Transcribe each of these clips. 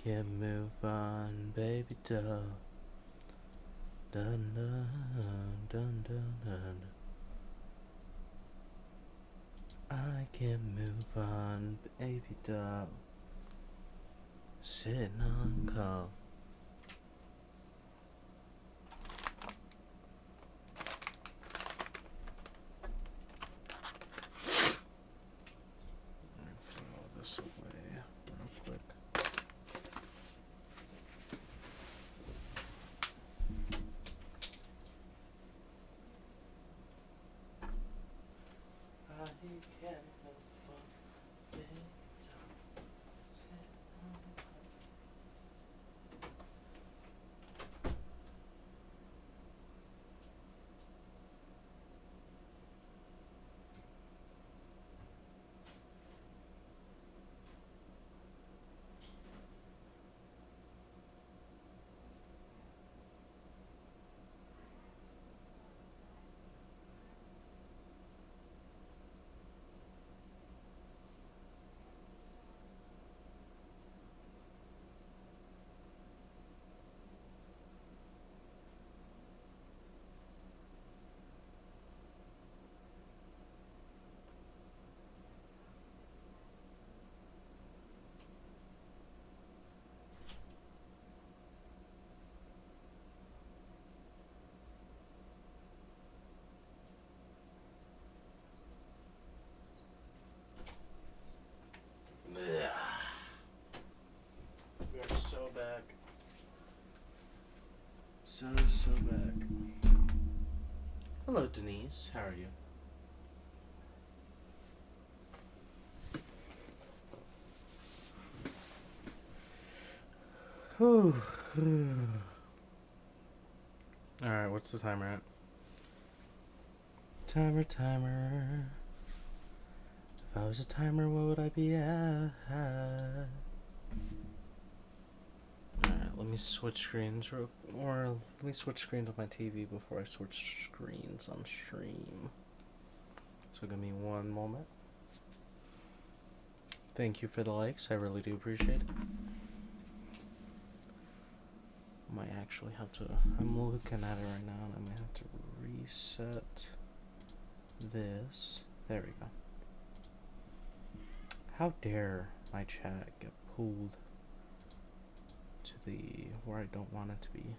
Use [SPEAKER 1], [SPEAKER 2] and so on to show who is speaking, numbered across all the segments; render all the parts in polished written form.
[SPEAKER 1] can't move on, baby doll. Dun dun dun dun dun. I can't move on, baby doll. Sitting on call. Throw all this away real quick. I can't move on, baby doll. Sitting on call. We are so back. So back. Hello, Denise. How are you? Whew. Alright, what's the timer at? Timer. If I was a timer, what would I be at? Alright, let me switch screens let me switch screens on my TV before I switch screens on stream. So give me one moment. Thank you for the likes, I really do appreciate it. Might actually have to, I'm looking at it right now and I might have to reset this. There we go. How dare my chat get pulled to the where I don't want it to be.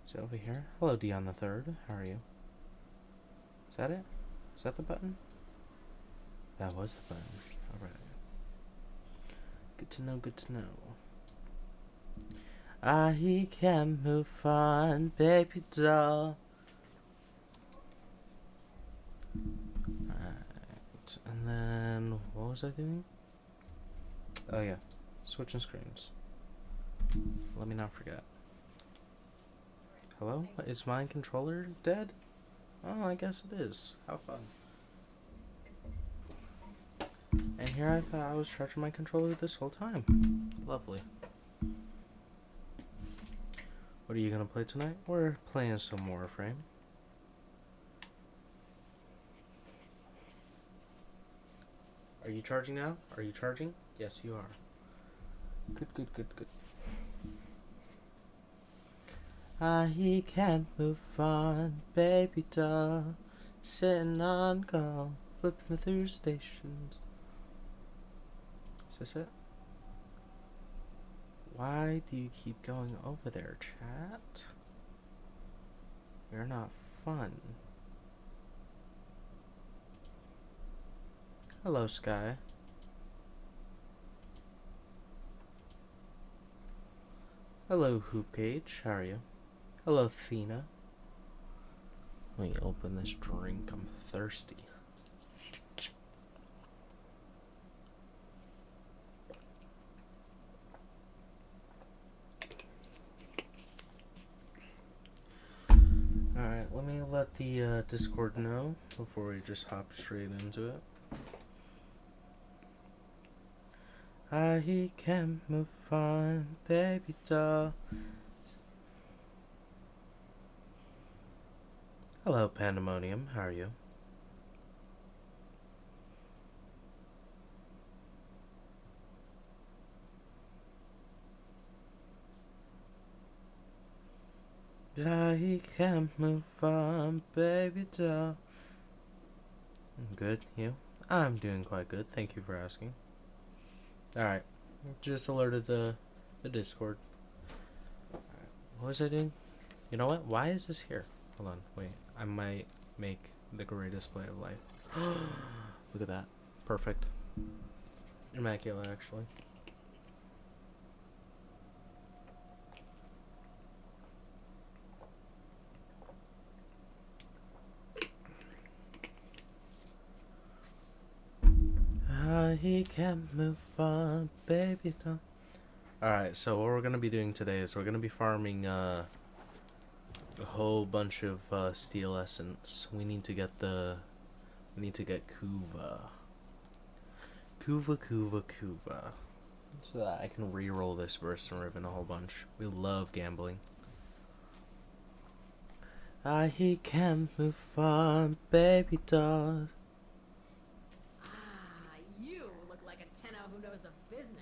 [SPEAKER 1] Is it over here? Hello, Dion the Third. How are you? Is that it? Is that the button? That was the button. Alright. Good to know, good to know. I can move on, baby doll. Alright. And then, what was I doing? Oh yeah. Switching screens. Let me not forget. Hello? Is my controller dead? Oh, I guess it is. How fun. And here I thought I was charging my controller this whole time. Lovely. What are you gonna play tonight? We're playing some Warframe. Are you charging now? Are you charging? Yes, you are. Good. I can't move on, baby doll. Sitting on call, flipping through stations. Is this it? Why do you keep going over there, chat? You're not fun. Hello, Sky. Hello, Hoop Cage. How are you? Hello, Thena. Let me open this drink. I'm thirsty. Alright, let me let the Discord know before we just hop straight into it. I can move on, baby doll. Hello, Pandemonium. How are you? I can't move on, baby doll. Good, you? I'm doing quite good. Thank you for asking. Alright, just alerted the Discord. What was I doing? You know what? Why is this here? Hold on, wait. I might make the greatest play of life. Look at that. Perfect. Immaculate, actually. I can't move on, baby. No. Alright, so what we're gonna be doing today is we're gonna be farming a whole bunch of steel essence. We need to get Kuva. Kuva. So that I can re-roll this Burst and Riven a whole bunch. We love gambling. I can't move on, baby doll.
[SPEAKER 2] You look like a tenno who knows the business.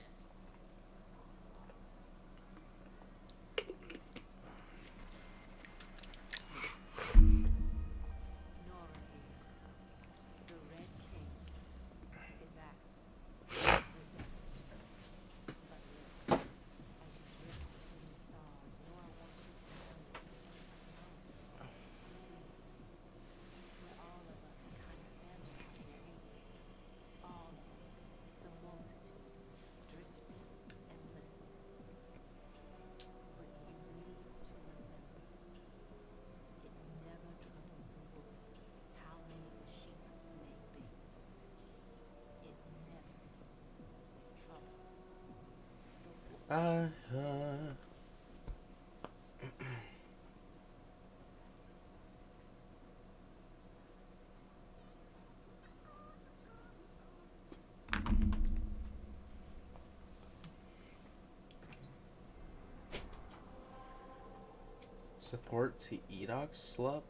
[SPEAKER 1] Support to Edox Slup?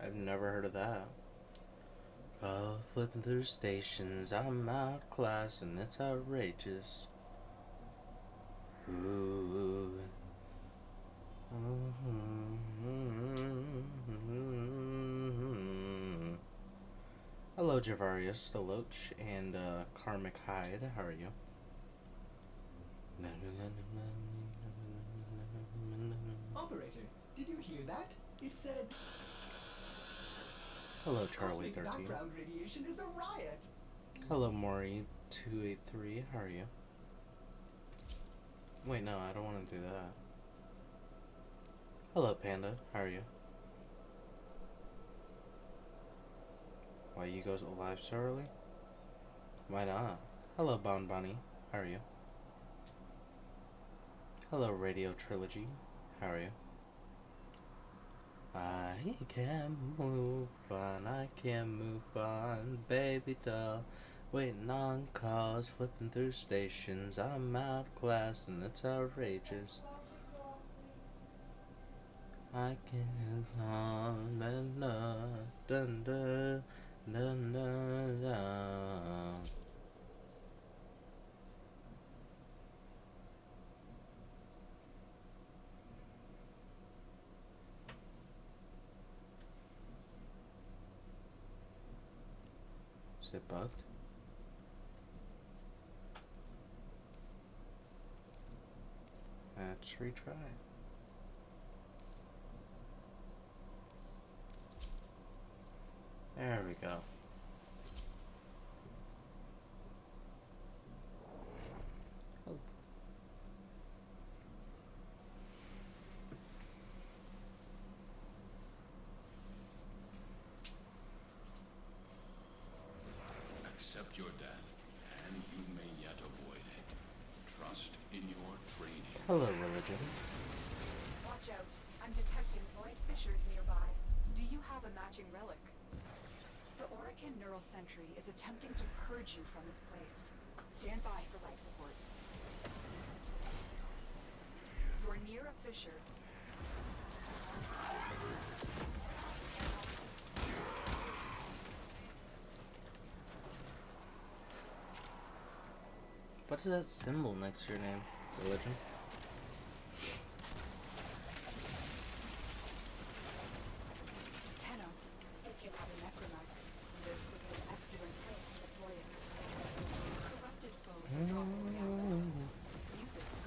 [SPEAKER 1] I've never heard of that. Oh, flipping through stations, I'm outclassed and it's outrageous. Ooh. Hello, Javarius, Deloach, and Karmic Hyde. How are you?
[SPEAKER 3] Operator, did you hear that? It said...
[SPEAKER 1] Hello, Charlie 13.
[SPEAKER 3] Background radiation is a riot.
[SPEAKER 1] Hello, Maury 283. How are you? Wait, no, I don't want to do that. Hello, Panda. How are you? Why you go live so early? Why not? Hello, Bon Bunny. How are you? Hello, Radio Trilogy. How are you? I can't move on, I can't move on, baby doll. Waiting on calls, flipping through stations. I'm outclassed and it's outrageous. I can't on dun dun dun dun. Is it bugged? Let's retry. There we go. Oh.
[SPEAKER 4] Accept your death, and you may yet avoid it. Trust in your training.
[SPEAKER 1] Hello, religion.
[SPEAKER 5] Watch out. I'm detecting void fissures nearby. Do you have a matching relic? The Orican Neural Sentry is attempting to purge you from this place. Stand by for life support. You're near a fissure.
[SPEAKER 1] What is that symbol next to your name? Religion?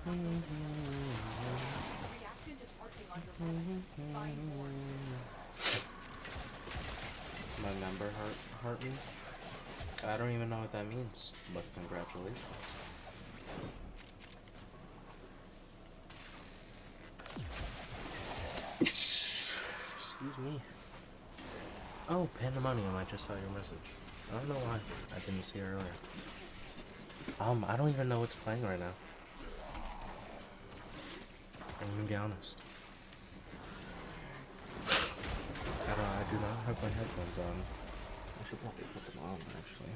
[SPEAKER 5] reactant is working on your relic. Find more.
[SPEAKER 1] My member heart me? I don't even know what that means, but congratulations. Excuse me. Oh, Pandemonium, I just saw your message. I don't know why. I didn't see it earlier. I don't even know what's playing right now. I'm gonna be honest. I do not have my headphones on. I should probably put them on, actually.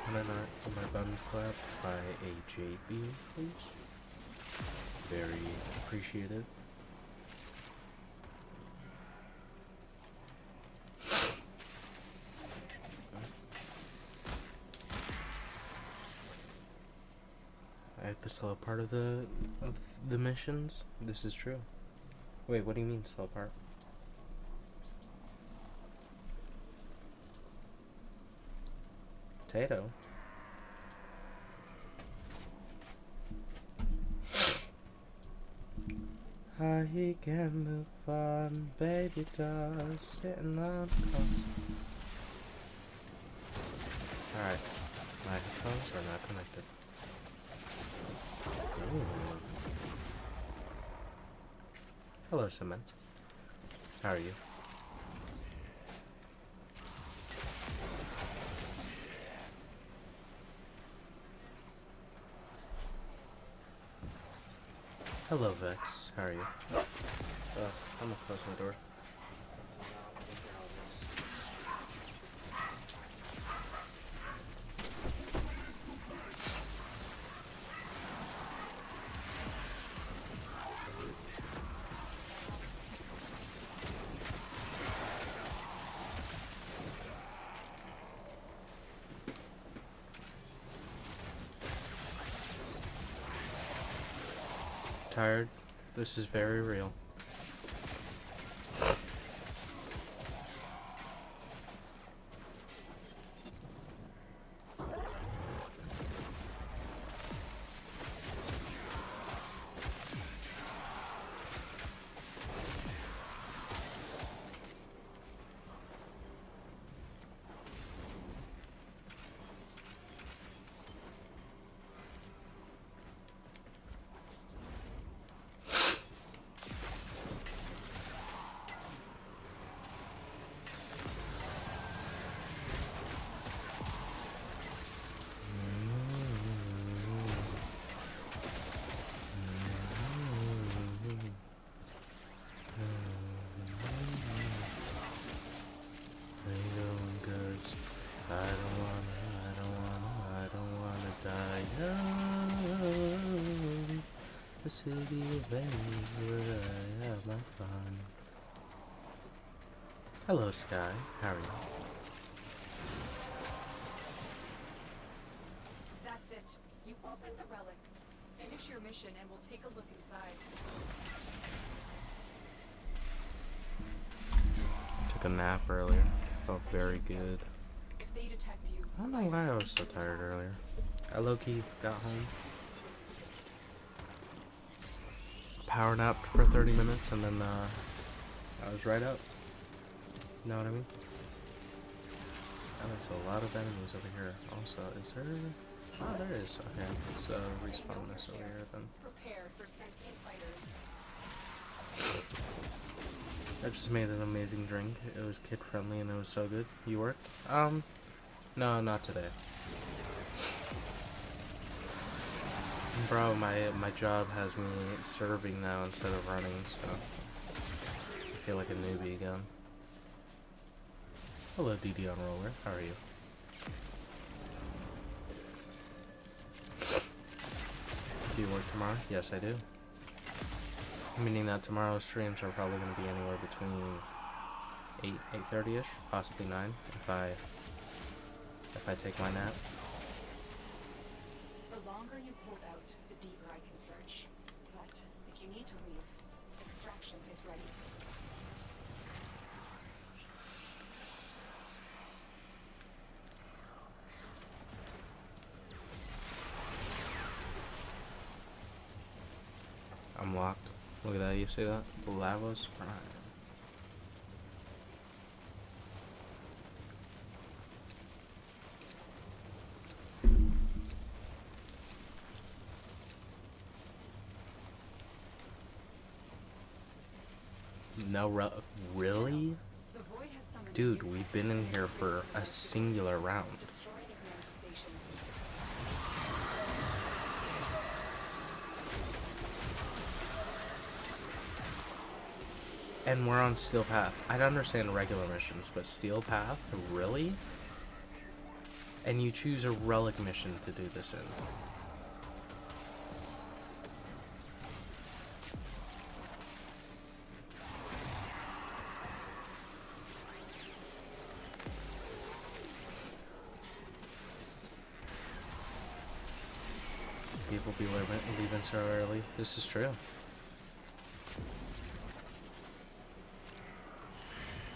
[SPEAKER 1] Can I not have my buttons clapped by a JB, please? Very appreciated. I have to sell a part of the missions. This is true. Wait, what do you mean sell a part? Potato. How he can move on, baby doll, sitting on cars. Alright, my headphones are not connected. Ooh. Hello, Cement. How are you? Hello, Vex. How are you? I'm gonna close my door. Tired? This is very real. The city of Venice where I have my fun. Hello, Sky. How are you?
[SPEAKER 5] That's it. You opened the relic. Finish your mission and we'll take a look inside.
[SPEAKER 1] Took a nap earlier. Felt very good.
[SPEAKER 5] If they detect you,
[SPEAKER 1] I don't know why I was so tired earlier. I low-key got home. Power napped for 30 minutes and then I was right up. You know what I mean? Oh, there's a lot of enemies over here. Also, is there? Oh, there is. Okay, so respawn this over here then.
[SPEAKER 5] prepare for sentient fighters.
[SPEAKER 1] I just made an amazing drink. It was kid friendly and it was so good. You worked? No, not today. Bro, my job has me serving now instead of running, so I feel like a newbie again. Hello, DD on Roller. How are you? Do you work tomorrow? Yes, I do. Meaning that tomorrow's streams are probably going to be anywhere between 8:30ish, possibly 9, if I take my nap.
[SPEAKER 5] The longer you hold out, the deeper I can search. But if you need to leave, extraction is ready.
[SPEAKER 1] Look at that, you see that? Lavos Prime. No, really?
[SPEAKER 5] The void has summoned
[SPEAKER 1] Dude, we've been in here for a singular round.
[SPEAKER 5] destroying his manifestations.
[SPEAKER 1] And we're on Steel Path. I'd understand regular missions, but Steel Path? Really? And you choose a relic mission to do this in. People be leaving so early. This is true.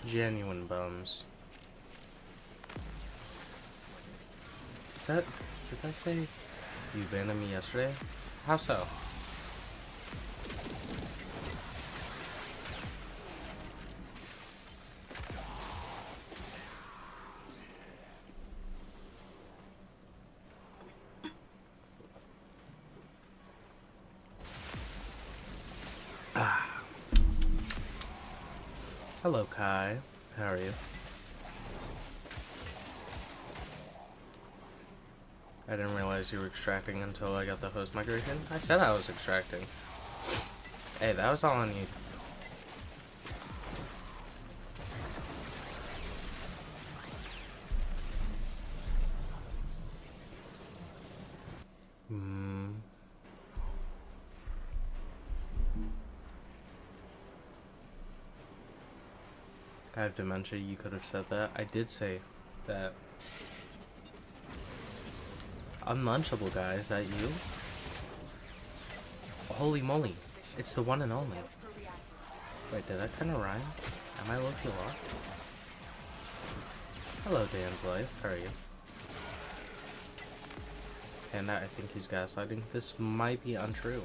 [SPEAKER 1] Genuine bums. Is that... Did I say you abandoned me yesterday? How so? Hello, Kai. How are you? I didn't realize you were extracting until I got the host migration. I said I was extracting. Hey, that was all on you. I have dementia, you could have said that. I did say that. Unlunchable, guy, is that you? Holy moly. It's the one and only. Wait, did that kind of rhyme? Am I low-key lost? Hello, Dan's Life. How are you? And I think he's gaslighting. This might be untrue.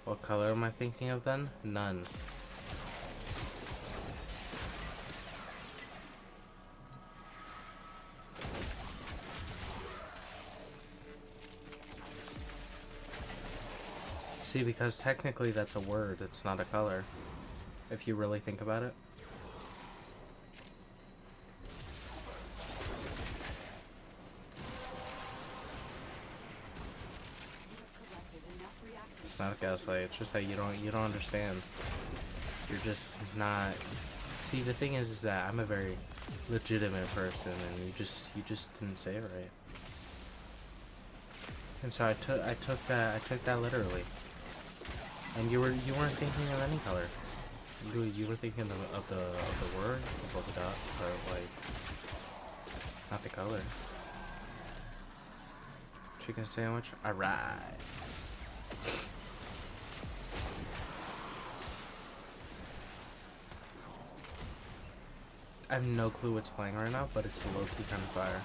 [SPEAKER 1] What color am I thinking of then? None. See, because technically that's a word, it's not a color. If you really think about it. It's not a gaslight, it's just that you don't understand. You're just not... See, the thing is that I'm a very legitimate person, and you just didn't say it right. And so I took that literally. And you weren't thinking of any color. You were thinking of the word, the polka dot, but like not the color. Chicken sandwich. Alright. I have no clue what's playing right now, but it's a low-key kind of fire.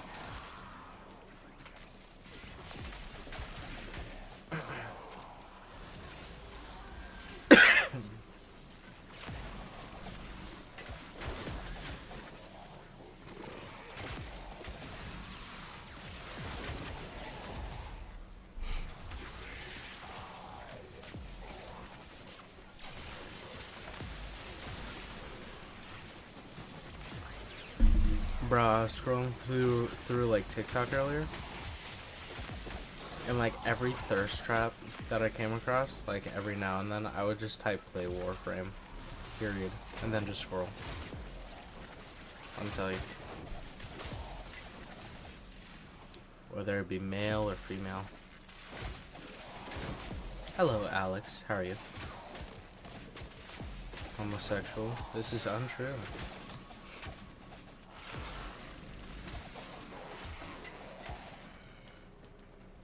[SPEAKER 1] Bro, I was scrolling through like TikTok earlier, and like every thirst trap that I came across, like every now and then, I would just type play warframe, period, and then just scroll. I'll tell you. Whether it be male or female. Hello, Alex. How are you? homosexual. This is untrue.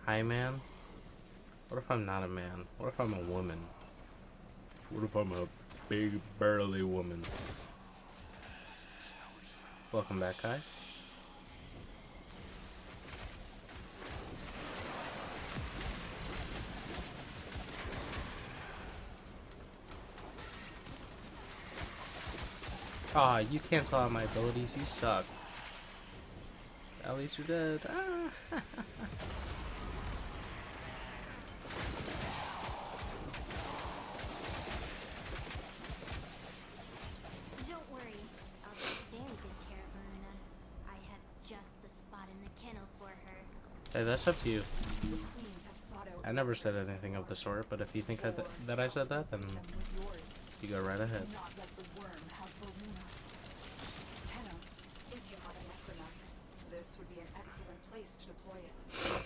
[SPEAKER 1] Hi, man. What if I'm not a man? What if I'm a woman? What if I'm a big, burly woman? Welcome back, Kai. Aw, you cancel out my abilities, you suck. At least you're dead. Ah.
[SPEAKER 6] Don't worry, I'll take very good care of Aruna. I have just the spot in the kennel for her.
[SPEAKER 1] Hey, that's up to you.
[SPEAKER 5] The queens have sought out
[SPEAKER 1] I never said anything of the sort, but if you think that I said that, then
[SPEAKER 5] them with yours.
[SPEAKER 1] you go right ahead.
[SPEAKER 5] Not let the worm have Varuna. Tenno, if you have a necronaut, this would be an excellent place to deploy it.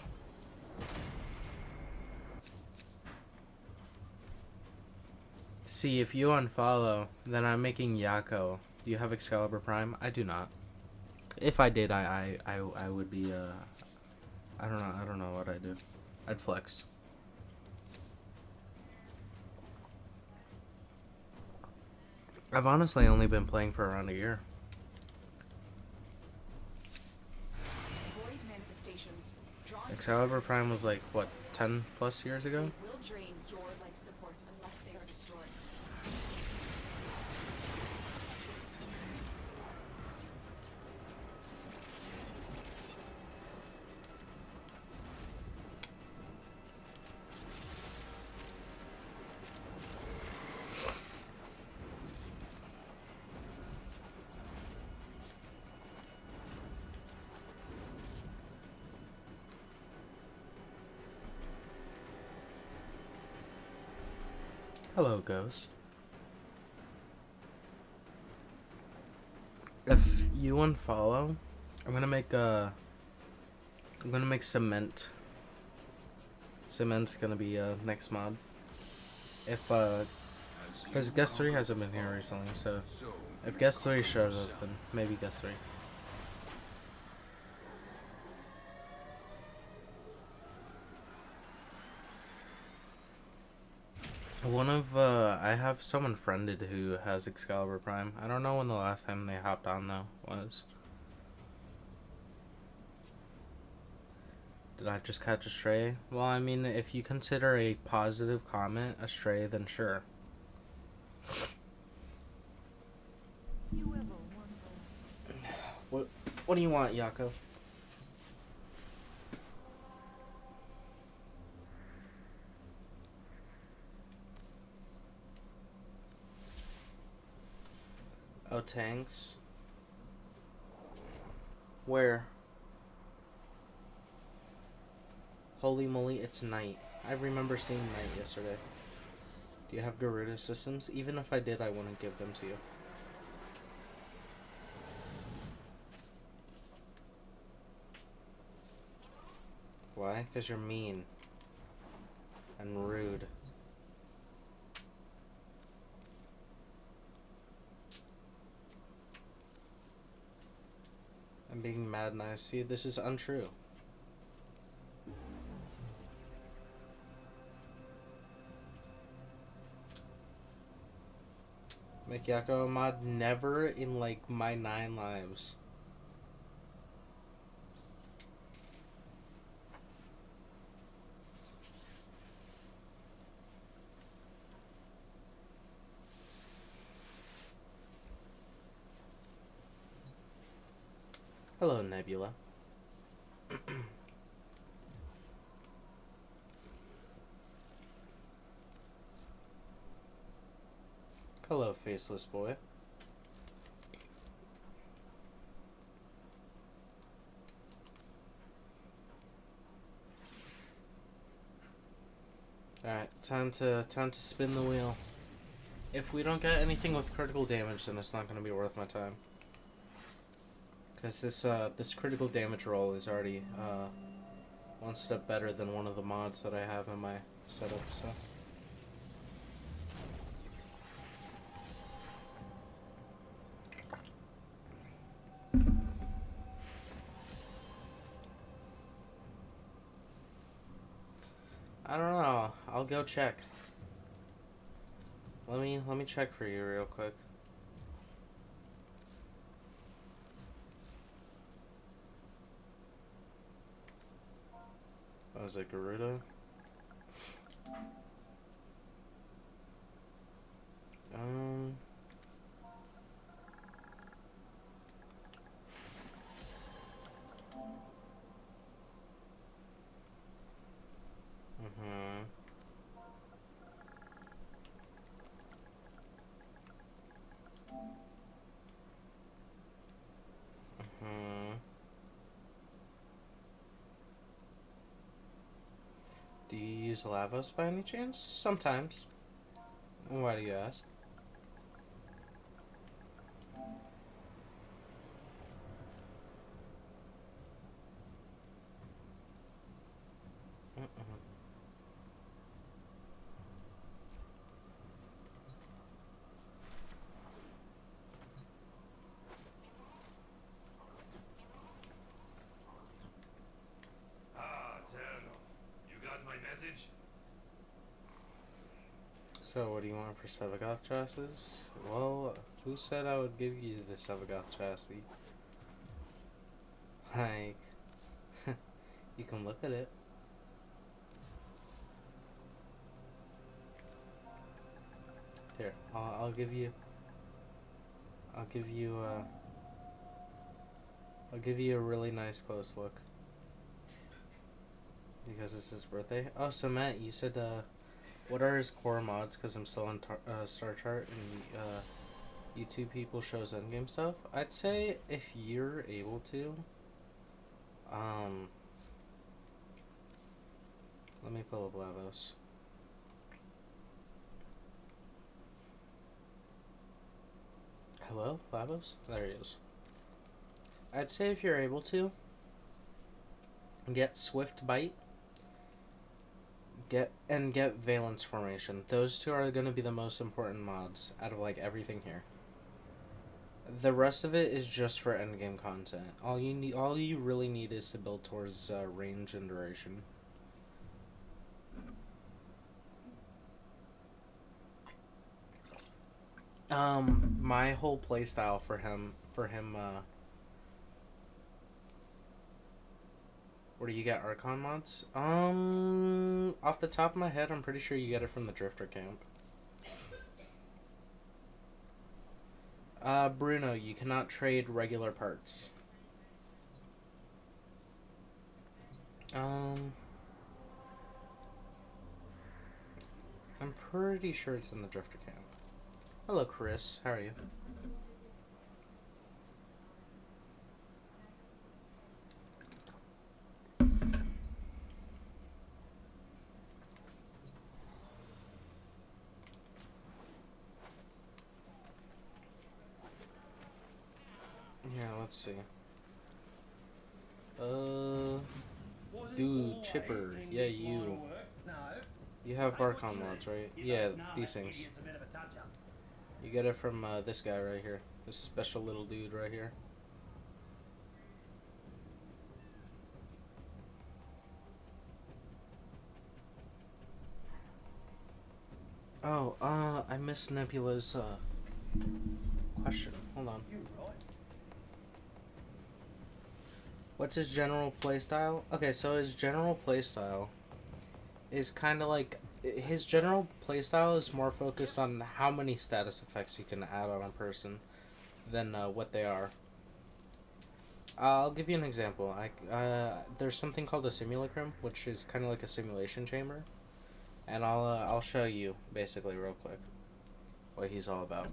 [SPEAKER 1] See, if you unfollow, then I'm making Yako. Do you have Excalibur Prime? I do not. If I did, I would be, I don't know what I'd do. I'd flex. I've honestly only been playing for around a year.
[SPEAKER 5] Void manifestations. Drawn
[SPEAKER 1] Excalibur Prime was like, what, 10 plus years ago?
[SPEAKER 5] will drain your life support unless they are destroyed.
[SPEAKER 1] Hello, Ghost. If you unfollow, I'm gonna make cement. Cement's gonna be next mod. If because guest 3 hasn't been here recently, so if guest 3 shows up, then maybe guest 3. I have someone friended who has Excalibur Prime. I don't know when the last time they hopped on though was. Did I just catch a stray? Well, I mean, if you consider a positive comment a stray, then sure.
[SPEAKER 6] You ever wonder?
[SPEAKER 1] What do you want, Yako? Oh, tanks. Where? Holy moly, it's night. I remember seeing night yesterday. Do you have Garuda systems? Even if I did, I wouldn't give them to you. Why? Because you're mean. And rude. I'm being mad nice. See, this is untrue. Make Yako a mod? Never in like my 9 lives. Hello, Nebula. Hello, faceless boy. Alright, time to spin the wheel. If we don't get anything with critical damage, then it's not gonna be worth my time. Because this critical damage roll is already one step better than one of the mods that I have in my setup, so. I don't know. I'll go check. Let me check for you real quick. What was it, Garuda? Um. Mhm. Mhm. Do you use Lavos by any chance? Sometimes. Why do you ask? Mm-mm.
[SPEAKER 7] Ah, Turtle. You got my message?
[SPEAKER 1] So, what do you want for Sevagoth chassis? Well, who said I would give you the Sevagoth chassis? Like, you can look at it. Here, I'll give you. I'll give you. I'll give you a really nice close look because it's his birthday. Oh, so Matt, you said what are his core mods? Because I'm still on Star Chart and YouTube people shows endgame stuff. I'd say if you're able to, let me pull up Lavos. Hello, Lavos? There he is. I'd say if you're able to, get Swift Bite, get Valence Formation. Those two are going to be the most important mods out of like everything here. The rest of it is just for endgame content. All you really need is to build towards range and duration. My whole playstyle for him, where do you get Archon mods? Off the top of my head, I'm pretty sure you get it from the Drifter camp. Bruno, you cannot trade regular parts. I'm pretty sure it's in the Drifter camp. Hello, Chris. How are you? Yeah, let's see. Dude, Chipper. Yeah, you. You have Archon mods, right? Yeah, these things. You get it from this guy right here. This special little dude right here. Oh, I missed Nebula's question. Hold on. What's his general playstyle? Okay, so his general playstyle is kind of like... His general playstyle is more focused on how many status effects you can add on a person than what they are. I'll give you an example. There's something called a simulacrum, which is kind of like a simulation chamber. And I'll show you, basically, real quick, what he's all about.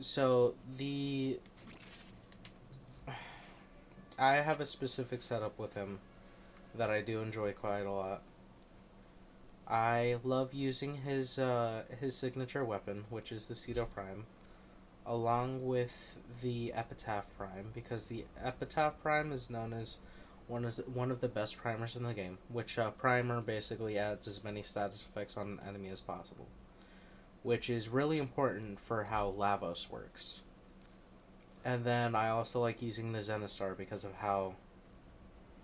[SPEAKER 1] So, I have a specific setup with him that I do enjoy quite a lot. I love using his signature weapon, which is the Ceto Prime, along with the Epitaph Prime, because the Epitaph Prime is known as one of the best primers in the game, which primer basically adds as many status effects on an enemy as possible, which is really important for how Lavos works. And then I also like using the Zenistar because of how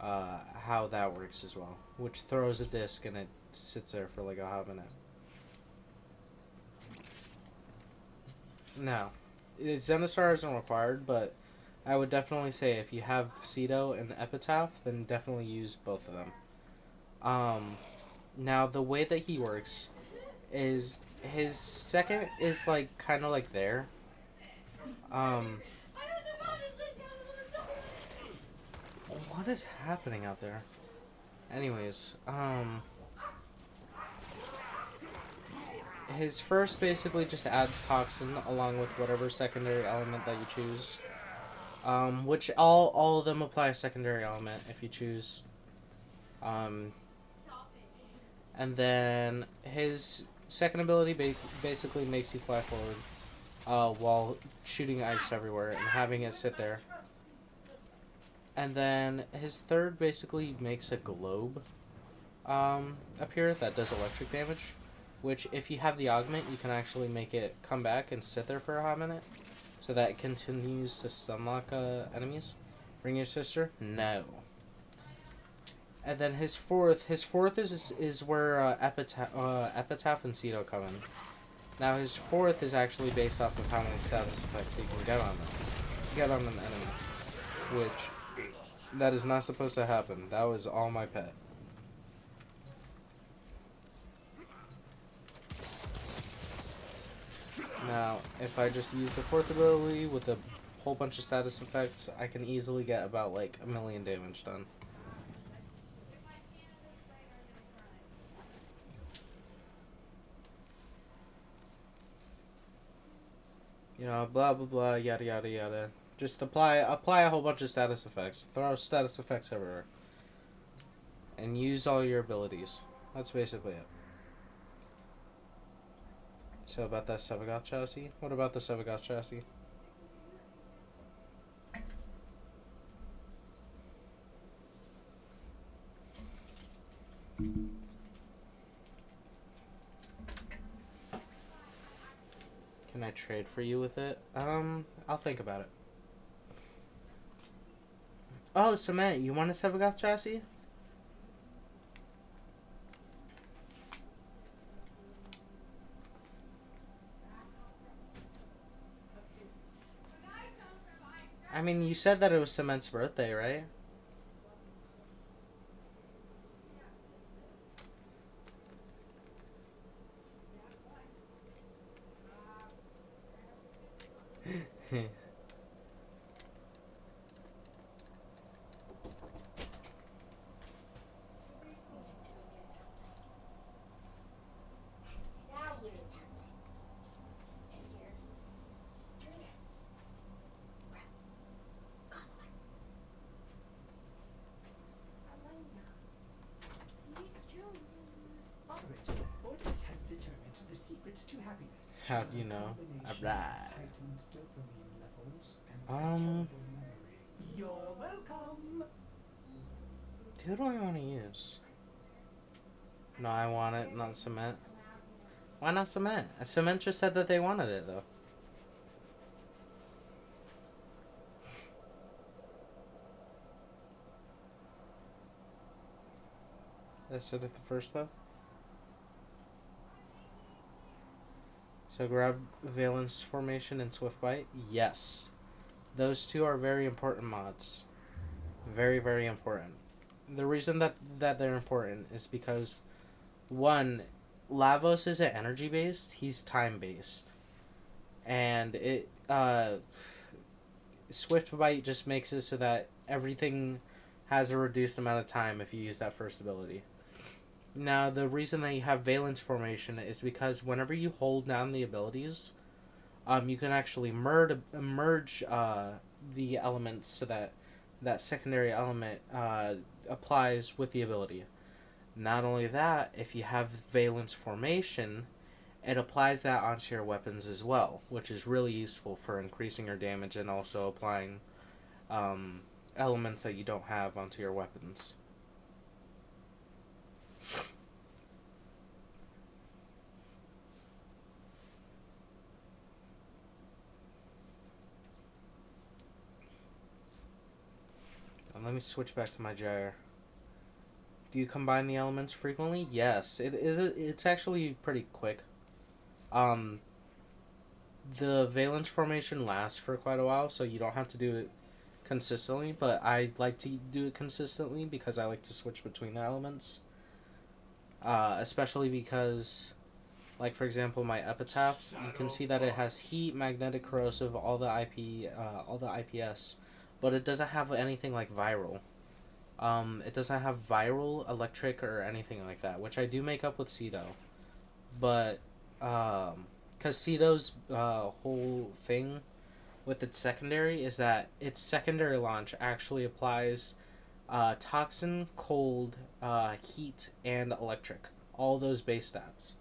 [SPEAKER 1] that works as well, which throws a disc and it sits there for like a hot minute. Now, Zenistar isn't required, but I would definitely say if you have Ceto and Epitaph, then definitely use both of them. Now the way that he works is his second is like kind of like there. What is happening out there? Anyways, his first basically just adds toxin along with whatever secondary element that you choose. Which all of them apply a secondary element if you choose. And then his second ability basically makes you fly forward while shooting ice everywhere and having it sit there. And then his third basically makes a globe appear that does electric damage, which if you have the augment, you can actually make it come back and sit there for a hot minute, so that it continues to stunlock enemies. Bring your sister? No. And then his fourth is where Epitaph and Ceto come in. Now his fourth is actually based off of how many status effects you can get on an enemy, which that is not supposed to happen. That was all my pet. Now, if I just use the fourth ability with a whole bunch of status effects, I can easily get about like 1,000,000 damage done. You know, blah blah blah, yada yada yada. Just apply a whole bunch of status effects. Throw status effects everywhere. And use all your abilities. That's basically it. So about that Sevagoth chassis? What about the Sevagoth chassis? Can I trade for you with it? I'll think about it. Oh, Cement, you want a Sevagoth chassis? I mean, you said that it was Cement's birthday, right?
[SPEAKER 3] Operator, Orders has determined the secrets to happiness.
[SPEAKER 1] How do you know? Alright.
[SPEAKER 3] Heightened dopamine levels and terrible memory. You're welcome.
[SPEAKER 1] Who do I want to use? No, I want it, not Cement. Why not Cement? Cement just said that they wanted it, though. I said it the first, though. So grab Valence Formation and Swift Bite? Yes. Those two are very important mods. Very, very important. The reason that they're important is because, one, Lavos isn't energy based, he's time based. And it Swift Bite just makes it so that everything has a reduced amount of time if you use that first ability. Now, the reason that you have Valence Formation is because whenever you hold down the abilities, you can actually merge the elements so that that secondary element applies with the ability. Not only that, if you have Valence Formation it applies that onto your weapons as well, which is really useful for increasing your damage and also applying elements that you don't have onto your weapons. Let me switch back to my gyre. Do you combine the elements frequently? Yes, it's actually pretty quick. The valence formation lasts for quite a while, so you don't have to do it consistently, but I like to do it consistently because I like to switch between the elements. Especially because, like for example, my epitaph, you can see that it has heat, magnetic, corrosive, all the IPS, but it doesn't have anything like viral. It doesn't have viral, electric, or anything like that, which I do make up with Cedo. But, because Cedo's whole thing with its secondary is that its secondary launch actually applies toxin, cold, heat, and electric. All those base stats.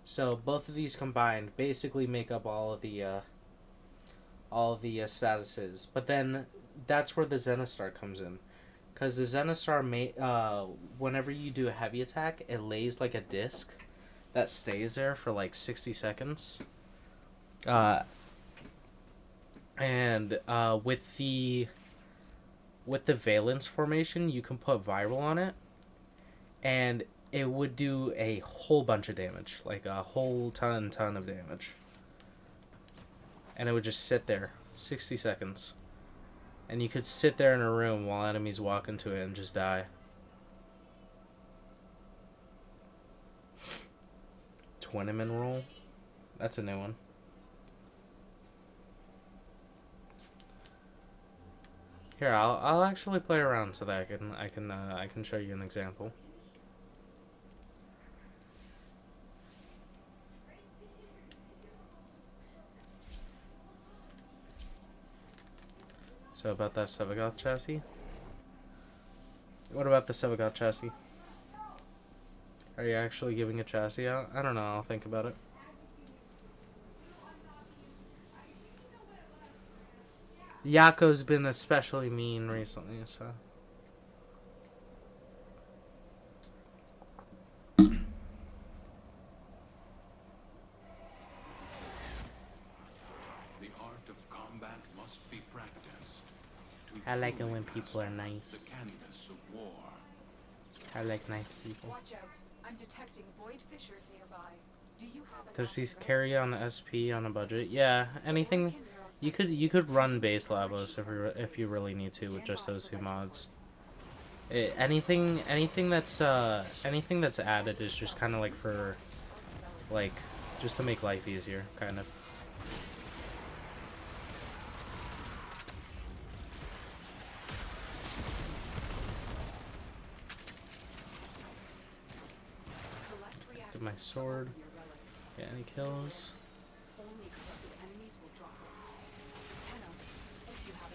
[SPEAKER 1] So both of these combined basically make up all of the statuses. But then that's where the Zenistar comes in. Because the Zenistar, whenever you do a heavy attack, it lays like a disc that stays there for like 60 seconds. And with the valence formation, you can put viral on it, and it would do a whole bunch of damage, like a whole ton of damage. And it would just sit there 60 seconds. And you could sit there in a room while enemies walk into it and just die. Twin-man roll? That's a new one. Here, I'll actually play around so that I can show you an example. So about that Sevagoth chassis? What about the Sevagoth chassis? Are you actually giving a chassis out? I don't know, I'll think about it. Yako's been especially mean recently, so... I like it when people are nice. I like nice people.
[SPEAKER 5] Watch out. I'm detecting void fissures nearby. Do you have
[SPEAKER 1] Does he carry on SP on a budget? Yeah, anything you could run base Labos if you really need to with just those two mods. Anything that's added is just kind of like for like just to make life easier, kind of. Get my sword. Get any kills.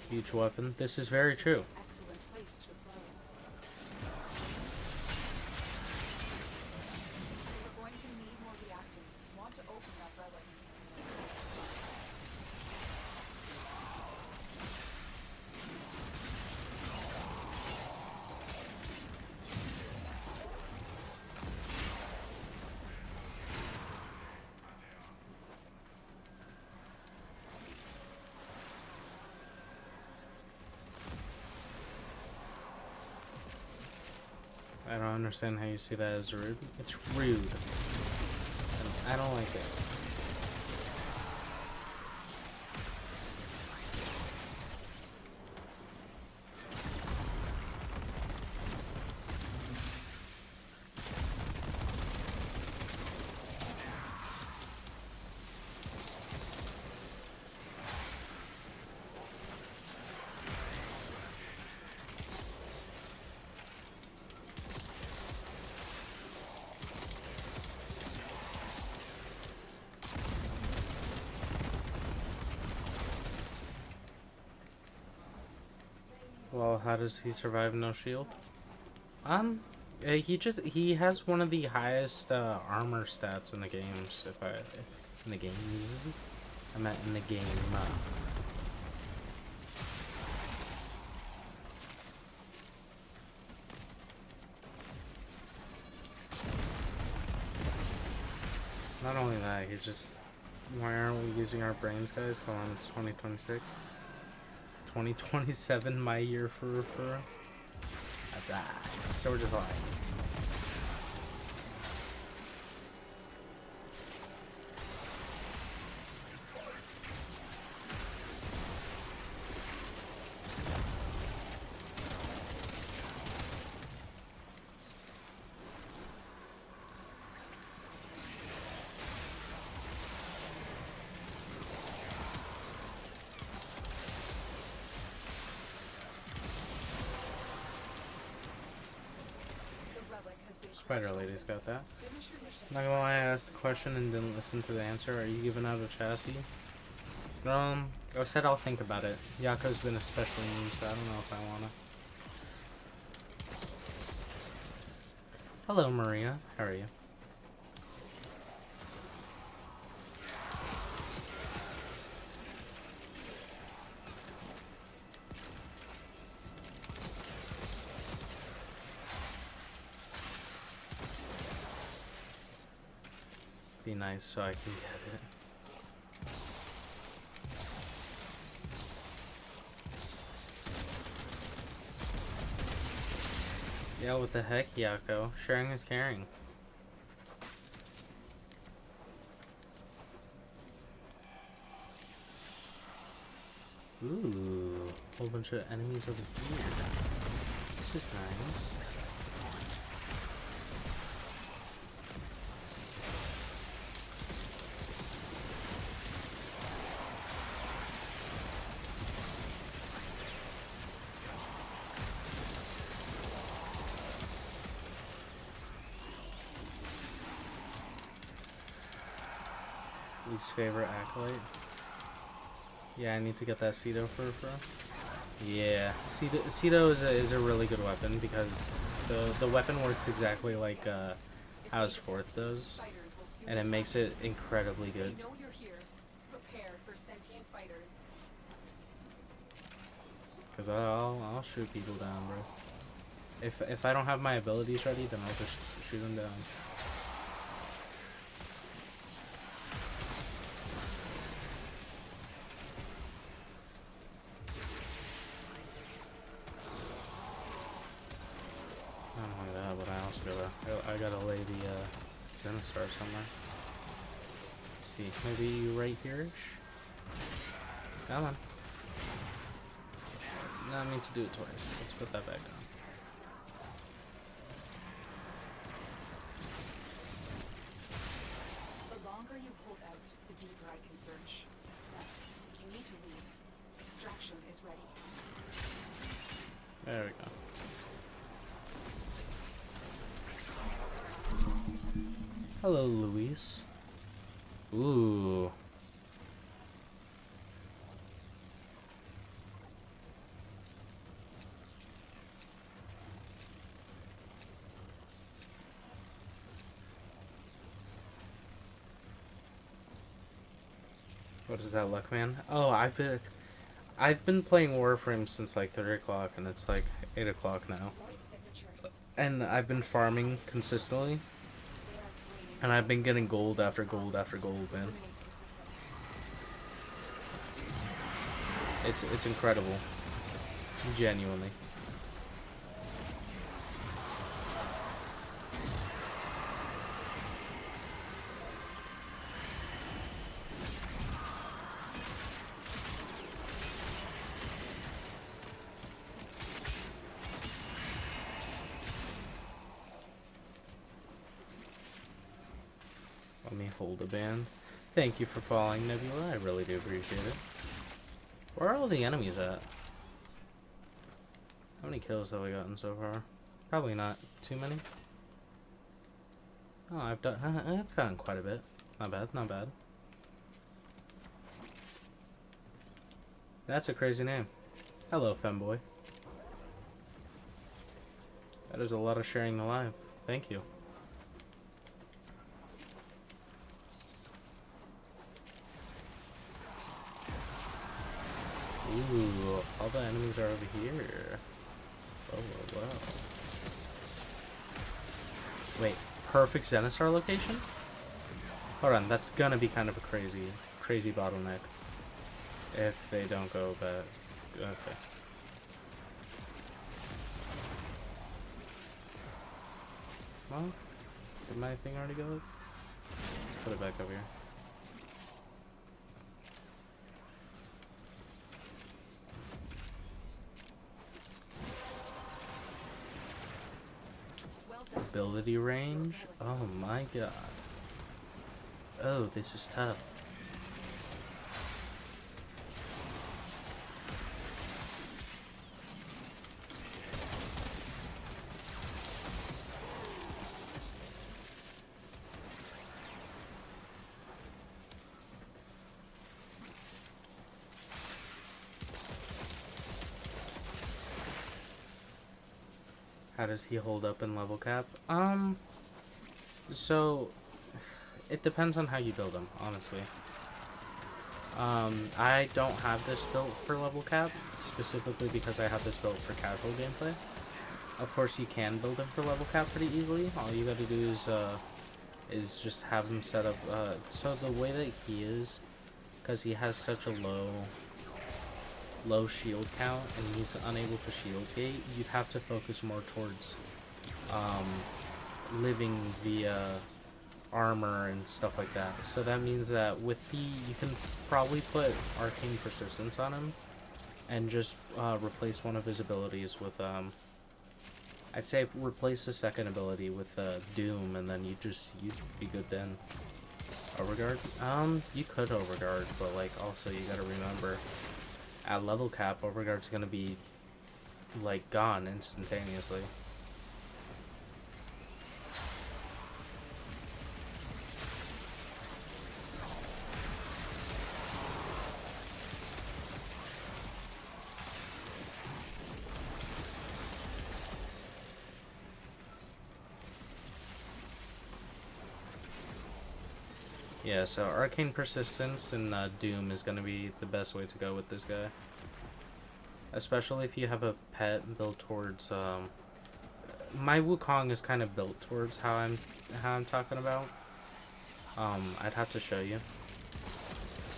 [SPEAKER 1] Huge weapon. This is very true. I don't understand how you see that as rude. It's rude. And I don't like it. Well, how does he survive no shield? He has one of the highest armor stats in the games. In the games, I meant in the game. Not only that, he's just. Why aren't we using our brains, guys? Come on, it's 2026. 2027, my year for. So we're just lying. Spider Lady's got that. Not gonna lie, I asked a question and didn't listen to the answer. Are you giving out a chassis? I said I'll think about it. Yako's been especially mean, so I don't know if I wanna. Hello, Maria. How are you? Be nice so I can get it. Yeah, what the heck, Yako? Sharing is caring. Ooh, a whole bunch of enemies over here. This is nice. Least favorite acolyte. Yeah, I need to get that Cedo for. Yeah, Cedo is a really good weapon because the weapon works exactly like House Fourth does, and it makes it incredibly good. Cause I'll shoot people down, bro. If I don't have my abilities ready, then I'll just shoot them down. I gotta lay the Zenostar somewhere. Let's see, maybe right here-ish? Come on. No, I mean to do it twice. Let's put that back down.
[SPEAKER 5] The longer you hold out, the deeper I can search. But you need to leave. Extraction is ready.
[SPEAKER 1] There we go. Hello, Luis. Ooh. What is that, Luckman? Oh, I've been playing Warframe since like 3 o'clock, and it's like 8 o'clock now. And I've been farming consistently. And I've been getting gold after gold after gold, man. It's incredible. Genuinely. Let me hold a band. Thank you for following, Nebula. I really do appreciate it. Where are all the enemies at? How many kills have we gotten so far? Probably not too many. Oh, I've gotten quite a bit. Not bad, not bad. That's a crazy name. Hello, femboy. That is a lot of sharing the live. Thank you. Ooh, all the enemies are over here. Whoa, whoa, whoa. Wait, perfect Zenisar location? Hold on, that's gonna be kind of a crazy bottleneck. If they don't go bad. Okay. Well, did my thing already go? Let's put it back over here. Ability range? Oh my god. Oh, this is tough. How does he hold up in level cap? So it depends on how you build him, honestly. I don't have this built for level cap, specifically because I have this built for casual gameplay. Of course, you can build him for level cap pretty easily. All you gotta do is just have him set up. So the way that he is, because he has such a low shield count and he's unable to shield gate, you'd have to focus more towards living via armor and stuff like that. So that means that with you can probably put arcane persistence on him and just replace one of his abilities with I'd say replace the second ability with Doom, and then you'd be good then. Overguard? You could overguard, but like also you gotta remember at level cap, overguard's gonna be like gone instantaneously. Yeah, so Arcane Persistence and Doom is going to be the best way to go with this guy. Especially if you have a pet built towards, my Wukong is kind of built towards how I'm talking about. I'd have to show you,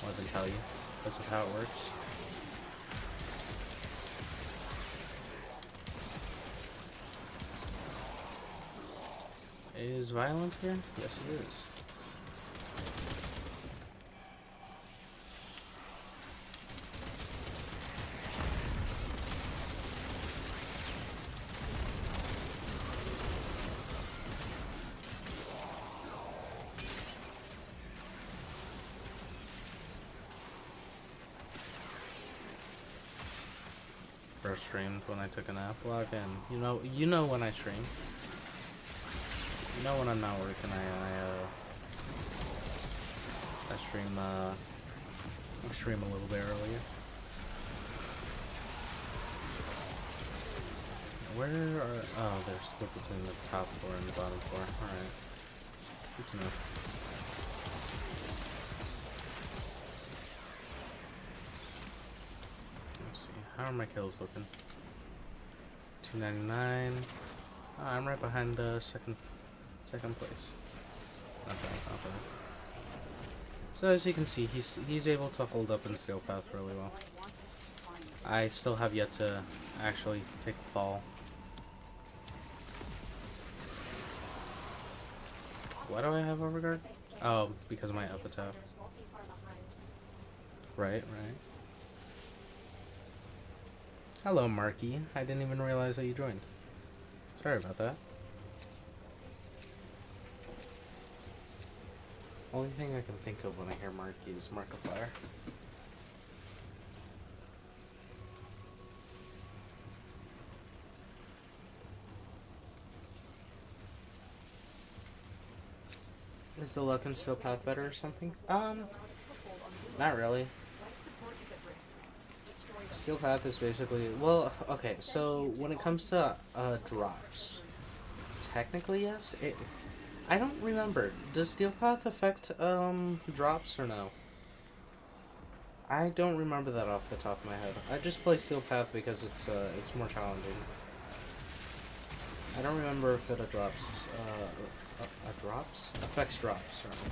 [SPEAKER 1] more than tell you, because of how it works. Is violence here? Yes, it is. First streamed when I took a nap. Log in. You know when I stream. You know when I'm not working. I stream a little bit earlier. Where are? Oh, they're split between the top floor and the bottom floor. All right. Good to know. How are my kills looking? 299. Oh, I'm right behind second place. Not bad, not bad. So as you can see, he's able to hold up in Steel Path really well. I still have yet to actually take the fall. Why do I have overguard? Oh, because of my epitaph. Right. Hello, Marky. I didn't even realize that you joined. Sorry about that. Only thing I can think of when I hear Marky is Markiplier. Is the luck in Steel Path better or something? Not really. Steel Path is basically, well, okay, so when it comes to drops, technically yes. I don't remember. Does Steel Path affect drops or no? I don't remember that off the top of my head. I just play Steel Path because it's more challenging. I don't remember if it affects drops or anything.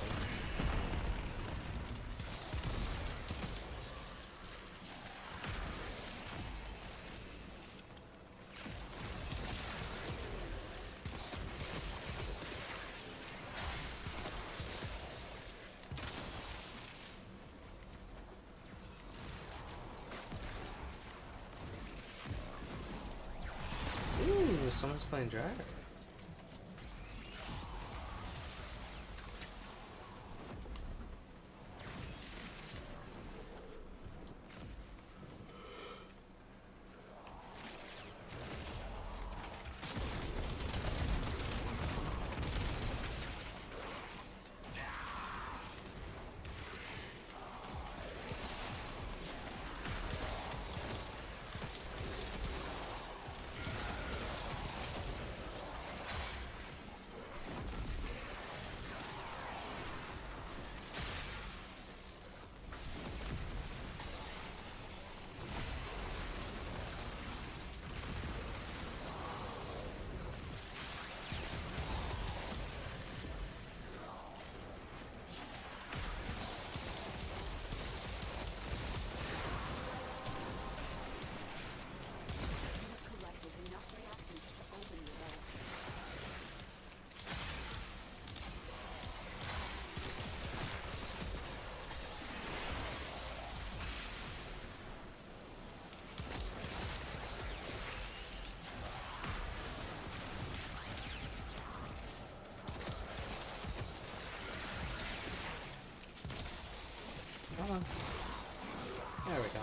[SPEAKER 1] Ooh, someone's playing Drag. Come on. There we go.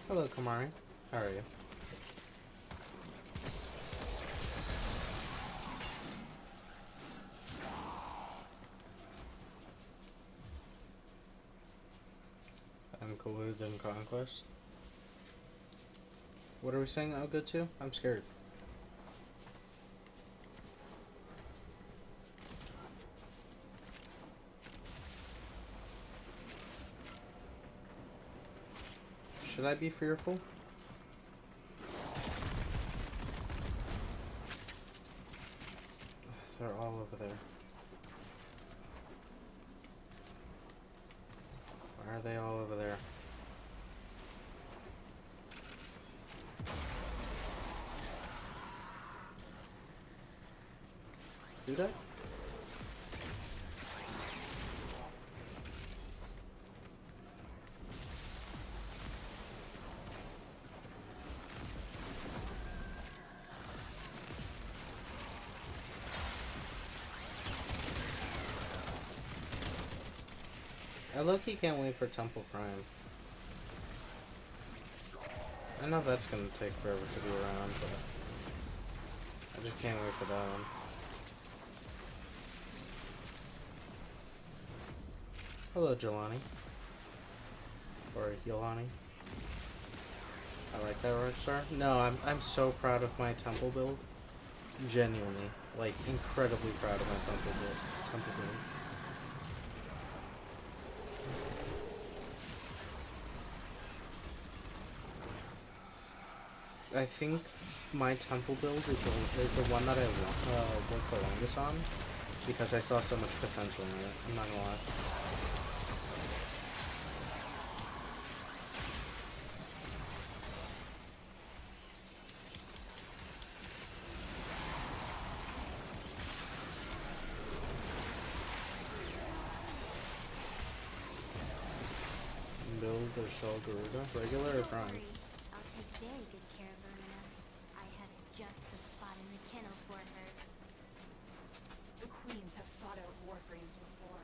[SPEAKER 1] Hello, Kamari. How are you? I'm cooler than Conquest. What are we saying I'll go to? I'm scared. Should I be fearful? They're all over there. Why are they all over there? Do they? I low-key can't wait for Temple Prime. I know that's gonna take forever to be around, but I just can't wait for that one. Hello, Jelani. Or Yolani. I like that red star. No, I'm so proud of my temple build. Genuinely. Like, incredibly proud of my temple build. I think my temple build is the one that I worked the longest on, because I saw so much potential in it. I'm not gonna lie. approved or sell Garuda? Regular or
[SPEAKER 6] Don't
[SPEAKER 1] prime?
[SPEAKER 6] worry, I'll take very good care of Verona. I have just the spot in the kennel for her.
[SPEAKER 5] The queens have sought out warframes before.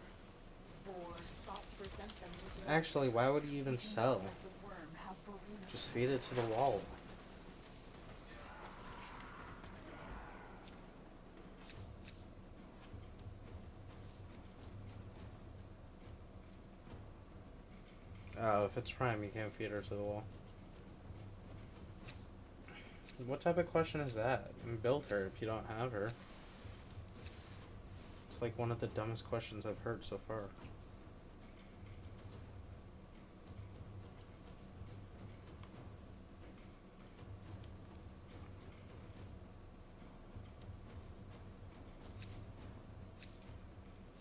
[SPEAKER 5] Vor sought to present them with
[SPEAKER 1] Actually, why would he even
[SPEAKER 5] Do not
[SPEAKER 1] sell?
[SPEAKER 5] let the worm have Verona.
[SPEAKER 1] Just feed it to the wall. Oh, if it's prime, you can't feed her to the wall. What type of question is that? Build her if you don't have her. It's like one of the dumbest questions I've heard so far.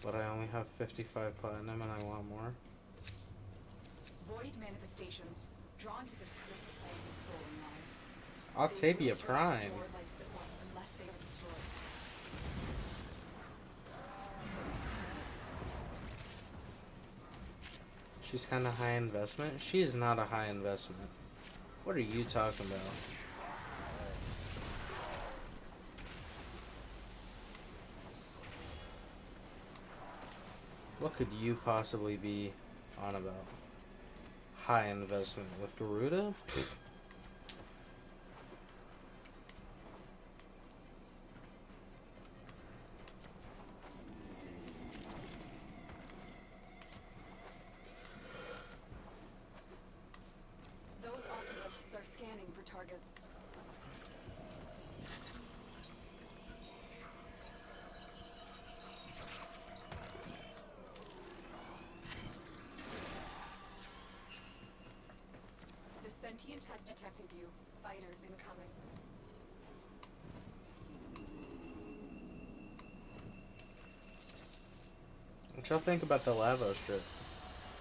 [SPEAKER 1] But I only have 55 platinum and I want more.
[SPEAKER 5] Void manifestations, drawn to this cursed place of stolen lives.
[SPEAKER 1] Octavia
[SPEAKER 5] They will
[SPEAKER 1] Prime.
[SPEAKER 5] drain more life supply unless they are destroyed.
[SPEAKER 1] She's kind of high investment. She is not a high investment. What are you talking about? What could you possibly be on about? High investment with Garuda?
[SPEAKER 5] Those occupists are scanning for targets. The sentient has detected you. Fighters incoming.
[SPEAKER 1] What y'all think about the lava strip?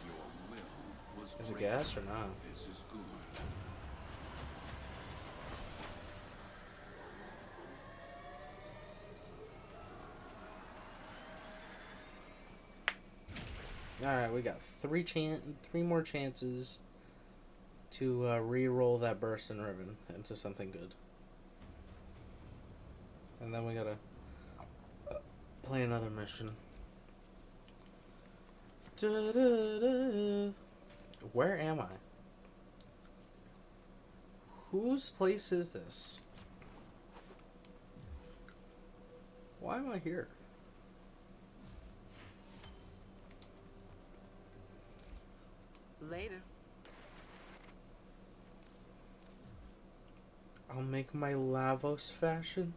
[SPEAKER 4] Your will was
[SPEAKER 1] Is it
[SPEAKER 4] great.
[SPEAKER 1] gas or not?
[SPEAKER 4] This is good.
[SPEAKER 1] Alright, we got three more chances to re-roll that burst and ribbon into something good. And then we gotta play another mission. Da-da-da. Where am I? Whose place is this? Why am I here?
[SPEAKER 8] Later.
[SPEAKER 1] I'll make my Lavos fashion?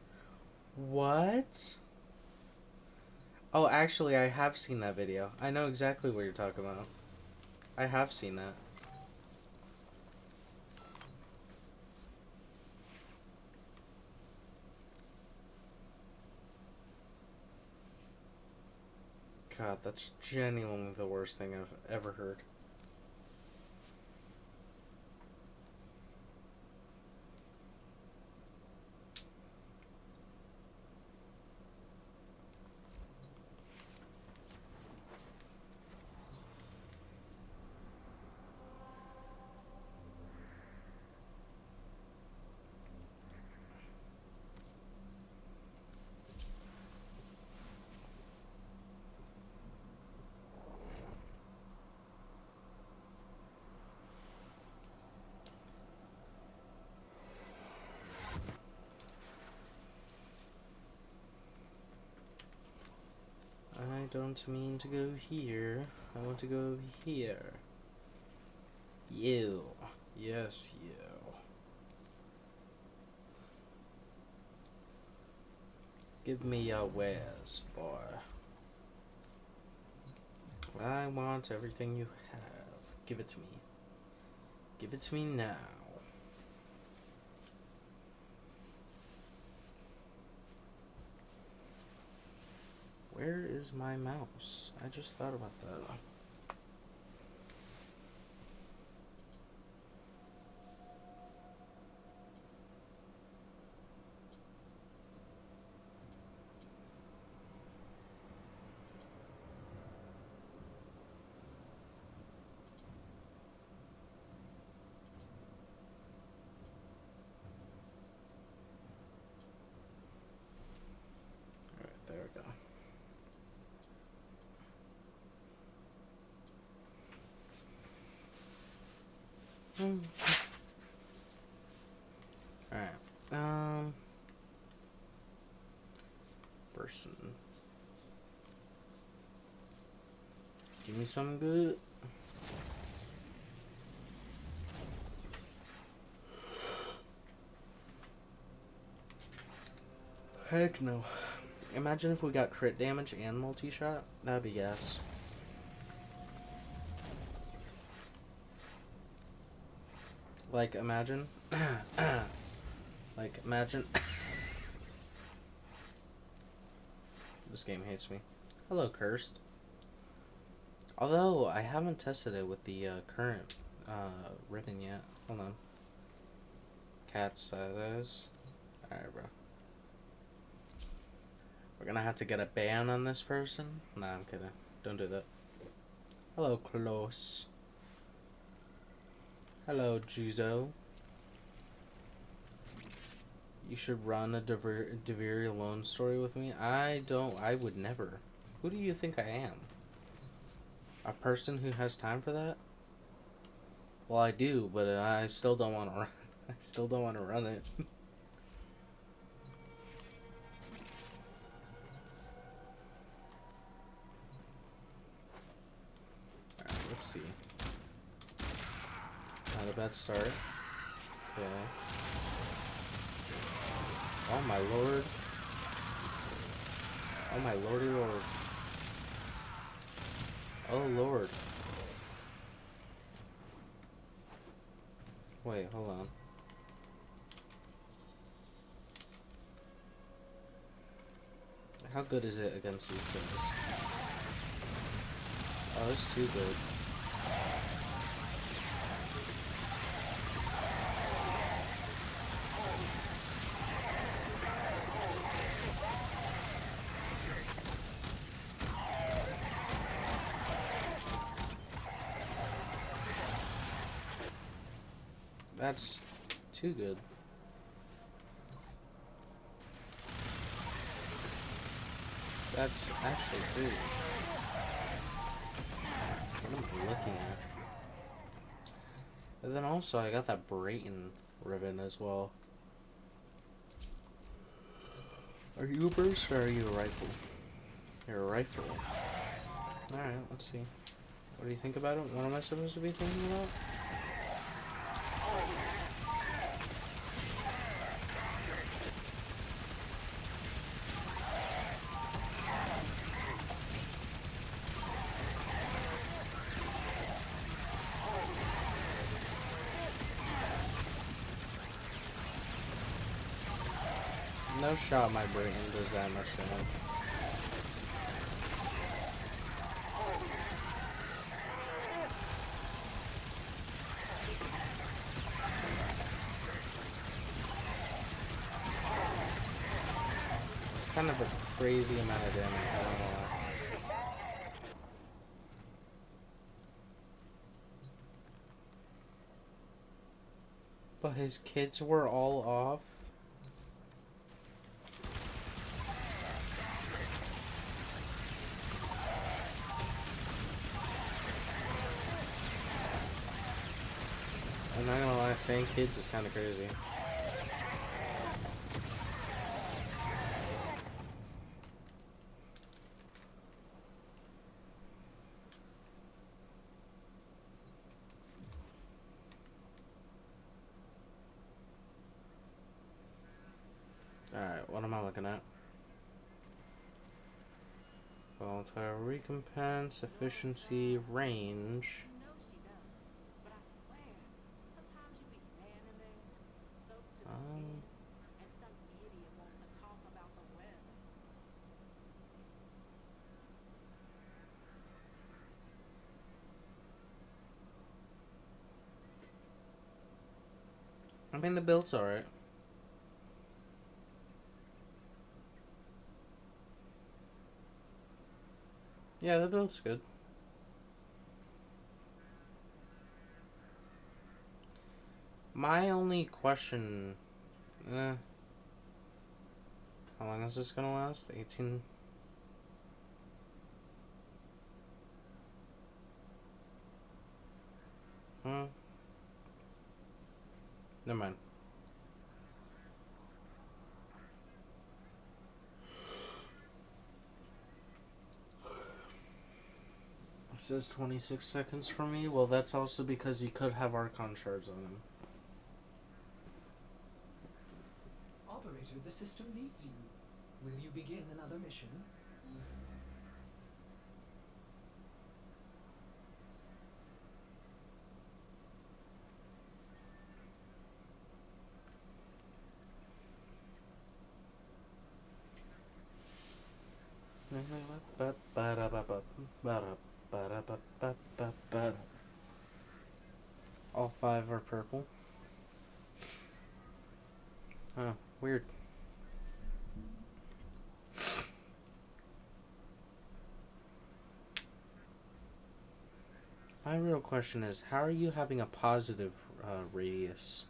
[SPEAKER 1] What? Oh, actually, I have seen that video. I know exactly what you're talking about. I have seen that. God, that's genuinely the worst thing I've ever heard. I don't mean to go here. I want to go over here. You. Yes, you. Give me your wares, boy. I want everything you have. Give it to me. Give it to me now. Where is my mouse? I just thought about that. Alright. Person. Give me something good. Heck no. Imagine if we got crit damage and multi-shot. That'd be gas. Like, imagine. Like, imagine. This game hates me. Hello, Cursed. Although, I haven't tested it with the current ribbon yet. Hold on. Cat size. Alright, bro. We're gonna have to get a ban on this person? Nah, I'm kidding. Don't do that. Hello, Close. Hello, Juzo. You should run a Devere alone story with me. I would never. Who do you think I am? A person who has time for that? Well, I do, but I still don't want to run. I still don't want to run it. Alright, let's see. Not a bad start. Okay. Oh my lord. Oh my lordy lord. Oh lord. Wait, hold on. How good is it against these guys? Oh, it's too good. That's too good. That's actually good. What am I looking at? And then also I got that Brayton ribbon as well. Are you a burst or are you a rifle? You're a rifle. Alright, let's see. What do you think about it? What am I supposed to be thinking about? No shot my Brayton does that much damage. It's kind of a crazy amount of damage, I don't know why. But his kids were all off? I'm not gonna lie, saying kids is kind of crazy. Alright, what am I looking at? Volatile recompense, efficiency, range. I mean, the build's alright. Yeah, the build's good. My only question... how long is this gonna last? 18... Never mind. It says 26 seconds for me. Well, that's also because he could have Archon shards on him.
[SPEAKER 3] Operator, the system needs you. Will you begin another mission?
[SPEAKER 1] All 5 are purple. Oh, weird. My real question is, how are you having a positive radius?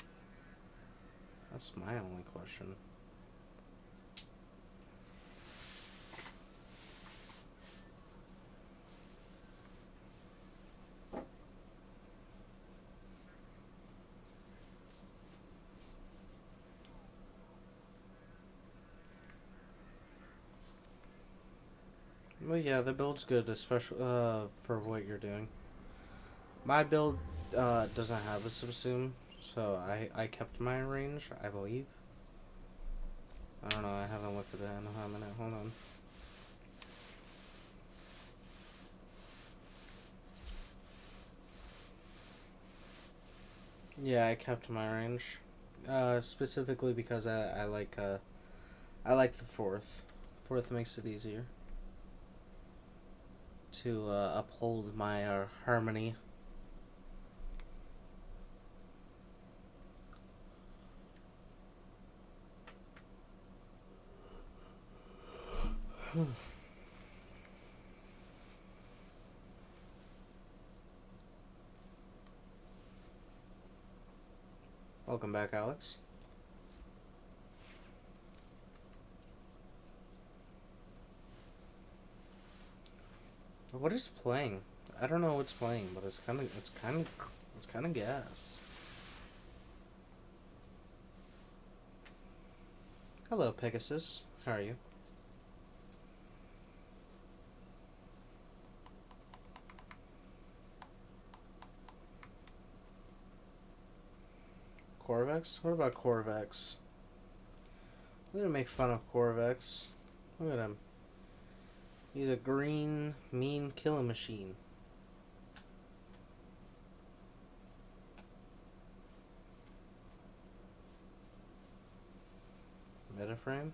[SPEAKER 1] That's my only question. Well, yeah, the build's good, especially for what you're doing. My build doesn't have a subsume, so I kept my range, I believe. I don't know, I haven't looked at that in a minute. Hold on. Yeah, I kept my range. Specifically because I like the fourth. Fourth makes it easier to uphold my harmony. Welcome back, Alex. What is playing? I don't know what's playing, but it's kind of gas. Hello, Pegasus. How are you? Corvex? What about Corvex? We're gonna make fun of Corvex. Look at him. He's a green, mean killing machine. Metaframe?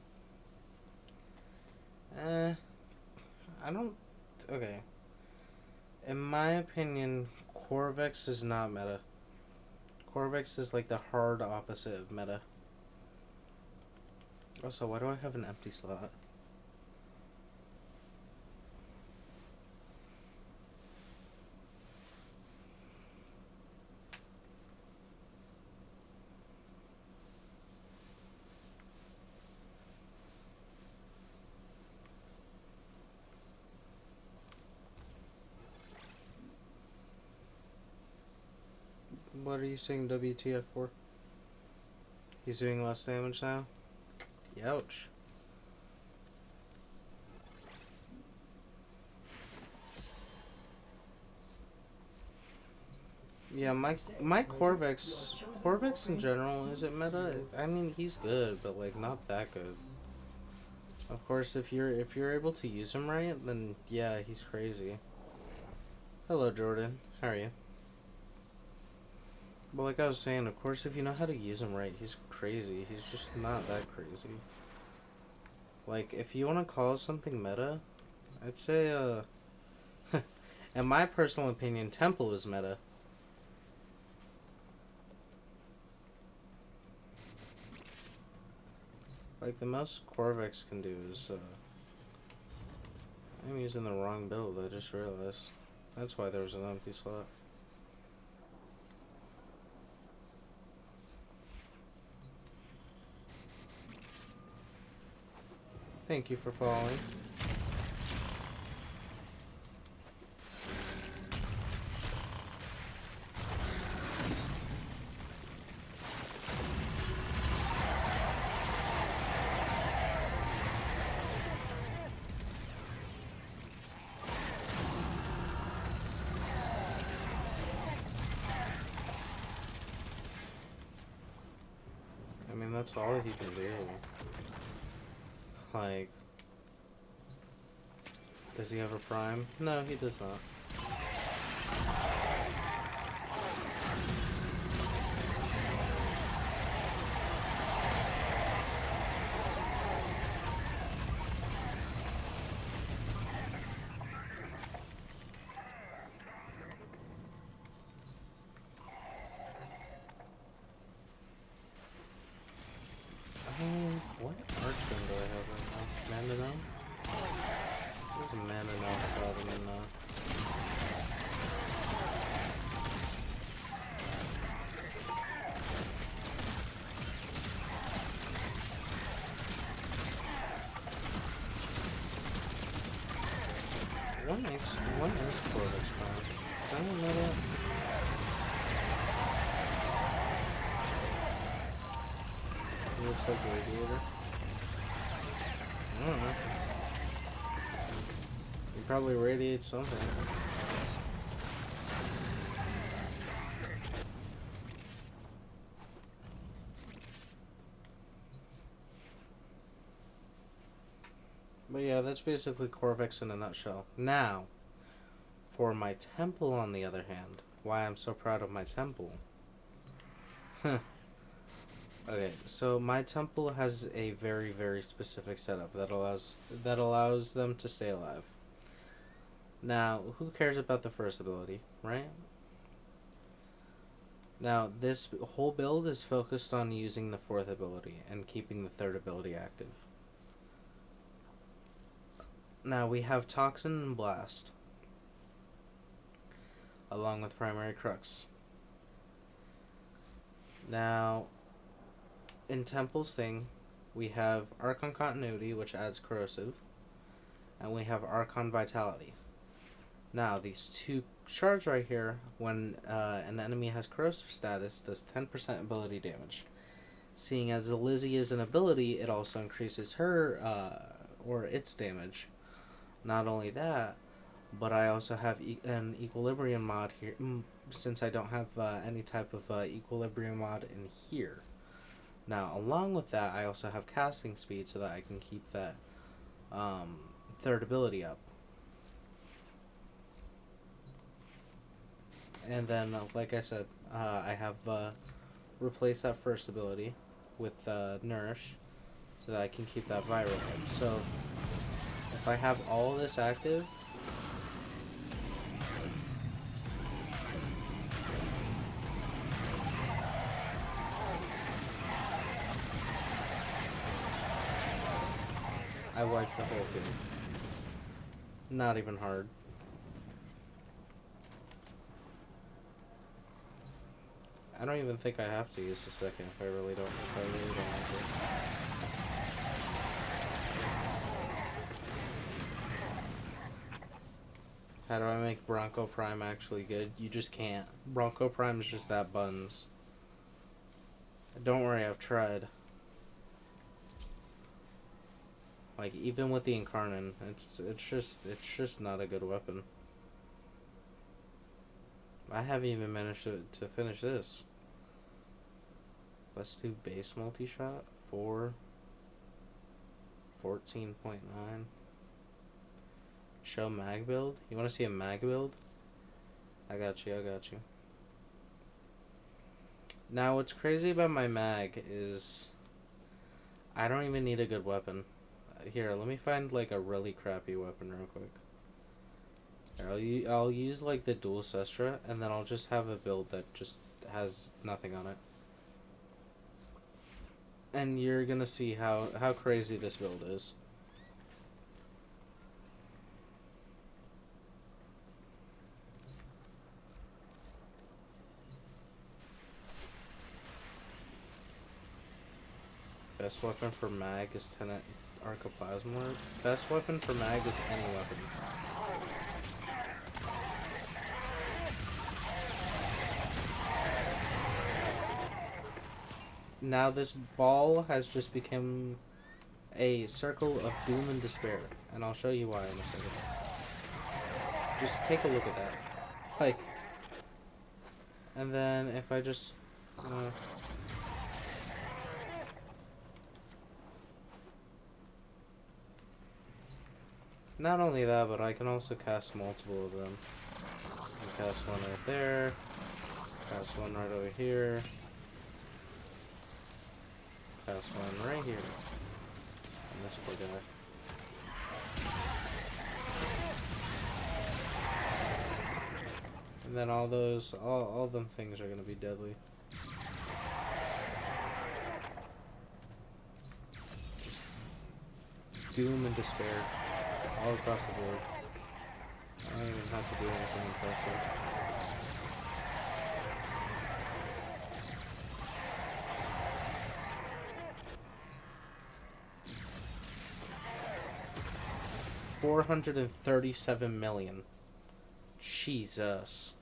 [SPEAKER 1] I don't... Okay. In my opinion, Corvex is not meta. Corvex is like the hard opposite of meta. Also, why do I have an empty slot? What are you saying WTF for? He's doing less damage now? Ouch. Yeah, my Corvex in general, is it meta? I mean, he's good, but like not that good. Of course, if you're able to use him right, then yeah, he's crazy. Hello, Jordan. How are you? But like I was saying, of course, if you know how to use him right, he's crazy. He's just not that crazy. Like, if you want to call something meta, I'd say, in my personal opinion, Temple is meta. Like, the most Corvex can do is, I'm using the wrong build, I just realized. That's why there was an empty slot. Thank you for following. that's all he can do. Like, does he have a prime? No, he does not. What archon do I have right now? Mana now? There's a mana now problem in one is Corvix prime. Does anyone know that? It looks like a radiator. I don't know. He probably radiates something. But yeah, that's basically Corvix in a nutshell. Now, for my temple on the other hand, why I'm so proud of my temple. Okay, so my temple has a very, very specific setup that allows them to stay alive. Now, who cares about the first ability, right? Now, this whole build is focused on using the fourth ability and keeping the third ability active. Now, we have Toxin and Blast, along with Primary Crux. Now, in Temple's thing, we have Archon Continuity, which adds Corrosive, and we have Archon Vitality. Now, these two shards right here, when an enemy has Corrosive status, does 10% ability damage. Seeing as Lizzie is an ability, it also increases her, or its damage. Not only that, but I also have an Equilibrium mod here, since I don't have any type of Equilibrium mod in here. Now, along with that, I also have casting speed so that I can keep that third ability up. And then, like I said, I have replaced that first ability with Nourish so that I can keep that viral up. So, if I have all this active, I wiped the whole field. Not even hard. I don't even think I have to use the second if I really don't want to. How do I make Bronco Prime actually good? You just can't. Bronco Prime is just that buns. Don't worry, I've tried. Like, even with the Incarnon, it's just not a good weapon. I haven't even managed to finish this. Let's do base multi-shot. 14.9. Show mag build. You want to see a mag build? I got you. Now, what's crazy about my mag is I don't even need a good weapon. Here, let me find like a really crappy weapon real quick. Here, I'll use like the dual Sestra, and then I'll just have a build that just has nothing on it. And you're gonna see how crazy this build is. Best weapon for mag is Tenet Arcoplasma. Best weapon for mag is any weapon. Now this ball has just become a circle of doom and despair, and I'll show you why in a second. Just take a look at that. Like, and then if I just Not only that, but I can also cast multiple of them. I can cast one right there. Cast one right over here. Cast one right here. And this poor guy. And then all those, all them things are gonna be deadly. Just doom and despair all across the board. I don't even have to do anything impressive. $437 million. Jesus.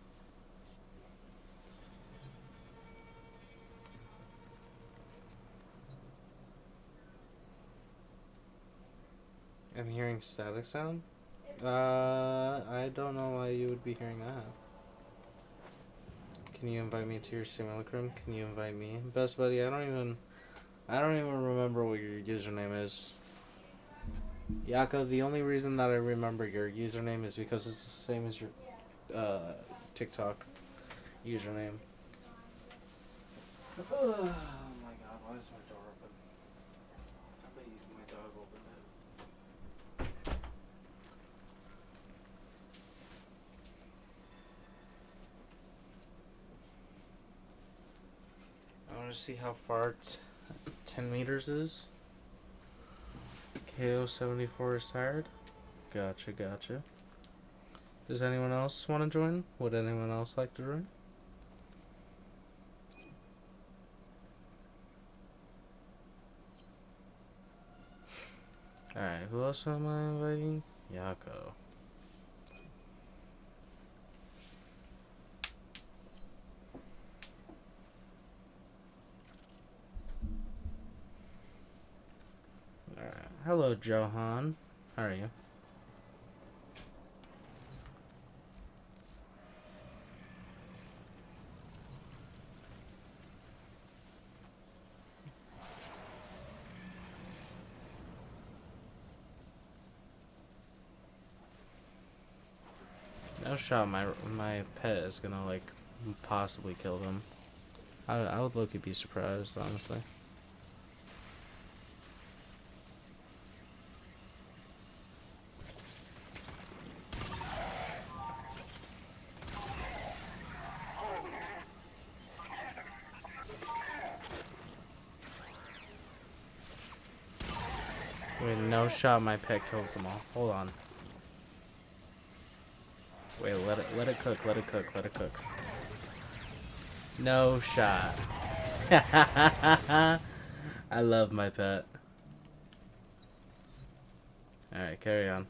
[SPEAKER 1] I'm hearing static sound? I don't know why you would be hearing that. Can you invite me to your simulacrum? Can you invite me? Best buddy, I don't even remember what your username is. Yako, the only reason that I remember your username is because it's the same as your TikTok username. Oh my god, why is my door open? I bet my dog opened it. I want to see how far 10 meters is. KO74 is tired. Gotcha, gotcha. Does anyone else want to join? Would anyone else like to join? Alright, who else am I inviting? Yako. Alright, hello Johan. How are you? No shot my pet is gonna like possibly kill them. I would low-key be surprised, honestly. Wait, no shot my pet kills them all. Hold on. Wait, let it cook, let it cook, let it cook. No shot. I love my pet. Alright, carry on.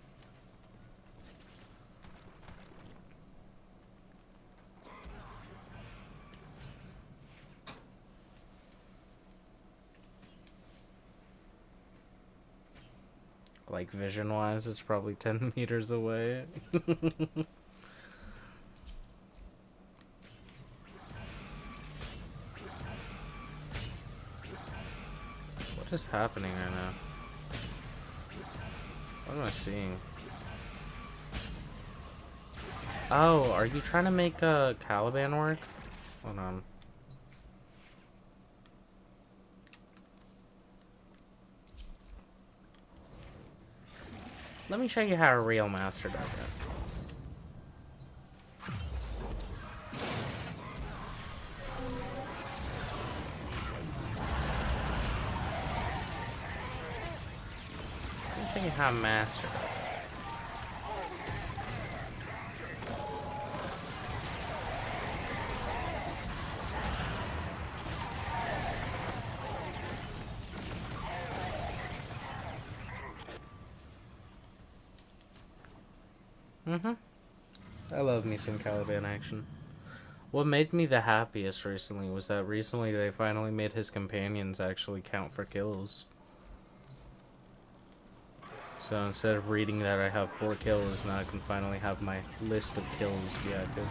[SPEAKER 1] Like vision wise, it's probably 10 meters away. What is happening right now? What am I seeing? Oh, are you trying to make Caliban work? Hold on. Let me show you how a real master does it. Let me show you how a master does it. I love me some Caliban action. What made me the happiest recently was that recently they finally made his companions actually count for kills. So instead of reading that I have 4 kills, now I can finally have my list of kills be active.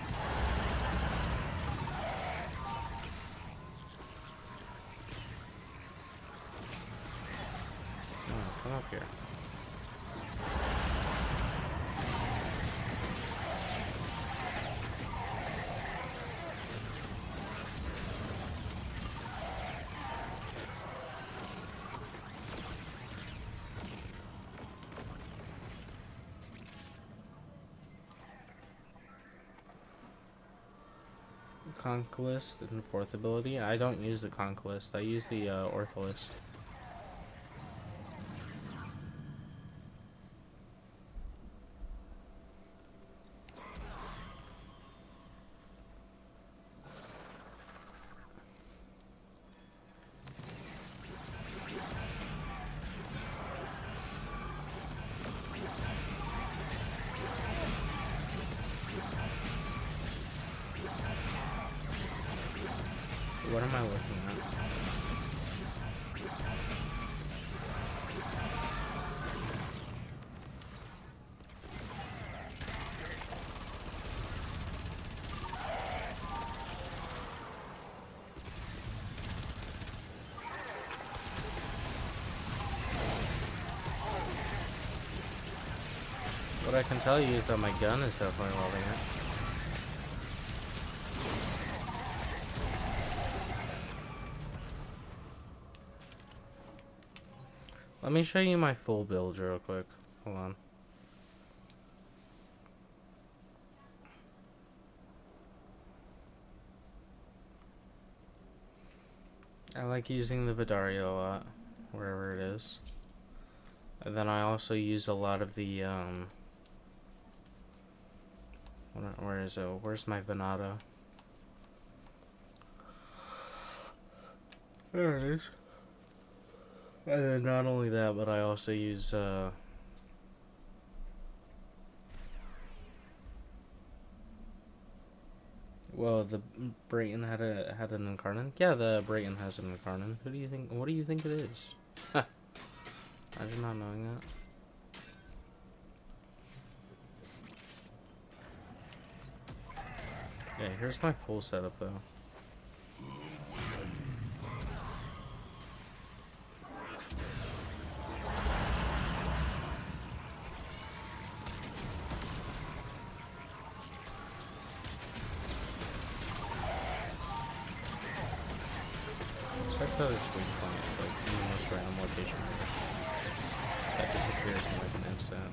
[SPEAKER 1] Oh, come up here. Conquest and 4th ability. I don't use the Conquest. I use the Ortholist. What am I looking at? What I can tell you is that my gun is definitely loving it. Let me show you my full build real quick. Hold on. I like using the Vidario a lot, wherever it is. And then I also use a lot of the, where is it? Where's my Venata? There it is. And then not only that, but I also use, well, the Brayton had an Incarnon. Yeah, the Brayton has an Incarnon. Who do you think? What do you think it is? Imagine not knowing that. Yeah, here's my full setup though. Sucks that it's weak points, like in the most random location ever. That disappears in like an instant.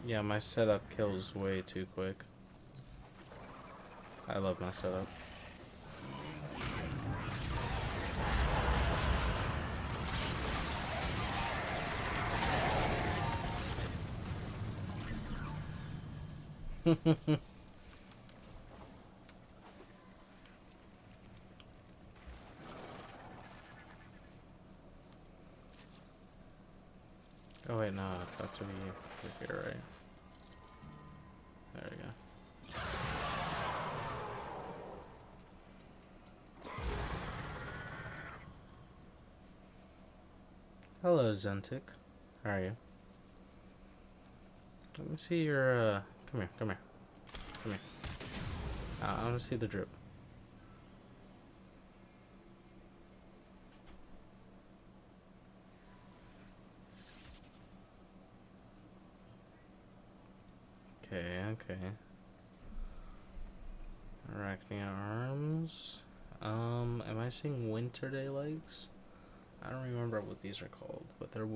[SPEAKER 1] Yeah, my setup kills way too quick. I love my setup. Oh wait, no, I have to be here, right? There we go. Hello, Zentic. How are you? Let me see your, come here, come here. Come here. I want to see the drip. Okay, okay. Arachnia arms. Am I seeing Winter Day legs? I don't remember what these are called, but they're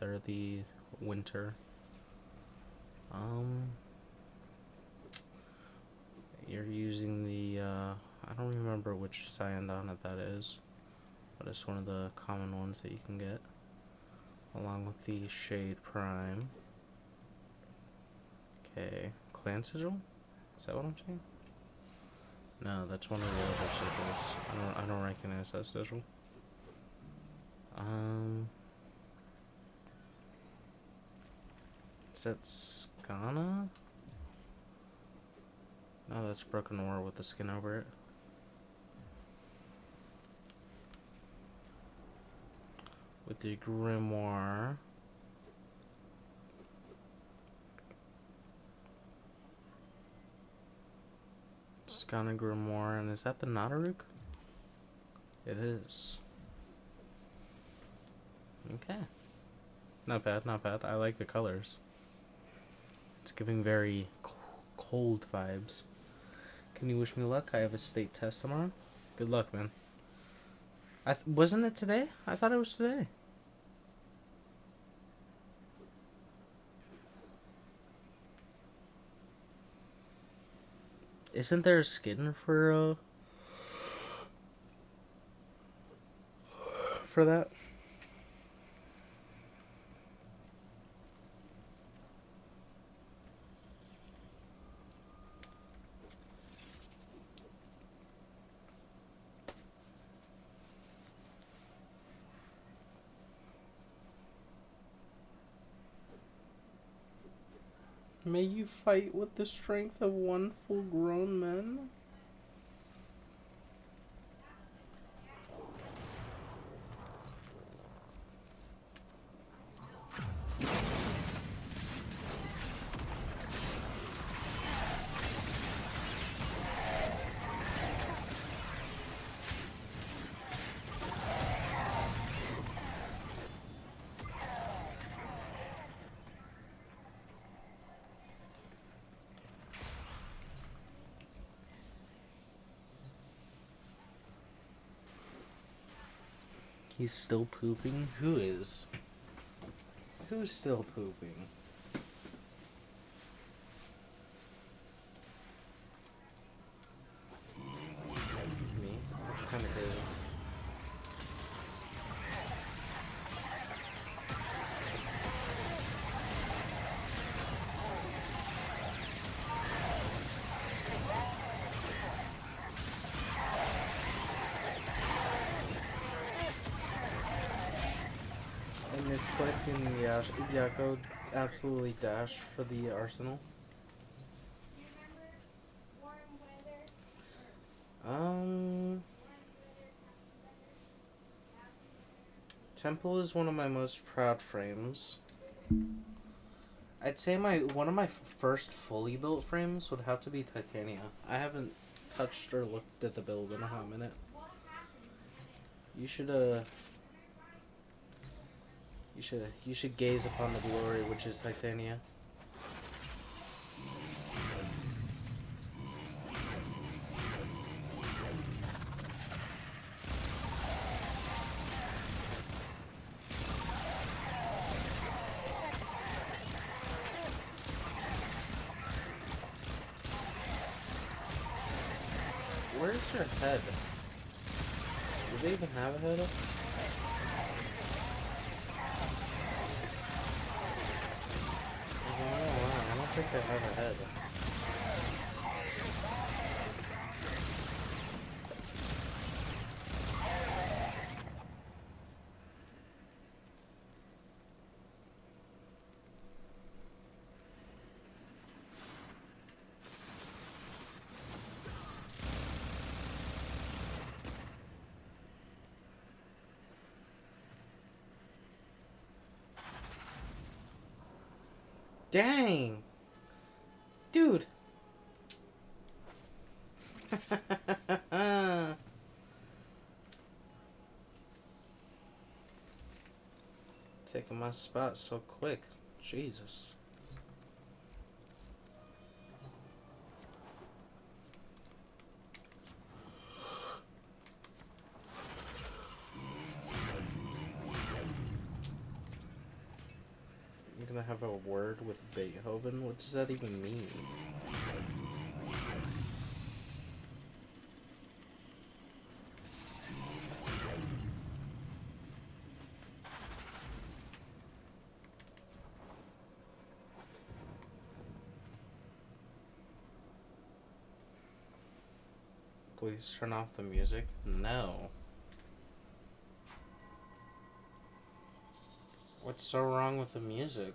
[SPEAKER 1] they're the winter. You're using the, I don't remember which Cyandonate that is, but it's one of the common ones that you can get, along with the Shade Prime. Okay, Clan Sigil? Is that what I'm saying? No, that's one of the other sigils. I don't recognize that sigil. Is that Skana? No, that's Broken War with the skin over it. With the Grimoire. Skana Grimoire, and is that the Nadaruk? It is. Okay. Not bad, not bad. I like the colors. It's giving very cold vibes. Can you wish me luck? I have a state test tomorrow. Good luck, man. Wasn't it today? I thought it was today. Isn't there a skin for that? May you fight with the strength of one full-grown man. He's still pooping? Who is? Who's still pooping? Me? That's kind of crazy. Misclick and Yako absolutely dash for the arsenal. Temple is one of my most proud frames. I'd say one of my first fully built frames would have to be Titania. I haven't touched or looked at the build in a hot minute. You should gaze upon the glory which is Titania. Where's your head? Do they even have a head? I don't think they have a head. Dang! Dude! Taking my spot so quick. Jesus. I'm gonna have a word with Beethoven? What does that even mean? Please turn off the music? No. What's so wrong with the music?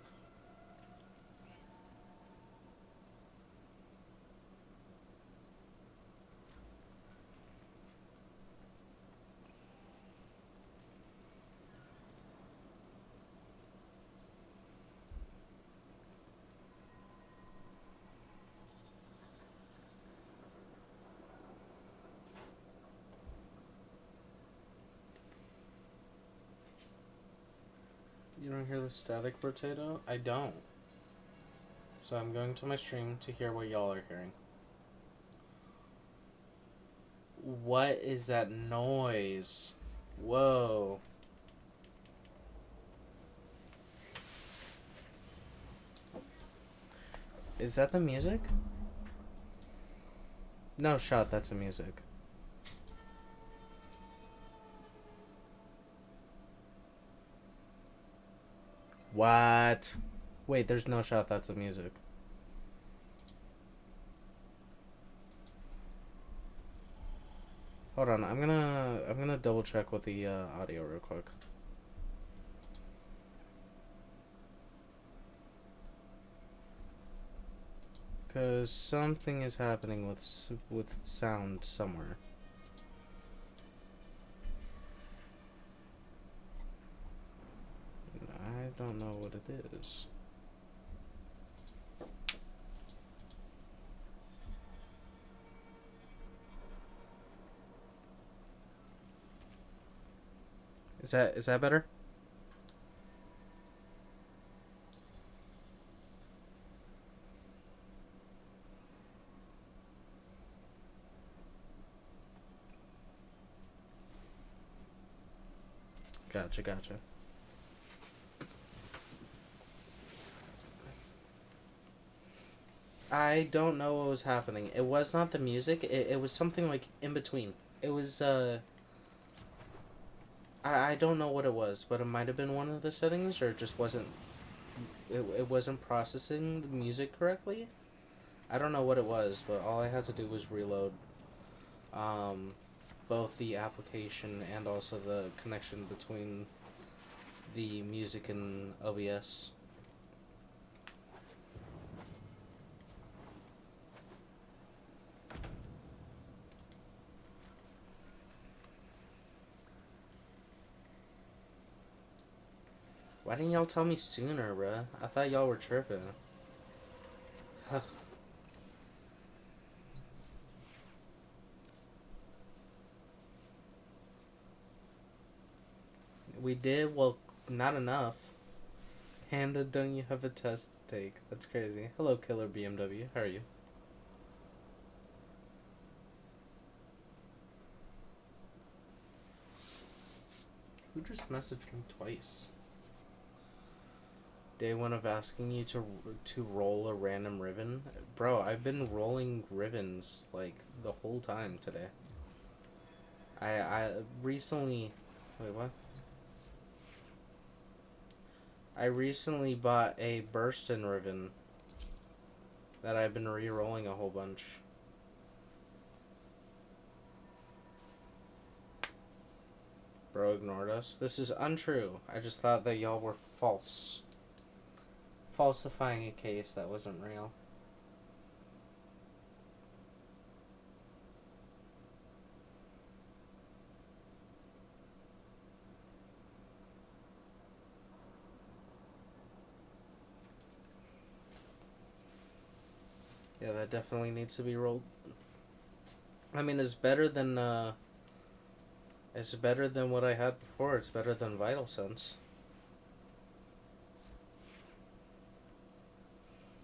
[SPEAKER 1] You don't hear the static potato? I don't. So I'm going to my stream to hear what y'all are hearing. What is that noise? Whoa. Is that the music? No shot, that's the music. What? Wait, there's no shot, that's the music. Hold on, I'm gonna double check with the audio real quick. Cause something is happening with sound somewhere. I don't know what it is. Is that better? Gotcha. I don't know what was happening. It was not the music. It was something like in between. It was I don't know what it was, but it might have been one of the settings, or it just wasn't. It wasn't processing the music correctly. I don't know what it was, but all I had to do was reload both the application and also the connection between the music and OBS. Why didn't y'all tell me sooner, bruh? I thought y'all were tripping. We did? Well, not enough. Panda, don't you have a test to take? That's crazy. Hello, Killer BMW. How are you? Who just messaged me twice? Day one of asking you to roll a random ribbon. Bro, I've been rolling ribbons like the whole time today. I recently wait, what? I recently bought a Burstin ribbon that I've been re-rolling a whole bunch. Bro ignored us. This is untrue. I just thought that y'all were false. Falsifying a case that wasn't real. Yeah, that definitely needs to be rolled. I mean, it's better than what I had before. It's better than Vital Sense.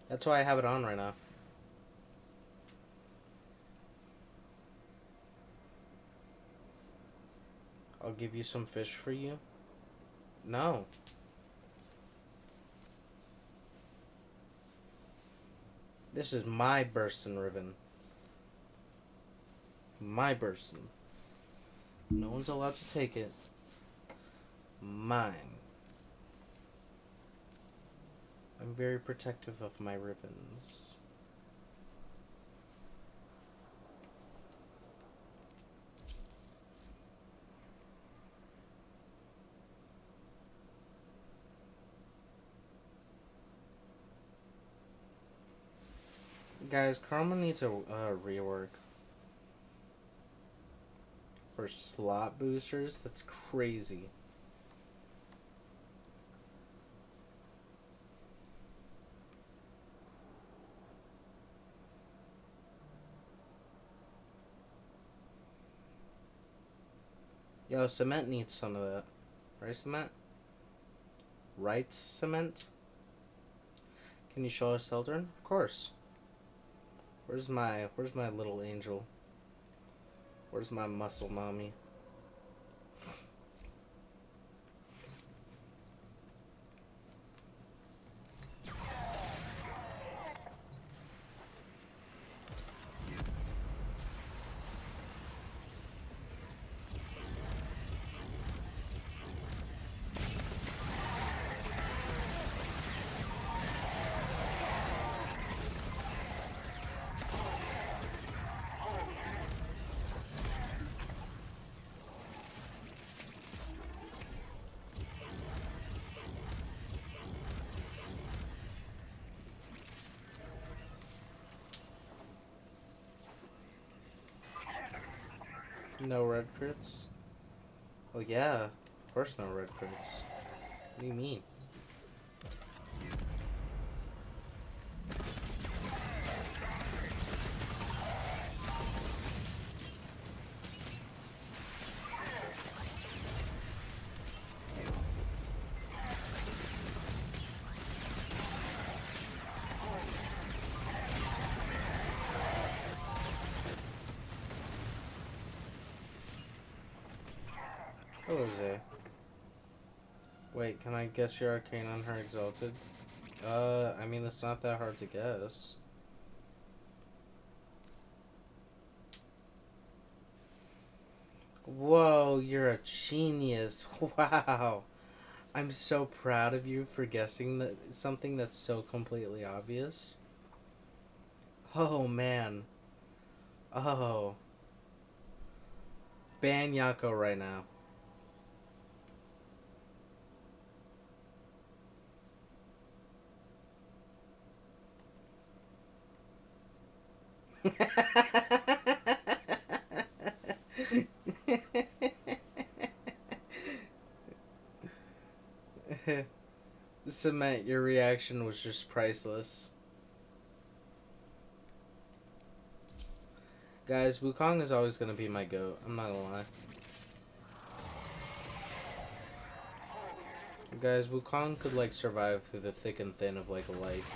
[SPEAKER 1] That's why I have it on right now. I'll give you some fish for you. No. This is my Burstin ribbon. My Burstin. No one's allowed to take it. Mine. I'm very protective of my ribbons. Guys, Karma needs a rework. For slot boosters? That's crazy. Yo, Cement needs some of that. Right, Cement? Right, Cement? Can you show us Eldrin? Of course. Where's my little angel? Where's my muscle mommy? No red crits? Well, yeah. Of course no red crits. What do you mean? Hello, Zay. Wait, can I guess your arcane on her exalted? I mean, it's not that hard to guess. Whoa, you're a genius. Wow. I'm so proud of you for guessing that something that's so completely obvious. Oh, man. Oh. Ban Yako right now. Cement, your reaction was just priceless. Guys, Wukong is always going to be my goat. I'm not going to lie. Guys, Wukong could, like, survive through the thick and thin of, like, life.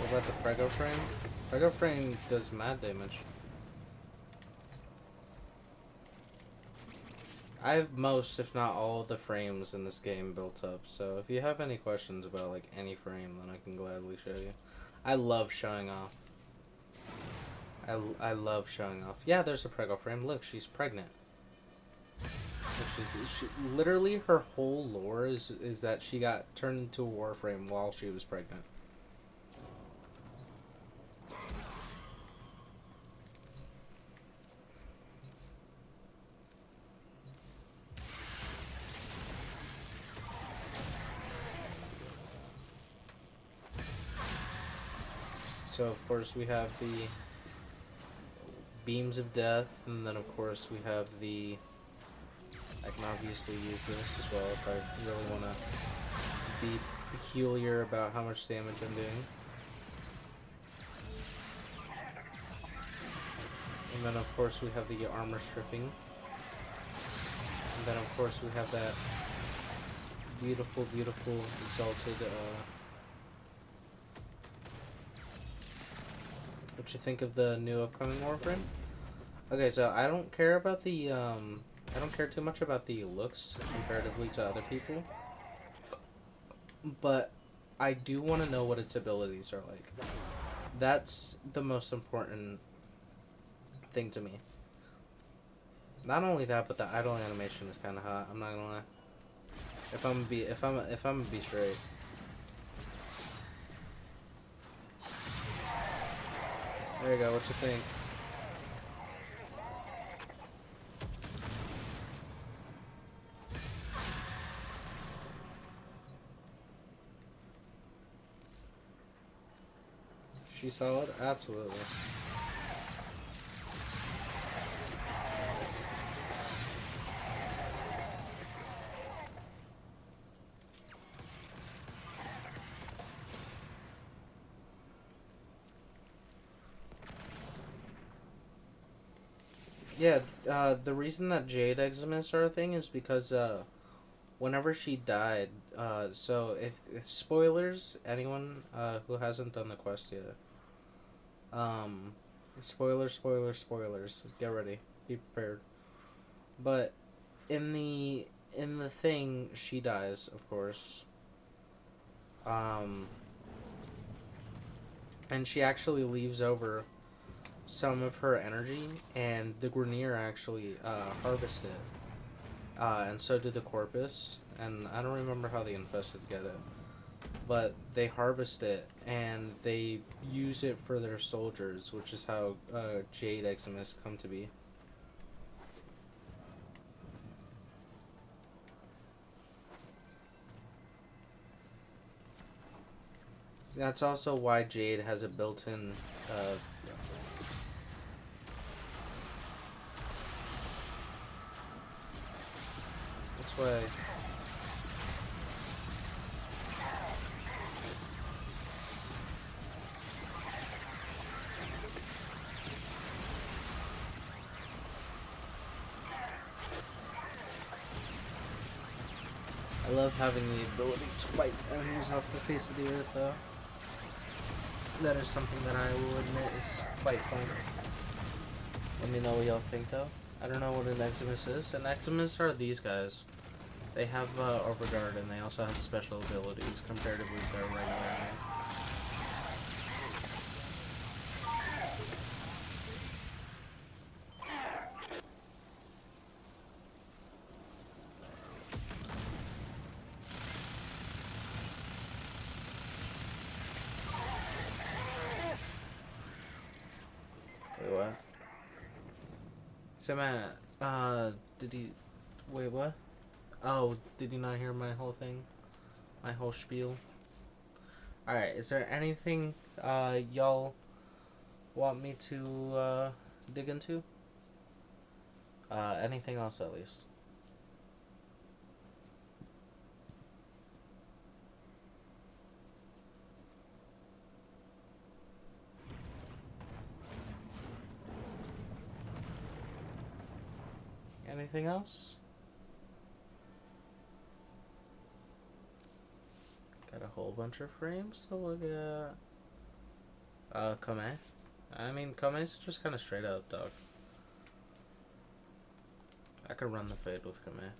[SPEAKER 1] What about the Prego frame? Prego frame does mad damage. I have most, if not all, of the frames in this game built up, so if you have any questions about, like, any frame, then I can gladly show you. I love showing off. I love showing off. Yeah, there's a Prego frame. Look, she's pregnant. Literally, her whole lore is that she got turned into a warframe while she was pregnant. So of course we have the beams of death, and then of course we have the, I can obviously use this as well if I really want to be peculiar about how much damage I'm doing. And then of course we have the armor stripping. And then of course we have that beautiful, beautiful exalted, what you think of the new upcoming warframe? Okay, so I don't care about the, I don't care too much about the looks comparatively to other people. But I do want to know what its abilities are like. That's the most important thing to me. Not only that, but the idle animation is kind of hot. I'm not gonna lie. If I'm gonna be straight. There you go. What you think? She solid? Absolutely. Yeah, the reason that Jade Eximus are a thing is because whenever she died, so if spoilers, anyone who hasn't done the quest yet, um, spoilers, get ready, be prepared. But in the thing, she dies, of course. Um, and she actually leaves over some of her energy, and the Grenier actually harvest it. And so do the Corpus, and I don't remember how the Infested get it. But they harvest it, and they use it for their soldiers, which is how Jade Eximus come to be. That's also why Jade has a built-in that's why I love having the ability to wipe enemies off the face of the earth, though. That is something that I will admit is quite fun. Let me know what y'all think, though. I don't know what an Eximus is. An Eximus are these guys. They have Overguard, and they also have special abilities comparatively to a regular enemy. Wait, what? So, Matt, did he... Wait, what? Oh, did you not hear my whole thing? My whole spiel? Alright, is there anything, y'all want me to, dig into? Anything else, at least? Anything else? Got a whole bunch of frames to look at. Kame. I mean, Kame's just kind of straight up, dog. I could run the fade with Kame.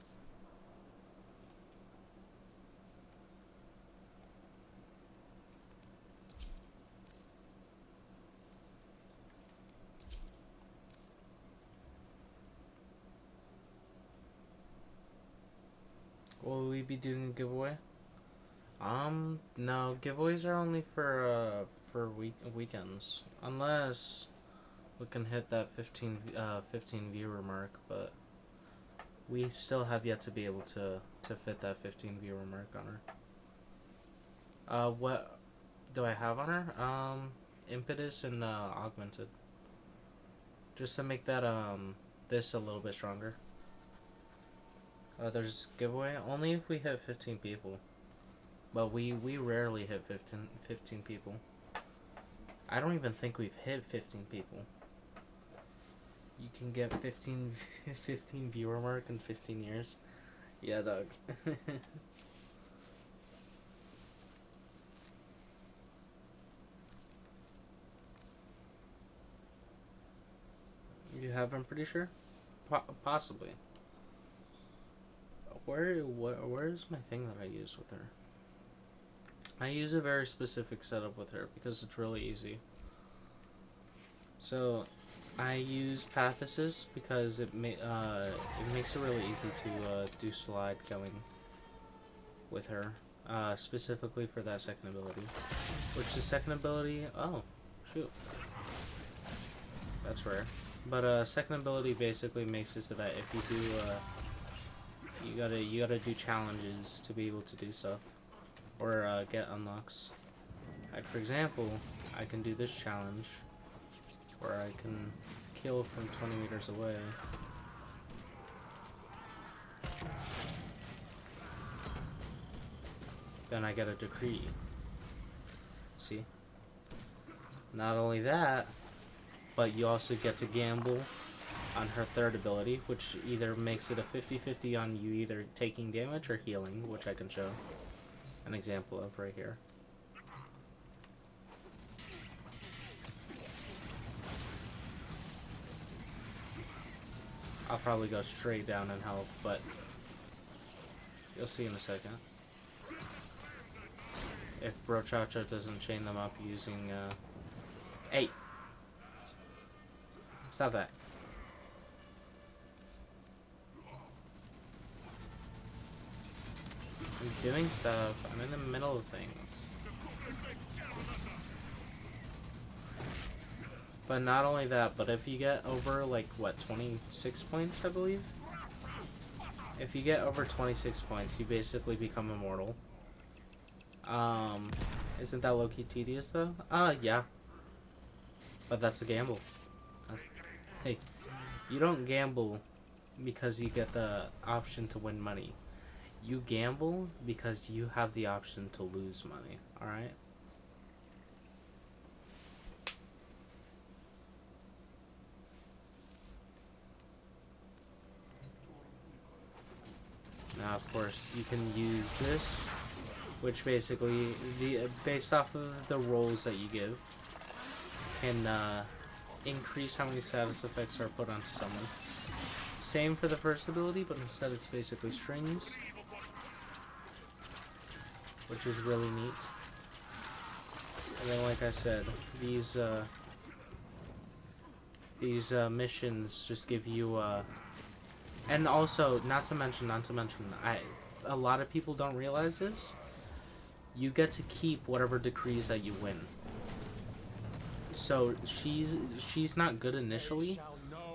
[SPEAKER 1] Will we be doing a giveaway? No, giveaways are only for weekends. Unless we can hit that 15 viewer mark, but we still have yet to be able to fit that 15 viewer mark on her. What do I have on her? Impetus and Augmented. Just to make that this a little bit stronger. There's giveaway only if we hit 15 people. But we rarely hit 15 people. I don't even think we've hit 15 people. You can get 15 viewer mark in 15 years. Yeah, dog. You have, I'm pretty sure? Possibly. Where's my thing that I use with her? I use a very specific setup with her because it's really easy. So, I use Path Assist because it makes it really easy to do slide going with her, specifically for that second ability. Which the second ability, oh shoot, that's rare. But second ability basically makes it so that if you do you gotta do challenges to be able to do stuff. Or get unlocks. Like for example, I can do this challenge where I can kill from 20 meters away. Then I get a decree. See? Not only that, but you also get to gamble on her third ability, which either makes it a 50-50 on you either taking damage or healing, which I can show an example of right here. I'll probably go straight down in health, but you'll see in a second. If Brochacha doesn't chain them up using, Hey! Stop that. I'm doing stuff. I'm in the middle of things. But not only that, but if you get over, like, what, 26 points, I believe? If you get over 26 points, you basically become immortal. Isn't that low-key tedious, though? Yeah. But that's a gamble. Hey, you don't gamble because you get the option to win money. You gamble because you have the option to lose money, alright? Now, of course, you can use this, which basically, based off of the rolls that you give, can increase how many status effects are put onto someone. Same for the first ability, but instead it's basically strings, which is really neat. And then, like I said, these missions just give you and also, not to mention, a lot of people don't realize this. You get to keep whatever decrees that you win. So she's not good initially,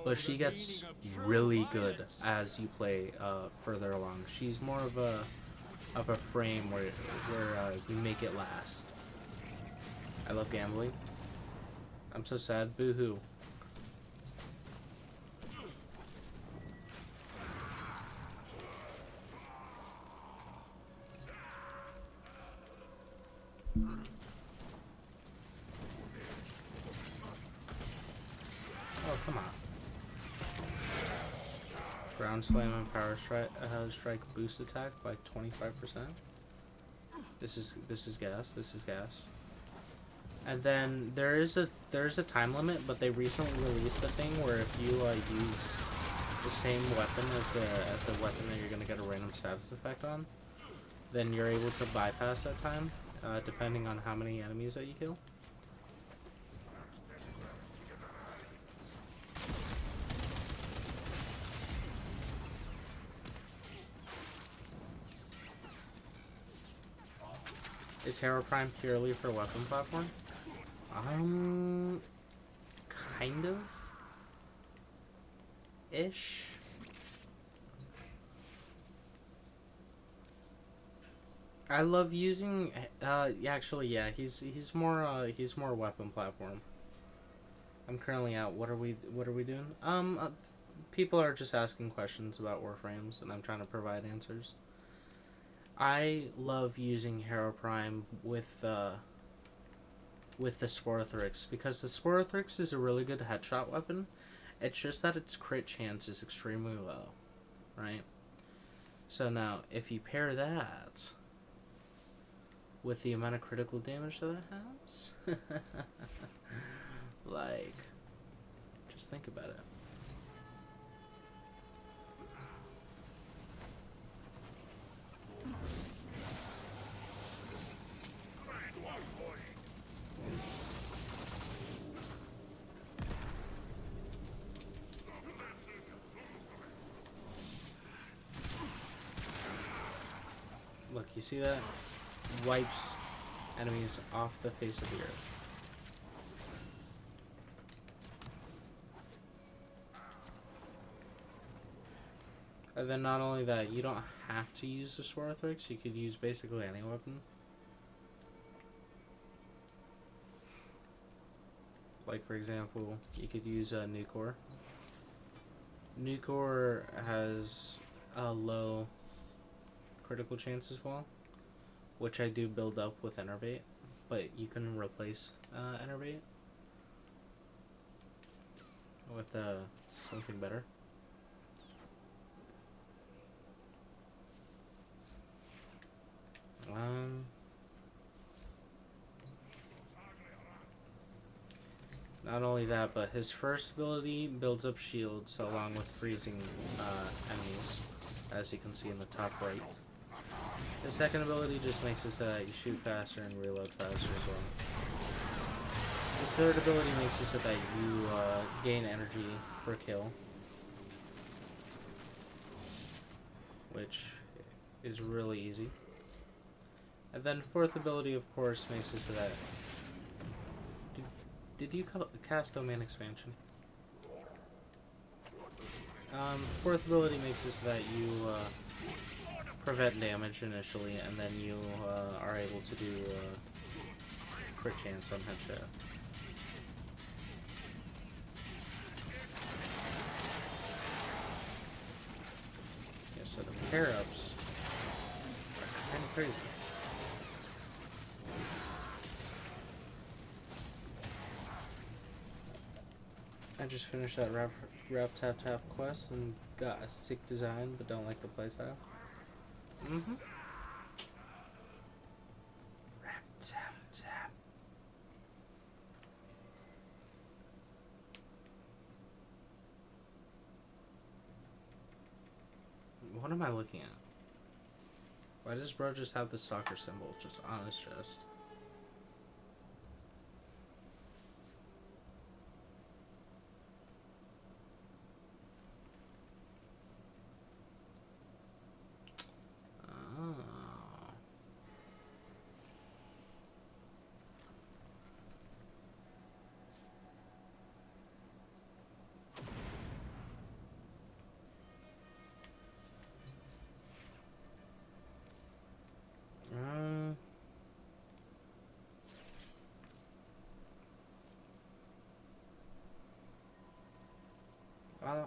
[SPEAKER 1] but she gets really good as you play further along. She's more of a frame where you make it last. I love gambling. I'm so sad. Boo-hoo. Oh, come on. Ground slam and power strike boost attack by 25%. This is gas. This is gas. And then there's a time limit, but they recently released a thing where if you use the same weapon as a weapon that you're gonna get a random status effect on, then you're able to bypass that time, depending on how many enemies that you kill. Is Hero Prime purely for weapon platform? Kind of. Ish. I love using. Actually, yeah. He's more weapon platform. I'm currently out. What are we doing? People are just asking questions about warframes, and I'm trying to provide answers. I love using Hero Prime with the Sporothrix, because the Sporothrix is a really good headshot weapon. It's just that its crit chance is extremely low, right? So now, if you pair that with the amount of critical damage that it has, like, just think about it. Look, you see that? Wipes enemies off the face of the earth. And then not only that, you don't have to use the Sporothrix, you could use basically any weapon. Like, for example, you could use a Nucor. Nucor has a low critical chance as well, which I do build up with Enervate, but you can replace Enervate. with something better. Not only that, but his first ability builds up shields along with freezing enemies, as you can see in the top right. His second ability just makes it so that you shoot faster and reload faster as well. His third ability makes it so that you gain energy per kill, which is really easy. And then fourth ability, of course, makes it so that... Did you cast Domain Expansion? Fourth ability makes it so that you prevent damage initially, and then you are able to do crit chance on headshot. Yeah, so the pair-ups are kind of crazy. I just finished that rap tap tap quest and got a sick design, but don't like the playstyle. Rap tap tap. What am I looking at? Why does bro just have the soccer symbol just on his chest?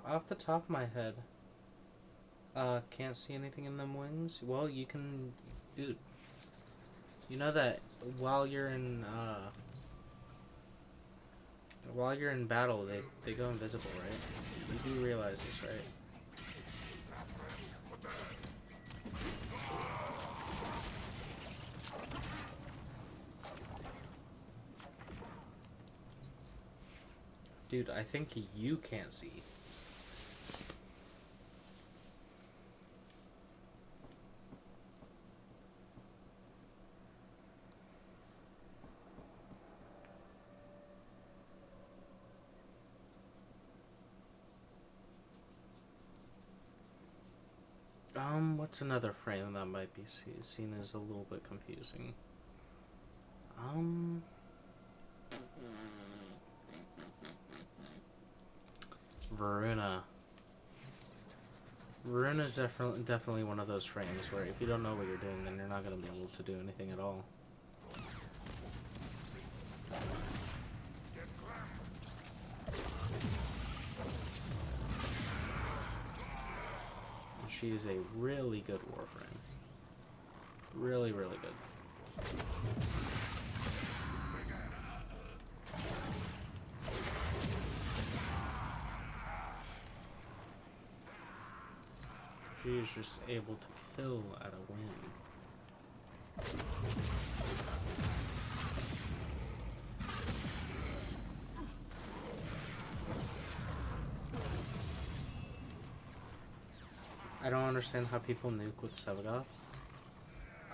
[SPEAKER 1] Off the top of my head, can't see anything in them wings. Well, you can, dude. You know that while you're in battle, they go invisible, right? You do realize this, right? Dude, I think you can't see. What's another frame that might be seen as a little bit confusing? Varuna. Varuna is definitely one of those frames where if you don't know what you're doing, then you're not going to be able to do anything at all. And she is a really good warframe. Really, really good. She is just able to kill at a whim. I don't understand how people nuke with Sevagoth.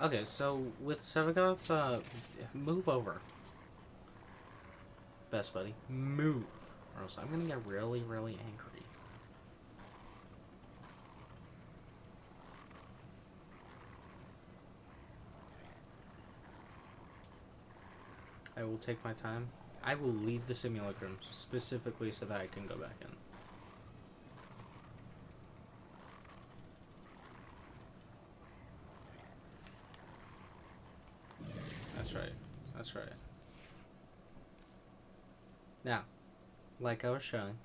[SPEAKER 1] Okay, so with Sevagoth, move over. Best buddy, move. Or else I'm gonna get really, really angry. I will take my time. I will leave the simulacrum specifically so that I can go back in. That's right. That's right. Now, like I was showing,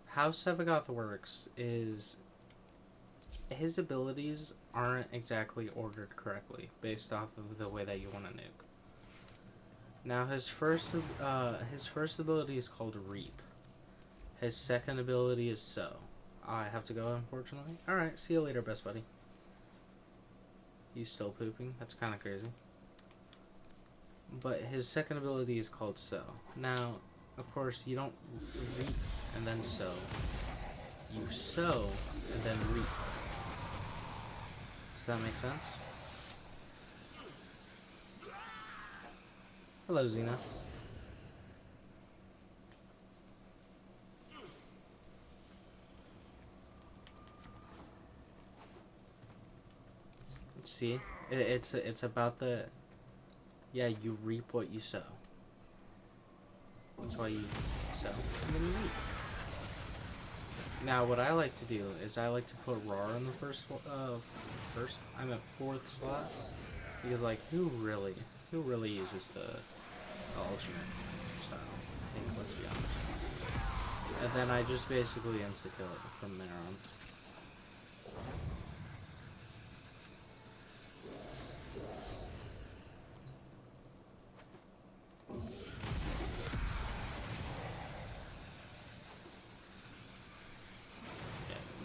[SPEAKER 1] how Sevagoth works is his abilities aren't exactly ordered correctly based off of the way that you want to nuke. Now his first ability is called Reap. His second ability is so. I have to go, unfortunately. Alright, see you later, best buddy. He's still pooping. That's kind of crazy. But his second ability is called sow. Now, of course, you don't reap and then sow. You sow and then reap. Does that make sense? Hello, Xena. See, it's about the, yeah, you reap what you sow. That's why you sow and then you reap. Now, what I like to do is I like to put RAR in the fourth slot, because like who really uses the alternate style? I think, let's be honest. And then I just basically insta kill it from there on.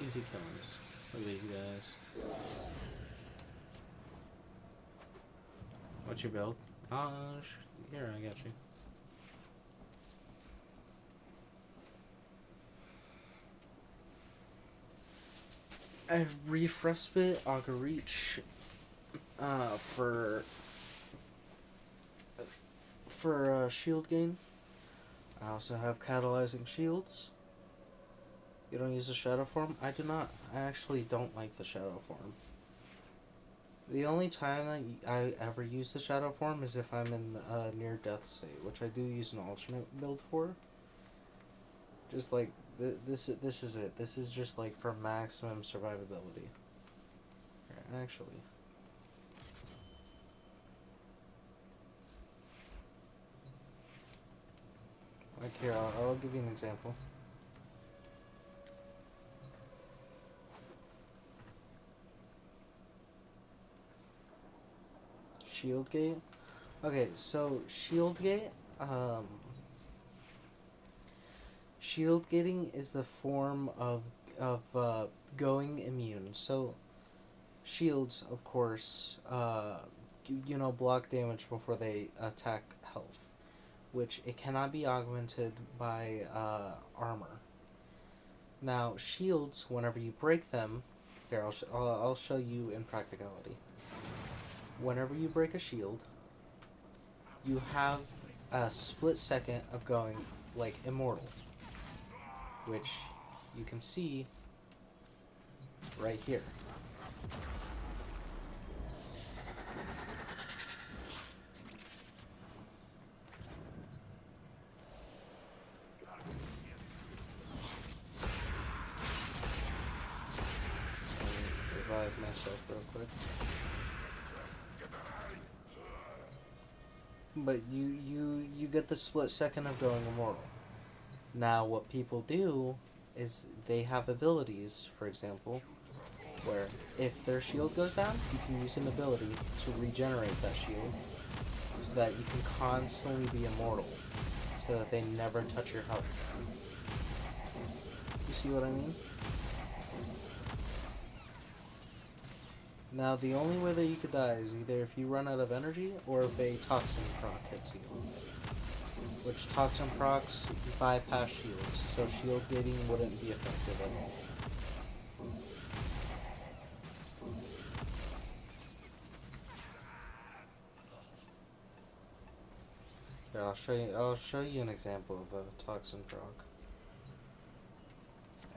[SPEAKER 1] Easy killings. Look at these guys. What's your build? Here, I got you. I have Refrespite, Augur Reach, for shield gain. I also have Catalyzing Shields. You don't use the shadow form? I do not. I actually don't like the shadow form. The only time that I ever use the shadow form is if I'm in a near death state, which I do use an alternate build for. Just like this is it. This is just like for maximum survivability. Here, actually. Like here, I'll give you an example. Shield Gate. Okay, so Shield Gate, Shield Gating is the form of going immune. So shields, of course, block damage before they attack health, which it cannot be augmented by armor. Now shields, whenever you break them, here I'll show you in practicality. Whenever you break a shield, you have a split second of going, like, immortal. Which you can see right here. Revive myself real quick. But you get the split second of going immortal. Now what people do is they have abilities, for example, where if their shield goes down, you can use an ability to regenerate that shield so that you can constantly be immortal, so that they never touch your health. You see what I mean? Now, the only way that you could die is either if you run out of energy or if a toxin proc hits you. Which toxin procs bypass shields, so shield gating wouldn't be effective at all. Here, I'll show you an example of a toxin proc.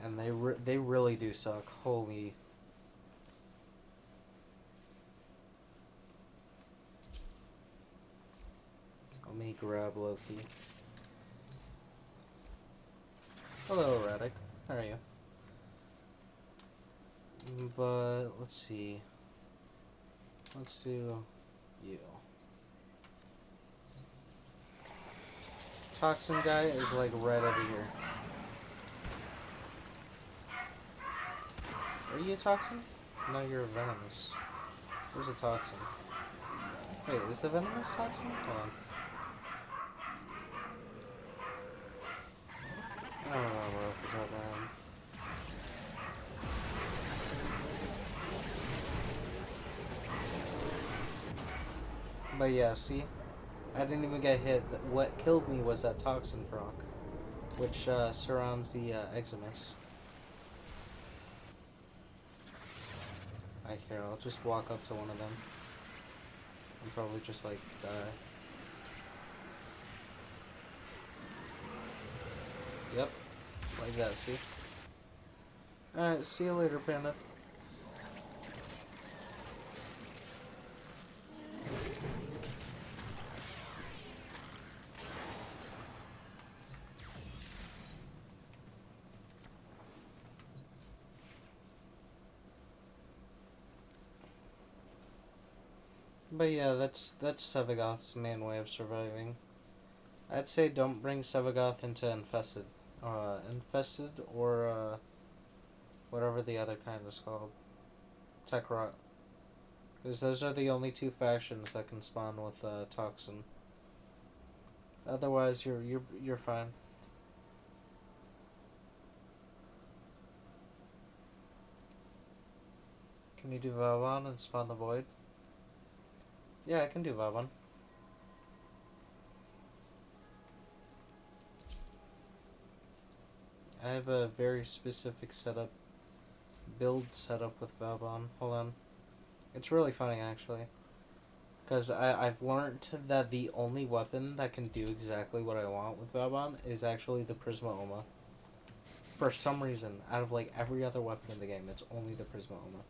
[SPEAKER 1] And they really do suck. Holy. Let me grab Loki. Hello, Erratic. How are you? But, let's see. Let's do you. Toxin guy is like right over here. Are you a toxin? No, you're a venomous. Where's a toxin? Wait, is the venomous toxin? Hold on. I don't know, bro. that land. But yeah, see? I didn't even get hit. What killed me was that toxin proc, which surrounds the Eximus. I care, I'll just walk up to one of them. And probably just like die. Yep. Like that, see? Alright, see you later, Panda. But yeah, that's Sevagoth's main way of surviving. I'd say don't bring Sevagoth into Infested. Infested or whatever the other kind is called. Tekrot. Because those are the only two factions that can spawn with Toxin. Otherwise, you're fine. Can you do Valvon and spawn the Void? Yeah, I can do Valvon. I have a very specific build setup with Valvon. Hold on. It's really funny, actually. Because I've learned that the only weapon that can do exactly what I want with Valvon is actually the Prisma Oma. For some reason, out of like every other weapon in the game, it's only the Prisma Oma.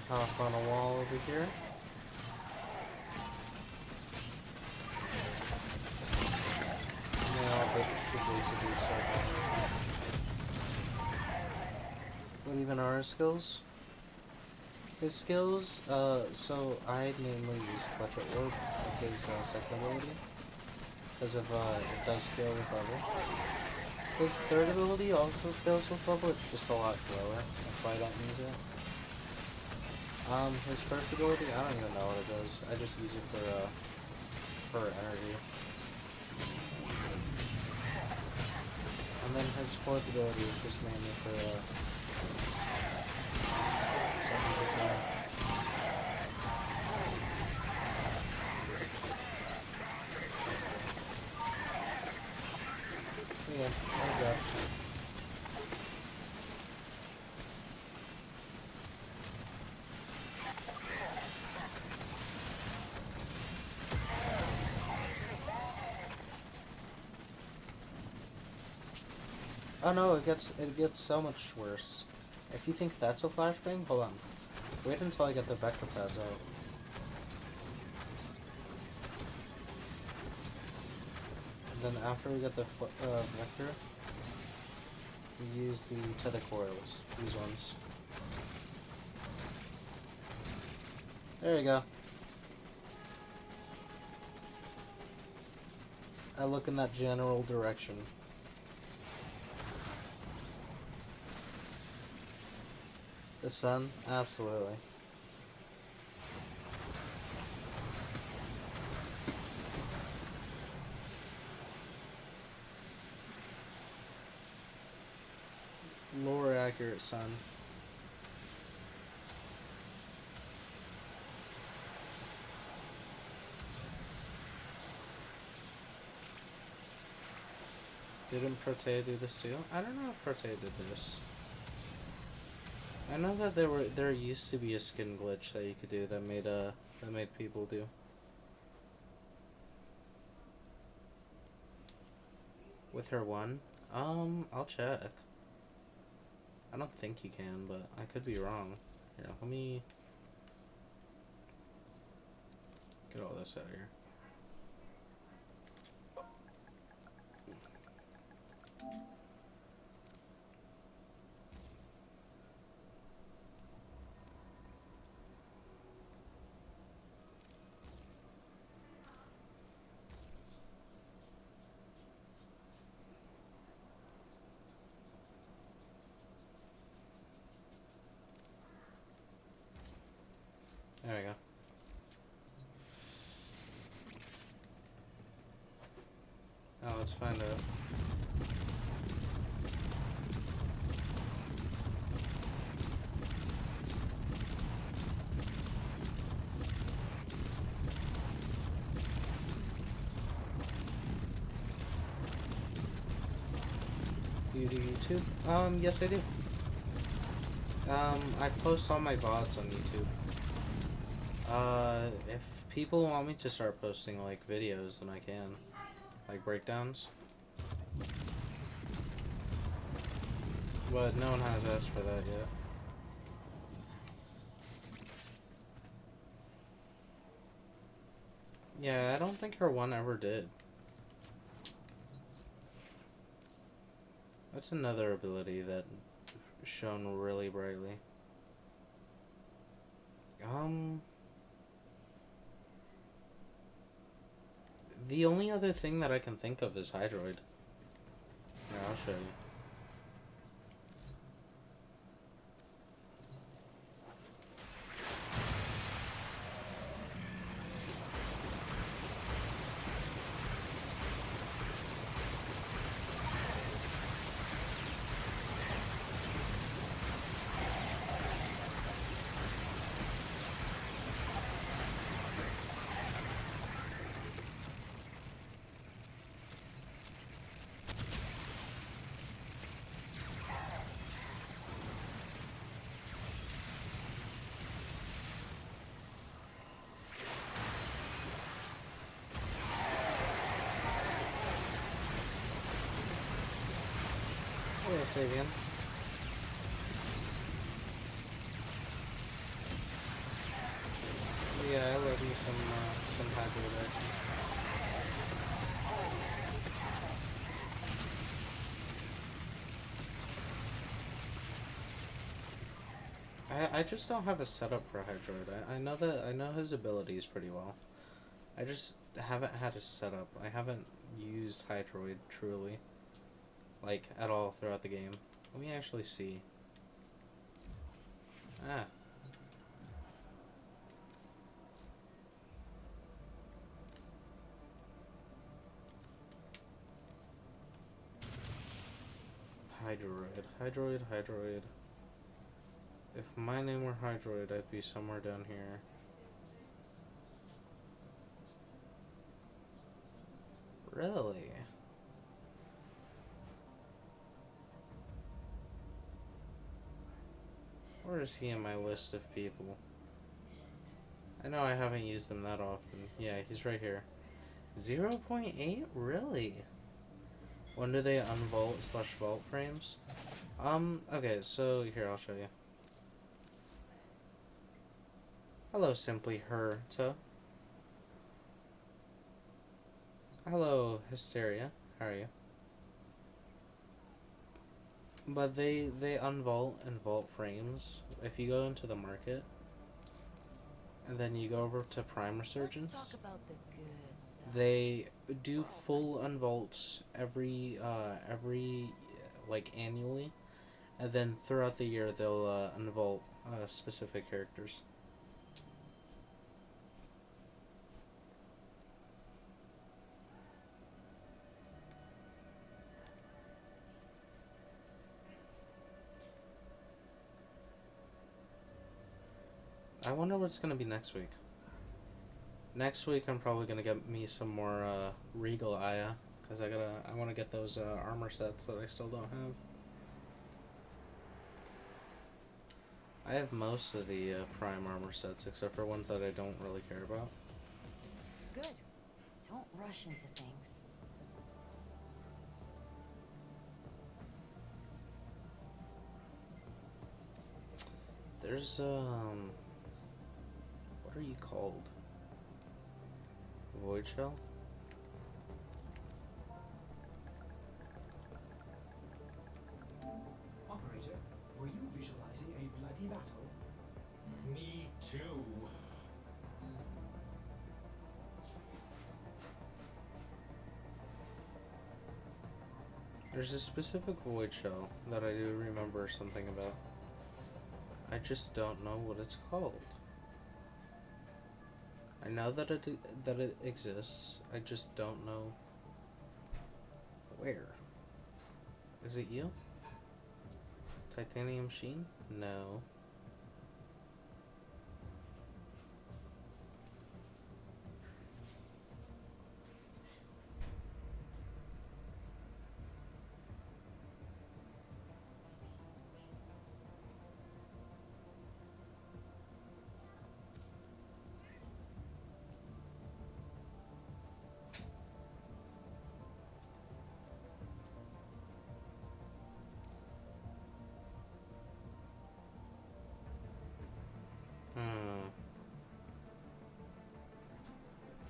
[SPEAKER 1] Hop on a wall over here. Now they should basically start. What even are his skills? His skills, so I mainly use Clutch at Orb with his second ability. Because of, it does scale with level. His third ability also scales with level, it's just a lot slower. That's why I don't use it. His first ability, I don't even know what it does. I just use it for energy. And then his fourth ability is just mainly for, yeah, there we go. Oh no, it gets so much worse. If you think that's a flashbang, hold on. Wait until I get the vector pads out. And then after we get the vector, we use the tether coils, these ones. There you go. I look in that general direction. The sun? Absolutely. Lore accurate sun. Didn't Protea do this too? I don't know if Protea did this. I know that there used to be a skin glitch that you could do that made people do. With her one? I'll check. I don't think you can, but I could be wrong. Here, let me get all this out of here. There we go. Now let's find out. Do you do YouTube? Yes I do. I post all my VODs on YouTube. If people want me to start posting, like, videos, then I can. Like, breakdowns. But no one has asked for that yet. Yeah, I don't think her one ever did. That's another ability that shone really brightly. The only other thing that I can think of is Hydroid. Here, I'll show you. Hello, Savian. Yeah, I love me some Hydroid action. I just don't have a setup for Hydroid. I know his abilities pretty well. I just haven't had a setup. I haven't used Hydroid truly, like, at all throughout the game. Let me actually see. Ah. Hydroid. If my name were Hydroid, I'd be somewhere down here. Really? Where is he in my list of people? I know I haven't used him that often. Yeah, he's right here. 0.8? Really? When do they unvault/vault frames? Okay, so here, I'll show you. Hello, Simply Herta. Hello, Hysteria. How are you? But they unvault and vault frames. If you go into the market, and then you go over to Prime Resurgence,
[SPEAKER 2] Let's talk about the good stuff.
[SPEAKER 1] they do full unvaults every like annually, and then throughout the year they'll unvault specific characters. I wonder what's gonna be next week. Next week I'm probably gonna get me some more Regal Aya, because I want to get those armor sets that I still don't have. I have most of the Prime armor sets, except for ones that I don't really care about.
[SPEAKER 2] Good. Don't rush into things.
[SPEAKER 1] There's, what are you called? Void shell?
[SPEAKER 3] Operator, were you visualizing a bloody battle?
[SPEAKER 8] Me too.
[SPEAKER 1] There's a specific void shell that I do remember something about. I just don't know what it's called. I know that it exists. I just don't know where. Is it you? Titanium sheen? No.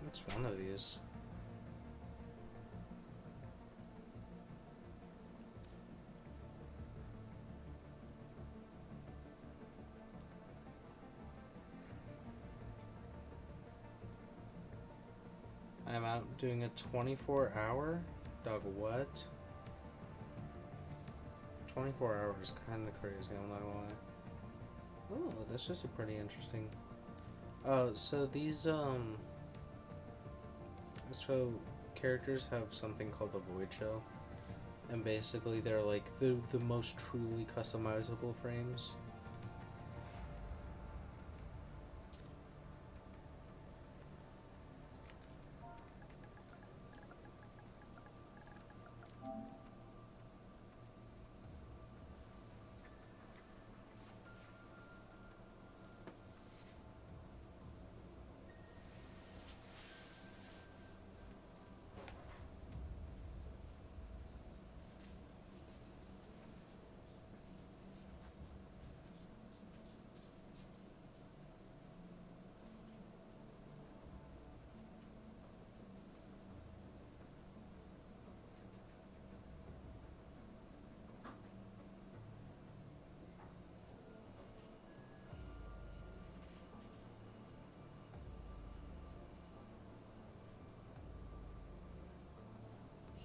[SPEAKER 1] It's one of these. I'm out doing a 24-hour? Dog, what? 24 hours, kinda crazy, I'm not gonna lie. Oh, this is a pretty interesting. So these, so characters have something called the Void Shell. And basically they're like the most truly customizable frames.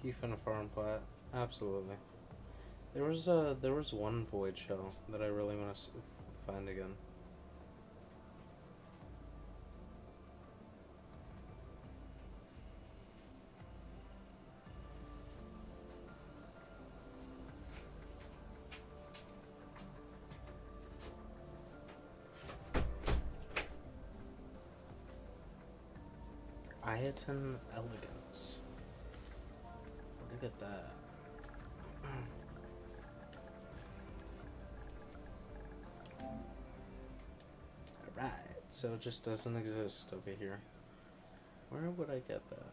[SPEAKER 1] Keith and a farm plat. Absolutely. There was one void shell that I really want to find again. Iaton elegance. Look at that. Alright, so it just doesn't exist over here. Where would I get that?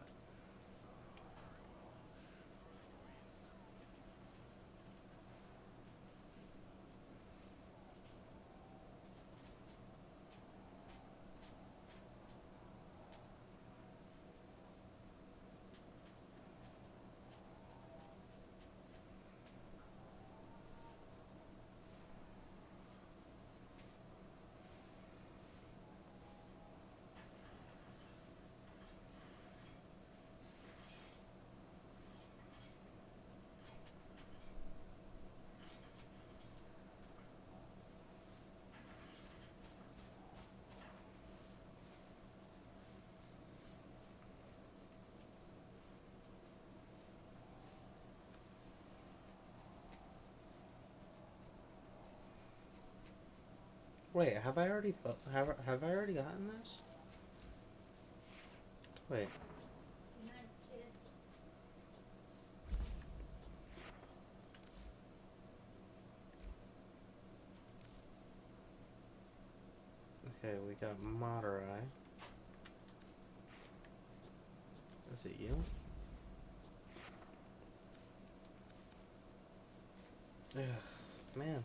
[SPEAKER 1] Wait, have I already have I already gotten this? Wait. Okay, we got Madurai. Is it you? Ugh, man.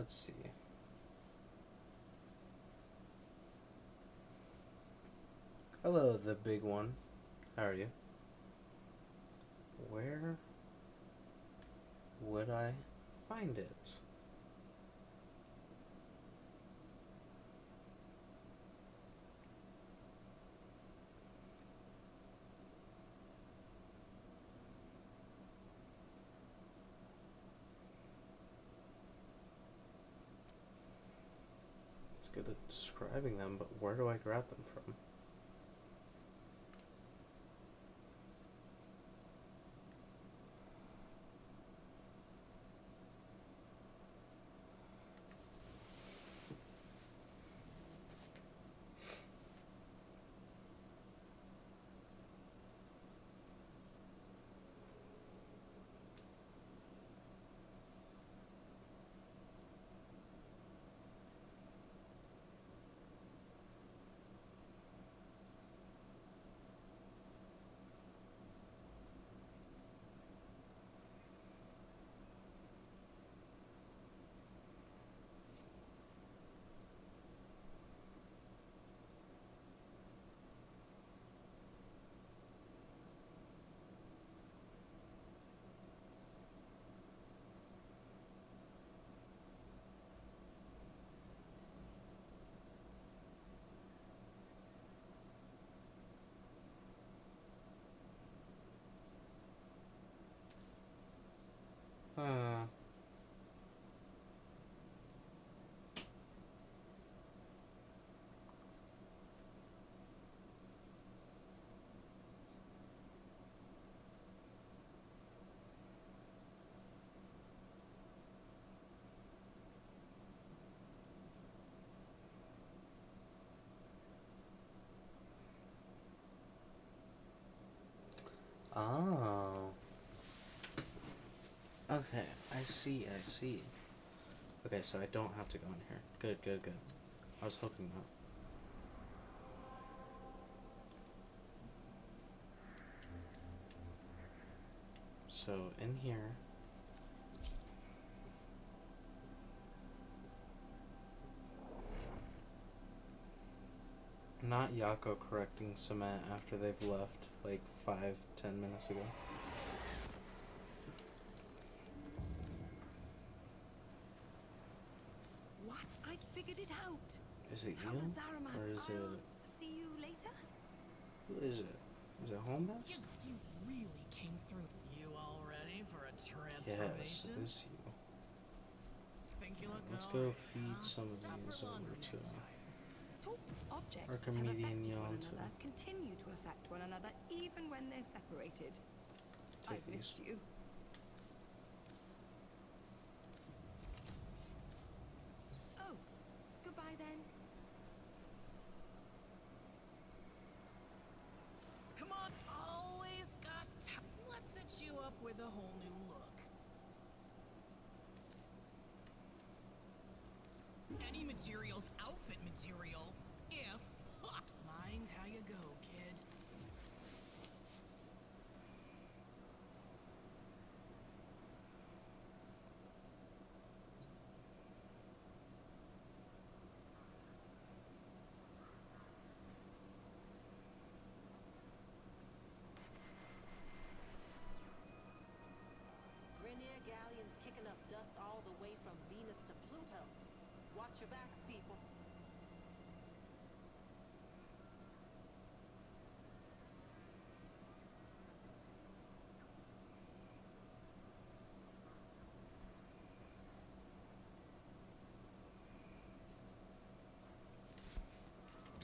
[SPEAKER 1] Let's see. Hello, the big one. How are you? Where would I find it? It's good at describing them, but where do I grab them from? Uh, oh. Okay, I see, I see. Okay, so I don't have to go in here. Good, good, good. I was hoping not. So, in here... Not Yako correcting cement after they've left, like 5-10 minutes ago.
[SPEAKER 2] What? I'd figured it out.
[SPEAKER 1] Is it
[SPEAKER 2] How
[SPEAKER 1] you?
[SPEAKER 2] the Zaraman.
[SPEAKER 1] Or is
[SPEAKER 2] I'll
[SPEAKER 1] it...
[SPEAKER 2] see you later.
[SPEAKER 1] Who is it? Is it Homebase?
[SPEAKER 9] You really came through. You all ready for a
[SPEAKER 1] Yes,
[SPEAKER 9] transformation?
[SPEAKER 1] it is you.
[SPEAKER 9] Think you look
[SPEAKER 1] Let's
[SPEAKER 9] all
[SPEAKER 1] go
[SPEAKER 9] right,
[SPEAKER 1] feed
[SPEAKER 9] huh?
[SPEAKER 1] some of
[SPEAKER 9] Stop
[SPEAKER 1] these
[SPEAKER 9] for
[SPEAKER 1] over
[SPEAKER 9] laundry
[SPEAKER 1] to...
[SPEAKER 9] next time.
[SPEAKER 2] Top objects that have
[SPEAKER 1] Archimedean
[SPEAKER 2] affected one
[SPEAKER 1] yawn to
[SPEAKER 2] another continue to affect one another even when they're separated.
[SPEAKER 1] take
[SPEAKER 2] I've
[SPEAKER 1] these.
[SPEAKER 2] missed you. Oh, goodbye then.
[SPEAKER 9] Come on, always got time. Let's set you up with a whole new look. Any material's outfit material if... Mind how you go, kid.
[SPEAKER 10] Grenier galleon's kicking up dust all the way from Venus to Pluto. Watch your backs, people.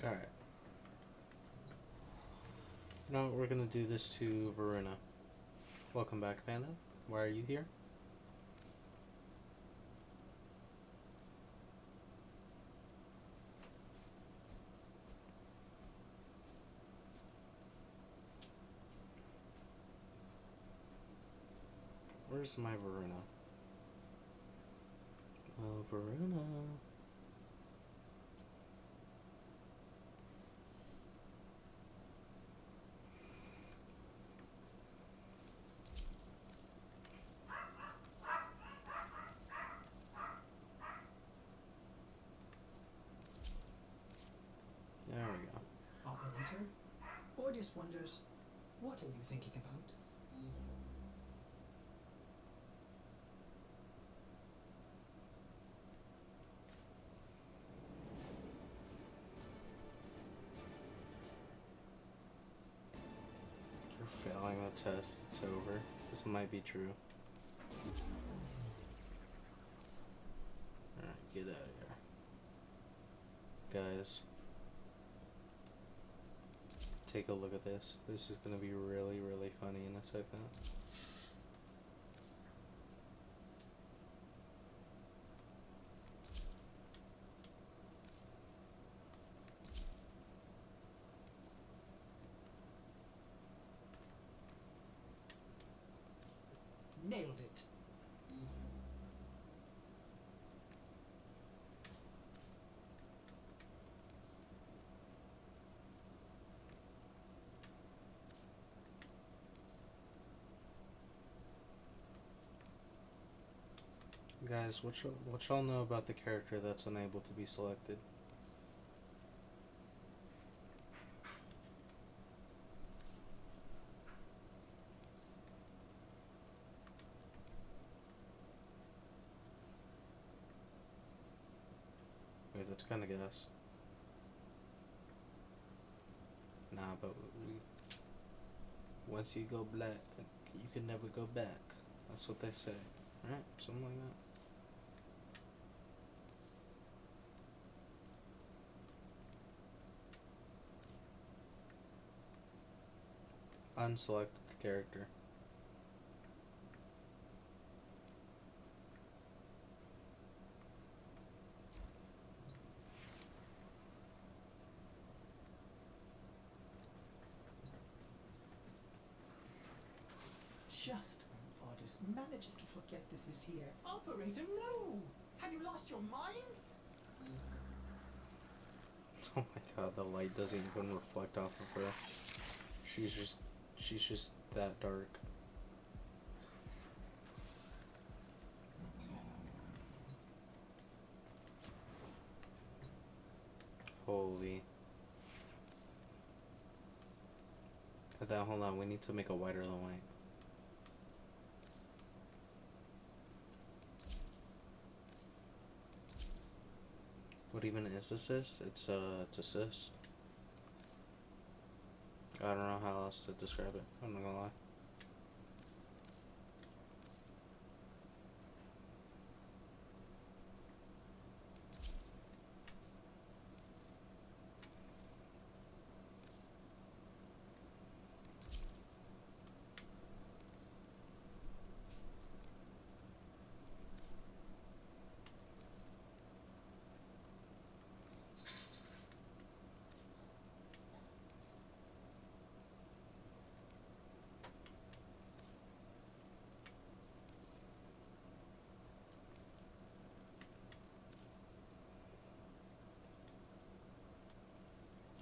[SPEAKER 1] Alright. No, we're gonna do this to Varuna. Welcome back, Panda. Why are you here? Where's my Varuna? Oh, Varuna.
[SPEAKER 3] audience wonders, what are you thinking about?
[SPEAKER 1] You're failing the test. It's over. This might be true. Alright, get out of here. Guys, take a look at this. This is gonna be really, really funny in a second.
[SPEAKER 3] Nailed it.
[SPEAKER 1] Guys, what y'all know about the character that's unable to be selected? Wait, that's kind of gas. Nah, but once you go black, you can never go back. That's what they say, right? Something like that. Unselected character.
[SPEAKER 3] Just when Otis manages to forget this is here. Operator, no! Have you lost your mind?
[SPEAKER 1] Oh my god, the light doesn't even reflect off of her. She's just that dark. Holy. Hold on, we need to make it whiter than white. What even is assist? It's assist. I don't know how else to describe it. I'm not gonna lie.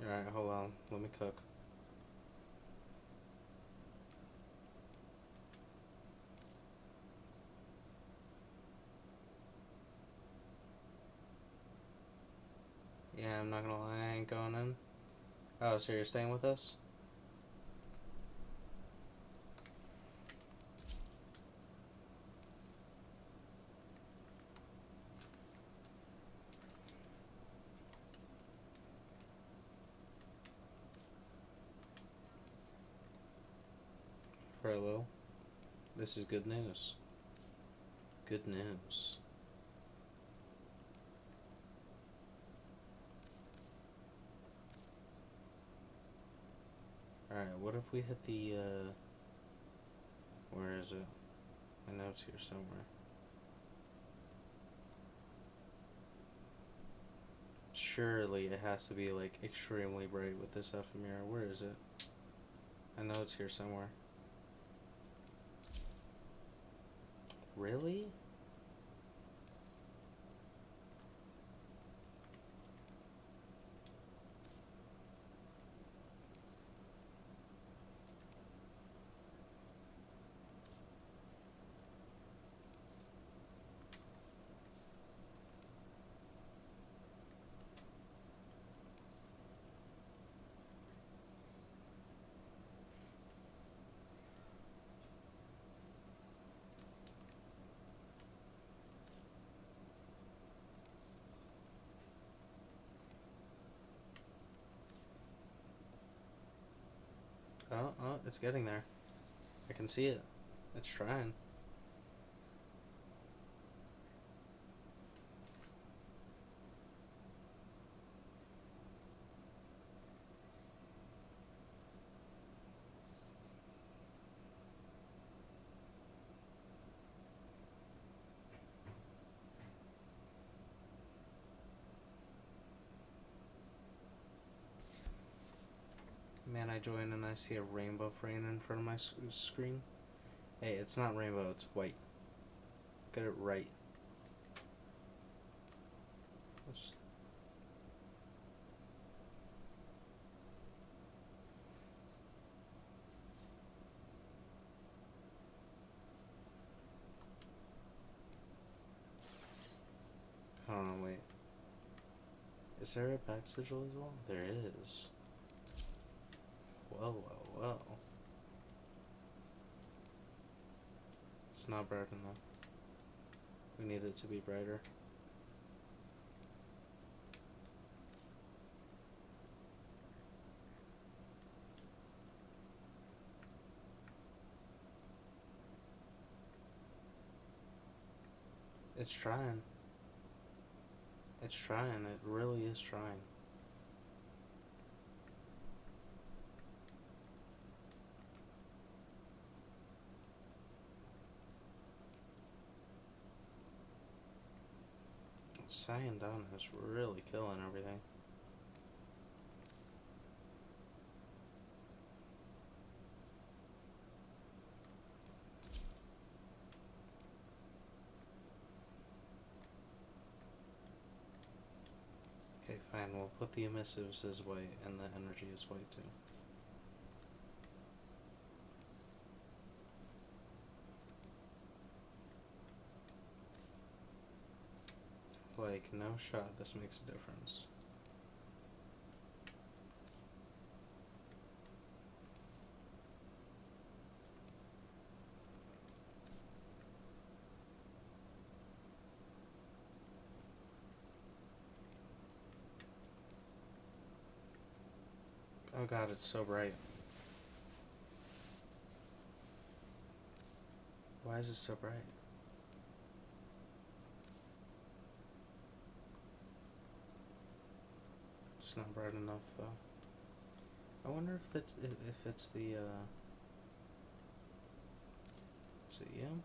[SPEAKER 1] Alright, hold on. Let me cook. Yeah, I'm not gonna lie, I ain't going in. Oh, so you're staying with us? For a little. This is good news. Good news. Alright, what if we hit the, where is it? I know it's here somewhere. Surely it has to be, like, extremely bright with this ephemera. Where is it? I know it's here somewhere. Really? Oh, oh, it's getting there. I can see it. It's trying. Man, I join and I see a rainbow frame in front of my screen. Hey, it's not rainbow, it's white. Get it right. Let's... I don't know, wait. Is there a back sigil as well? There is. Whoa, whoa, whoa. It's not bright enough. We need it to be brighter. It's trying. It's trying. It really is trying. Cyan down is really killing everything. Okay, fine. We'll put the emissives as white and the energy as white too. Like, no shot, this makes a difference. Oh god, it's so bright. Why is it so bright? It's not bright enough though. I wonder if it's the is it you?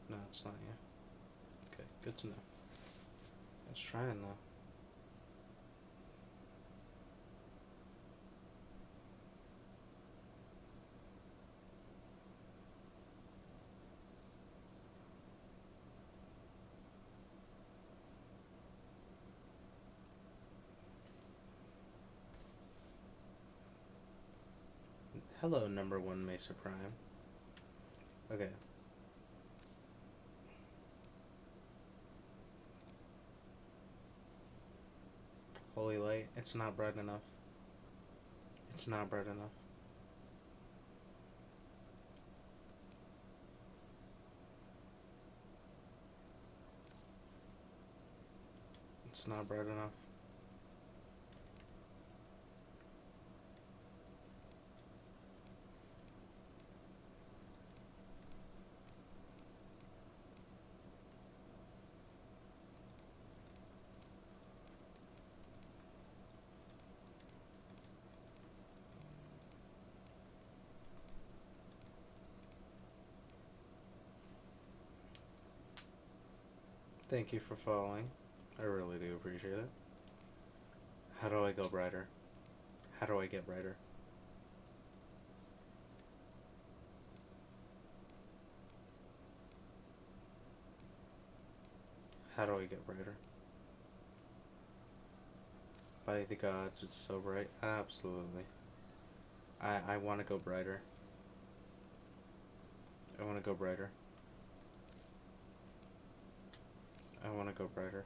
[SPEAKER 1] No, it's not you. Okay, good to know. It's trying though. Hello, number 1 Mesa Prime. Okay. Holy light, it's not bright enough. It's not bright enough. It's not bright enough. Thank you for following. I really do appreciate it. How do I go brighter? How do I get brighter? How do I get brighter? By the gods, it's so bright. Absolutely. I want to go brighter. I want to go brighter. I want to go brighter.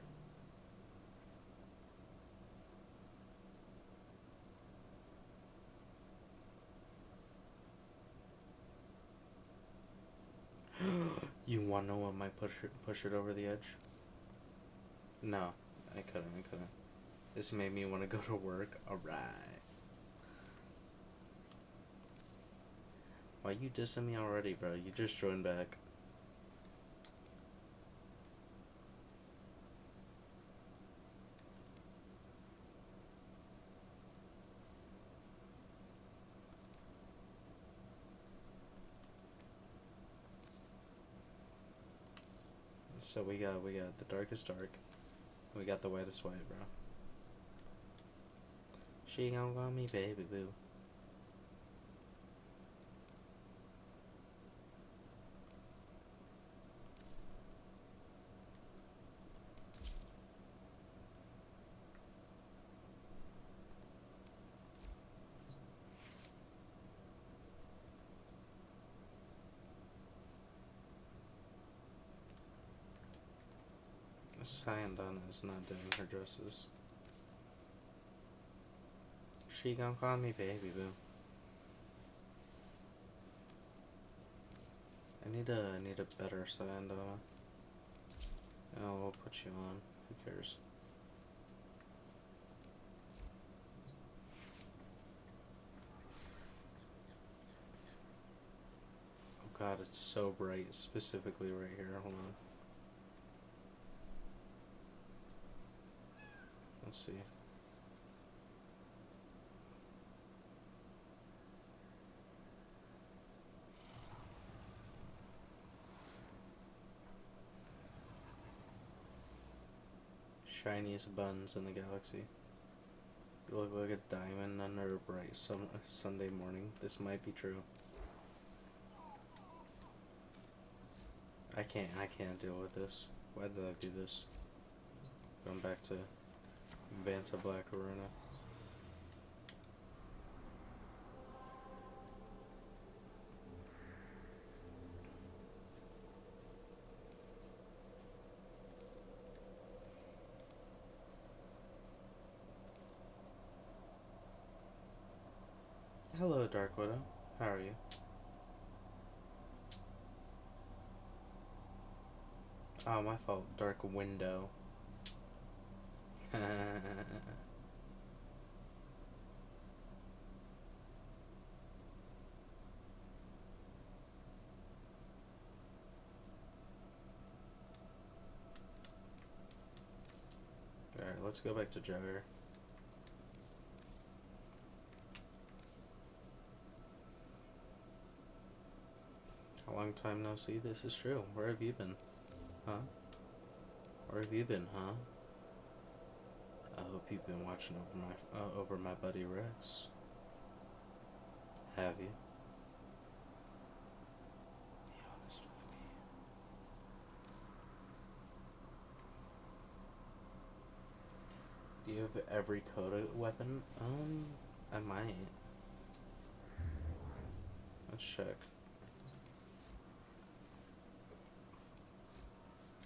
[SPEAKER 1] You want to know what might push it over the edge? No, I couldn't. This made me want to go to work. Alright. Why you dissing me already, bro? You just joined back. So we got the darkest dark. We got the whitest white, bro. She gon' call me baby boo. Cyan is not doing her dresses. She gon' call me baby boo. I need a better Cyan. Oh, we'll put you on. Who cares? Oh god, it's so bright, specifically right here. Hold on. Let's see. Shiniest buns in the galaxy. You look like a diamond under a bright Sunday morning. This might be true. I can't deal with this. Why did I do this? Going back to Vanta Black Arena. Hello, Dark Widow. How are you? Oh, my fault. Dark Window. Alright, let's go back to Jagger. A long time no see. This is true. Where have you been? Huh? Where have you been, huh? I hope you've been watching over my buddy Rex. Have you? Be honest with me. Do you have every Coda weapon? I might. Let's check.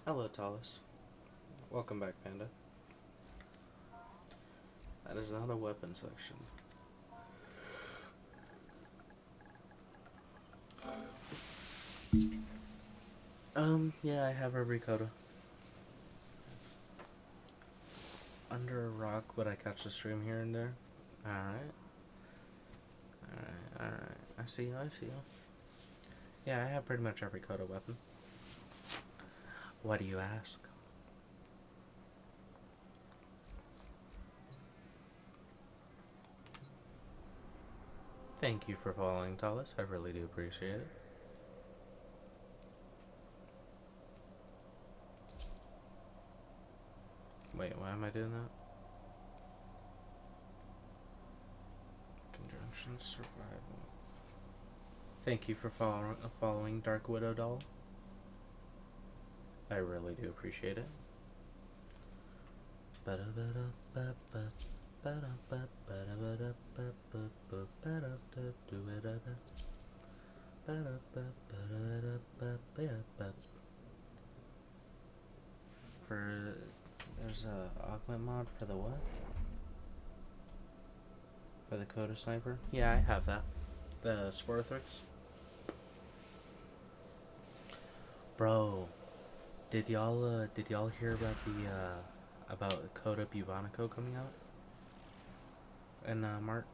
[SPEAKER 1] Hello, Talus. Welcome back, Panda. That is not a weapon section. Yeah, I have every Coda. Under a rock, would I catch the stream here and there? Alright. Alright. I see you. Yeah, I have pretty much every Coda weapon. Why do you ask? Thank you for following, Talus. I really do appreciate it. Wait, why am I doing that? Conjunction survival. Thank you for following Dark Widow Doll. I really do appreciate it. For there's a augment mod for the what? For the Coda Sniper? Yeah, I have that. The Sporothrix. Bro, did y'all hear about the about Coda Bubonico coming out in March?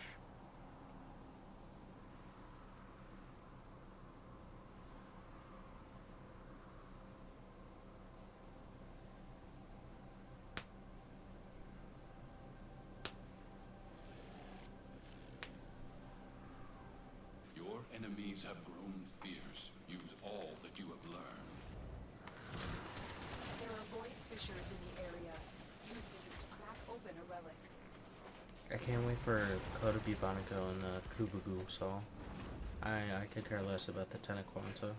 [SPEAKER 4] enemies have grown fierce. Use all that you have learned.
[SPEAKER 5] There are void fissures in the area. Use these to crack open a relic.
[SPEAKER 1] I can't wait for Coda Bubonico and Kubugu Saw. I could care less about the Ten of Quanta.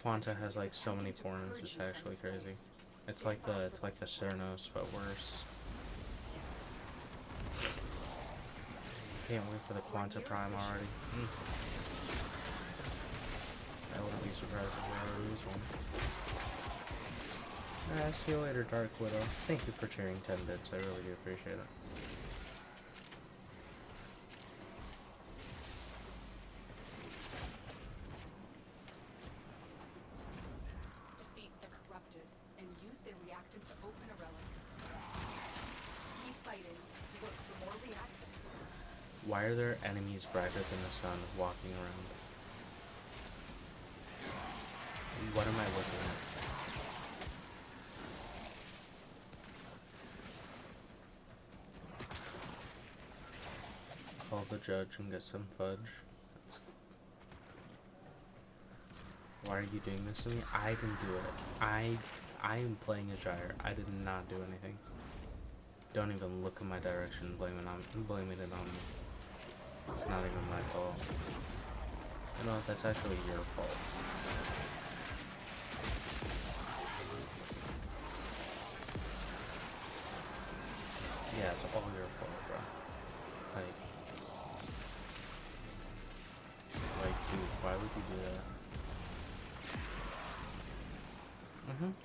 [SPEAKER 1] Quanta has like so many forms, it's actually crazy. It's like the Cernos, but worse. Can't wait for the Quanta Prime already. I wouldn't be surprised if we ever lose one. See you later, Dark Widow. Thank you for cheering 10 bits, I really do appreciate it.
[SPEAKER 5] Defeat the corrupted and use their reactant to open a relic. Keep fighting. Look for more reactant.
[SPEAKER 1] Why are there enemies brighter than the sun walking around? What am I looking at? Call the judge and get some fudge. Why are you doing this to me? I didn't do it. I am playing a gyre. I did not do anything. Don't even look in my direction blaming it on me. It's not even my fault. You know, that's actually your fault. Yeah, it's all your fault, bro. Like, dude, why would you do that?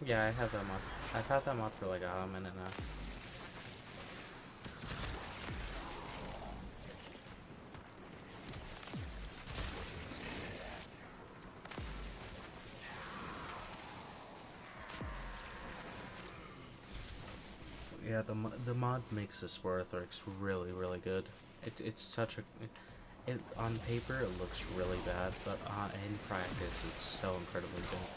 [SPEAKER 1] Yeah, I have that mod. I've had that mod for like a minute now. Yeah, the mod makes this Warthrix really, really good. It's such a... on paper, it looks really bad, but in practice, it's so incredibly good.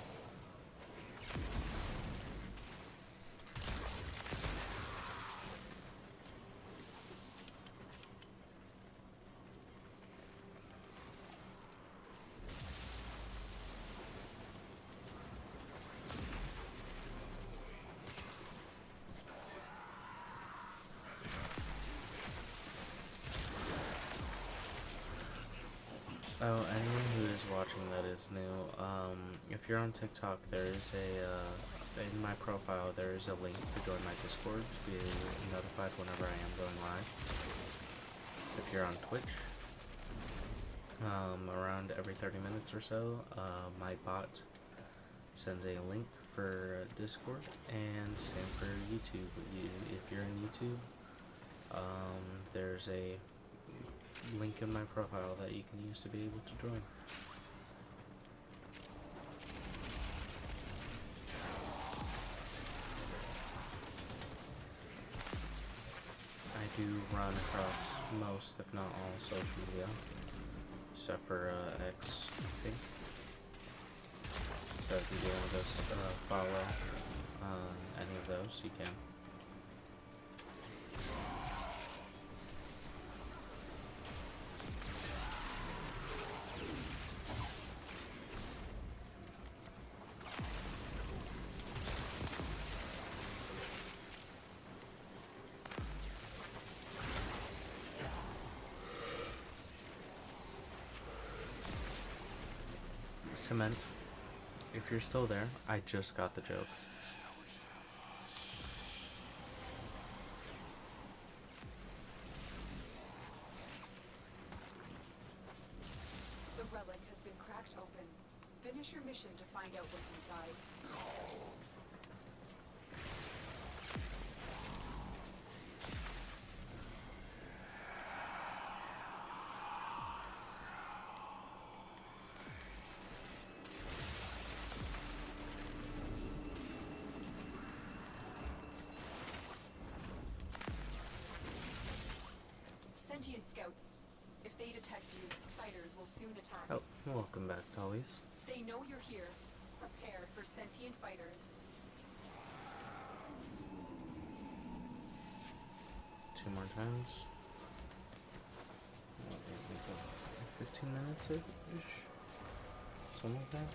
[SPEAKER 1] Oh, anyone who is watching that is new, if you're on TikTok, there's in my profile, there's a link to join my Discord to be notified whenever I am going live. If you're on Twitch, around every 30 minutes or so, my bot sends a link for Discord, and same for YouTube. If you're in YouTube, there's a link in my profile that you can use to be able to join. I do run across most, if not all, social media, except for X, I think. So if you do want to go follow any of those, you can. Cement, if you're still there, I just got the joke.
[SPEAKER 5] The relic has been cracked open. Finish your mission to find out what's inside. Sentient scouts. If they detect you, fighters will soon attack.
[SPEAKER 1] Oh, welcome back, Tollies.
[SPEAKER 5] They know you're here. Prepare for sentient fighters.
[SPEAKER 1] 2 more times. 15 minutes. it-ish. Something like that.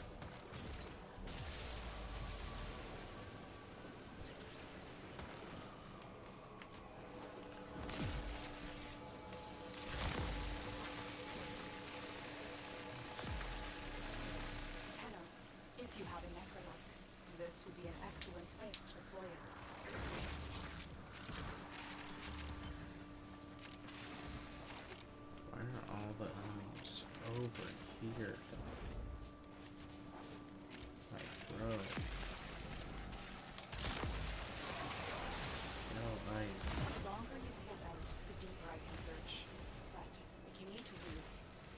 [SPEAKER 5] Tenno, if you have a necrolock, this would be an excellent place to deploy it.
[SPEAKER 1] Why are all the enemies over here? Like, bro. No,
[SPEAKER 5] The longer you hold out, the deeper I can search. But if you need to leave,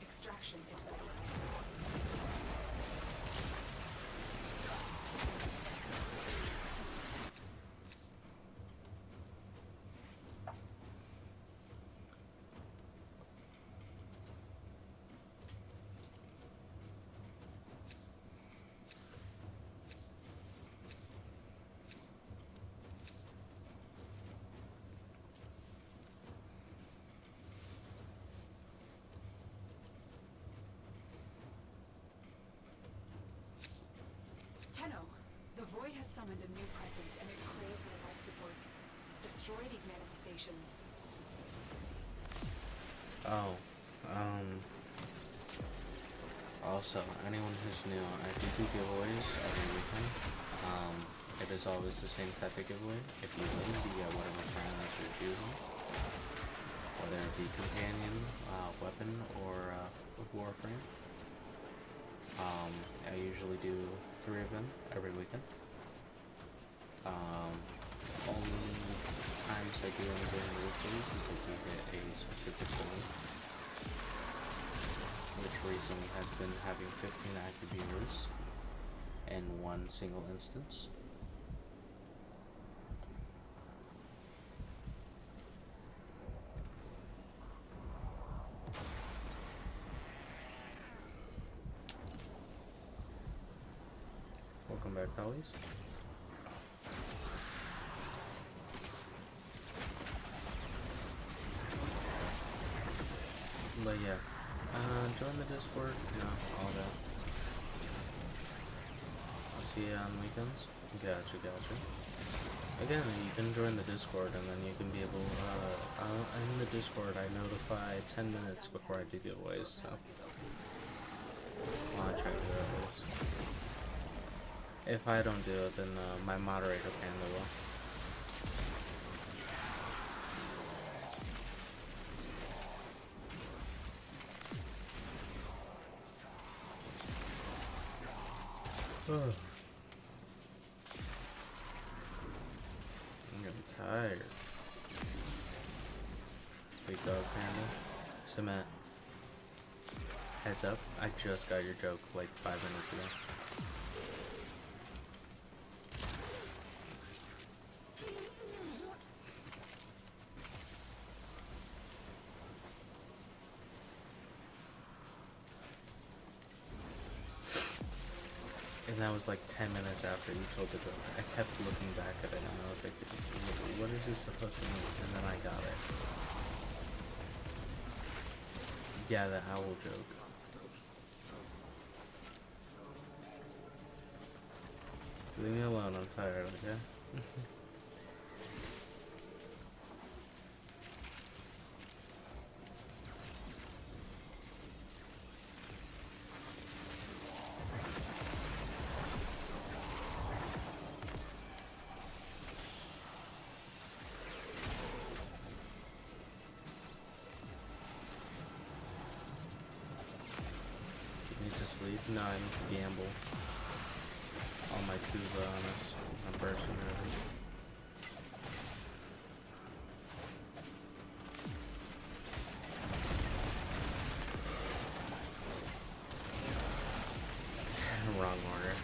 [SPEAKER 5] extraction is ready. Tenno, the Void has summoned a new presence and it craves our life support. Destroy these manifestations.
[SPEAKER 1] Oh, also, anyone who's new, I do giveaways every weekend. It is always the same type of giveaway. If you win, you get whatever crown that you're choosing. Whether it be companion, weapon, or warframe. I usually do 3 of them every weekend. Only times I do them during the weekdays is if we get a specific goal, which recently has been having 15 active viewers in one single instance. Welcome back, Dollies. But yeah, join the Discord, you know, all that. I'll see you on weekends. Gotcha. Again, you can join the Discord and then you can be able, in the Discord I notify 10 minutes before I do giveaways, so I'll try to do that at least. If I don't do it, then my moderator panda will. I'm getting tired. Big dog panda. So Matt, heads up, I just got your joke like 5 minutes ago. And that was like 10 minutes after you told the joke. I kept looking back at it and I was like, what is this supposed to mean? And then I got it. Yeah, the owl joke. Leave me alone, I'm tired, okay? Sleep? No, I need to gamble. All my tuba on us. I'm bursting everything. Wrong order.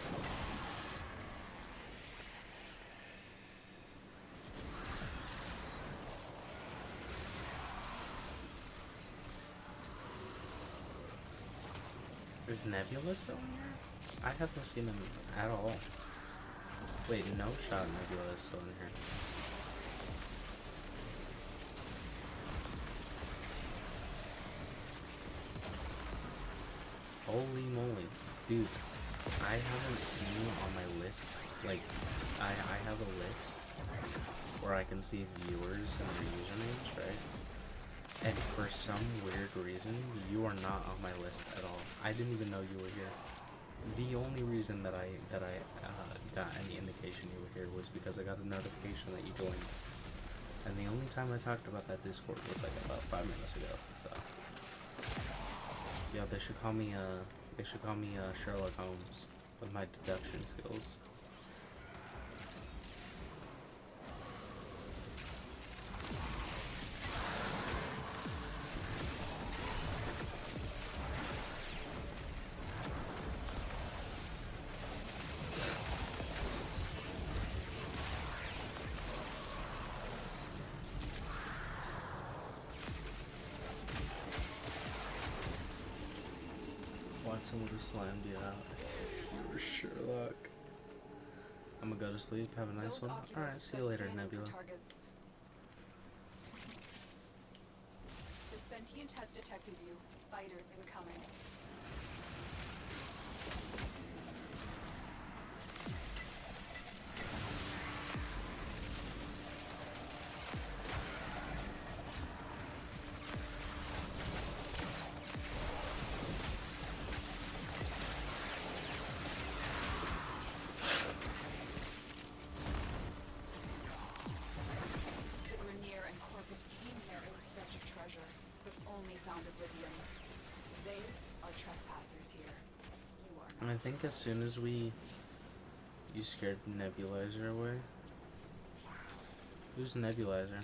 [SPEAKER 1] Is Nebula still in here? I haven't seen him at all. Wait, no shot Nebula is still in here. Holy moly. Dude, I haven't seen you on my list. Like, I have a list where I can see viewers and their usernames, right? And for some weird reason, you are not on my list at all. I didn't even know you were here. The only reason that I got any indication you were here was because I got a notification that you joined. And the only time I talked about that Discord was like about 5 minutes ago. So yeah, they should call me Sherlock Holmes with my deduction skills. Watson would have slammed you out. You were Sherlock. I'm gonna go to sleep. Have a nice one. Alright, see you later, Nebula.
[SPEAKER 5] The sentient has detected you. Fighters incoming.
[SPEAKER 1] I think as soon as you scared Nebulizer away. Who's Nebulizer?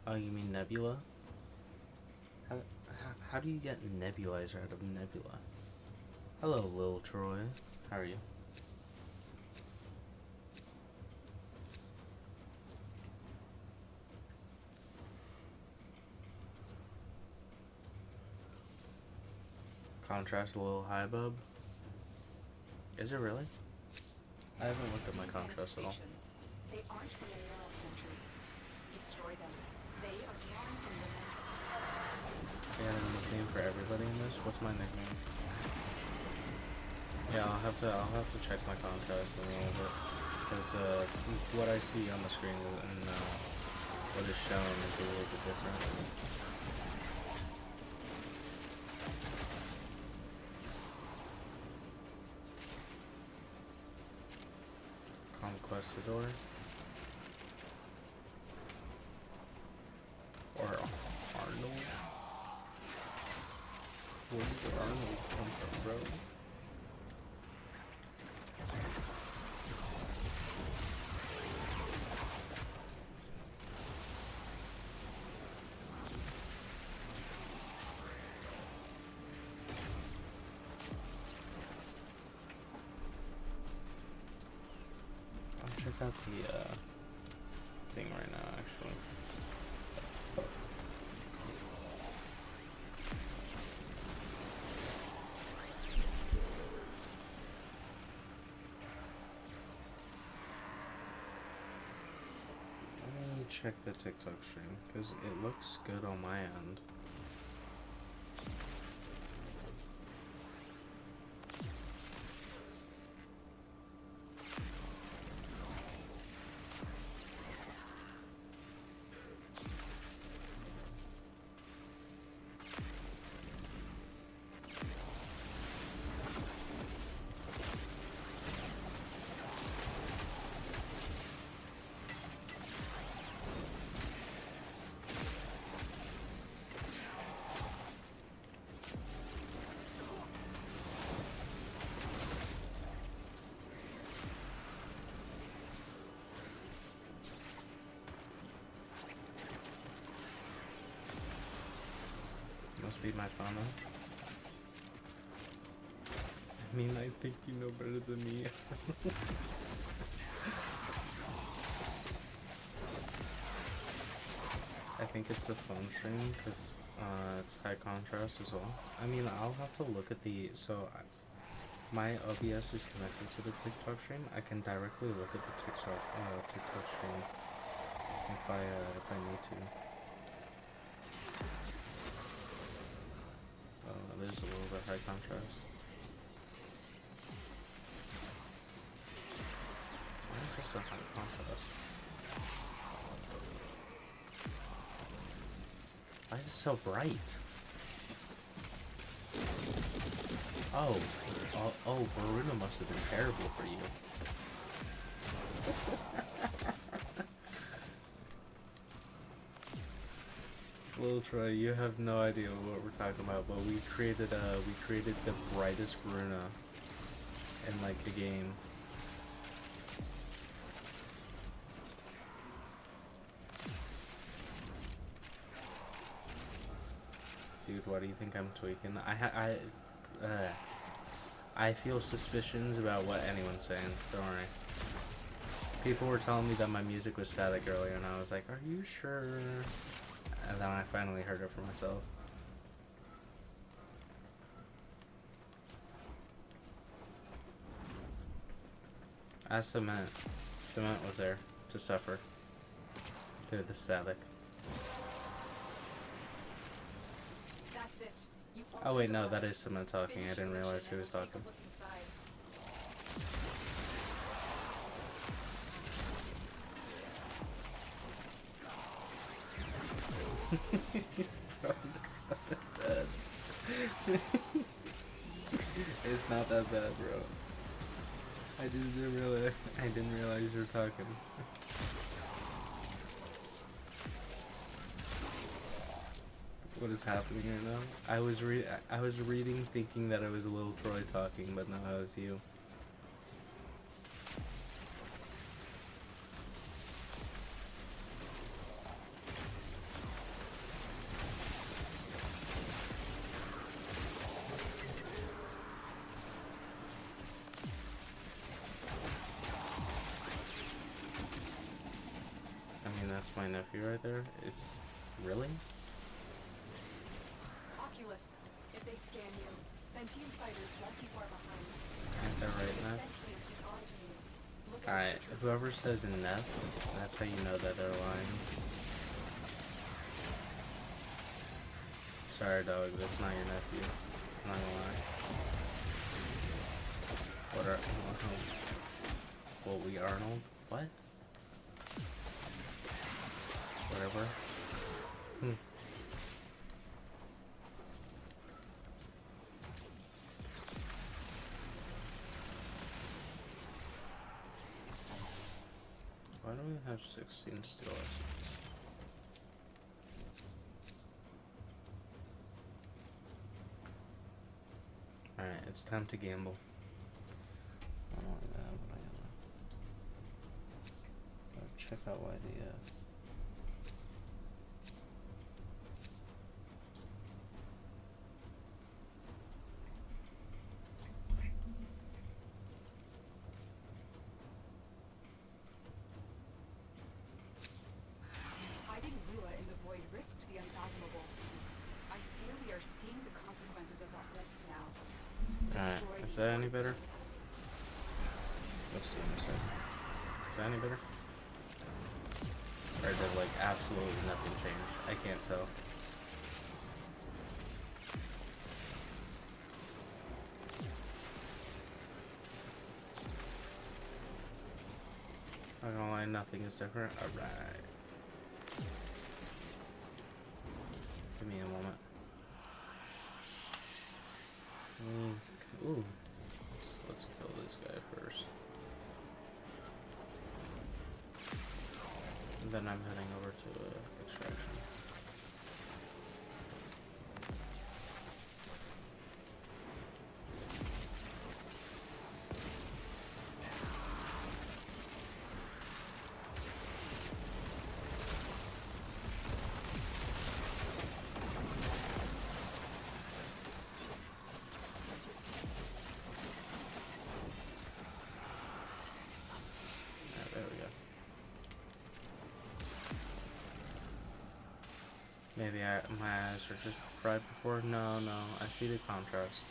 [SPEAKER 1] Oh, you mean Nebula? How do you get Nebulizer out of Nebula? Hello, Lil Troy. How are you? Contrast a little high, bub. Is it really? I haven't looked at my contrast at all.
[SPEAKER 5] They aren't from the neural century. Destroy them. They are drawn from the
[SPEAKER 1] They had a nickname for everybody in this. What's my nickname? Yeah, I'll have to check my contrast a little bit because what I see on the screen and what is shown is a little bit different. Conquistador or Arnold? Where did Arnold come from, bro? Check out the thing right now, actually. Let me check the TikTok stream, because it looks good on my end. Must be my phone. I mean, I think you know better than me. I think it's the phone stream because it's high contrast as well. I mean, I'll have to look at my OBS is connected to the TikTok stream. I can directly look at the TikTok stream if I need to. contrast. Why is this so high contrast? Why is it so bright? Oh, Varuna must have been terrible for you. Little Troy, you have no idea what we're talking about, but we created the brightest Varuna in like the game. Dude, why do you think I'm tweaking? I feel suspicions about what anyone's saying. Don't worry. People were telling me that my music was static earlier, and I was like, "Are you sure?" And then I finally heard it for myself. As Cement. Cement was there to suffer through the static.
[SPEAKER 5] That's it.
[SPEAKER 1] Oh wait, no, that is Cement talking. I didn't realize he was talking. It's not that bad, bro. I didn't realize you were talking. What is happening right now? I was reading thinking that it was a little Troy talking, but no, it was you. That's my nephew right there. It's really?
[SPEAKER 5] Oculists, if they scan you, sentient fighters won't be far behind.
[SPEAKER 1] Ain't that right, Neff? Alright, whoever says Neff, that's how you know that they're lying. Sorry, dog, that's not your nephew. I'm not gonna lie. What are... What, we Arnold? What? Whatever. Why do we have 16 steel essence? Alright, it's time to gamble. I don't like that, but I gotta check out why the Is that any better? Let's see in a second. Is that any better? Or did like absolutely nothing change? I can't tell. Not gonna lie, nothing is different. Alright. Give me a moment. Ooh. Let's kill this guy first. And then I'm heading over to extraction. Maybe my eyes are just fried before. No, I see the contrast.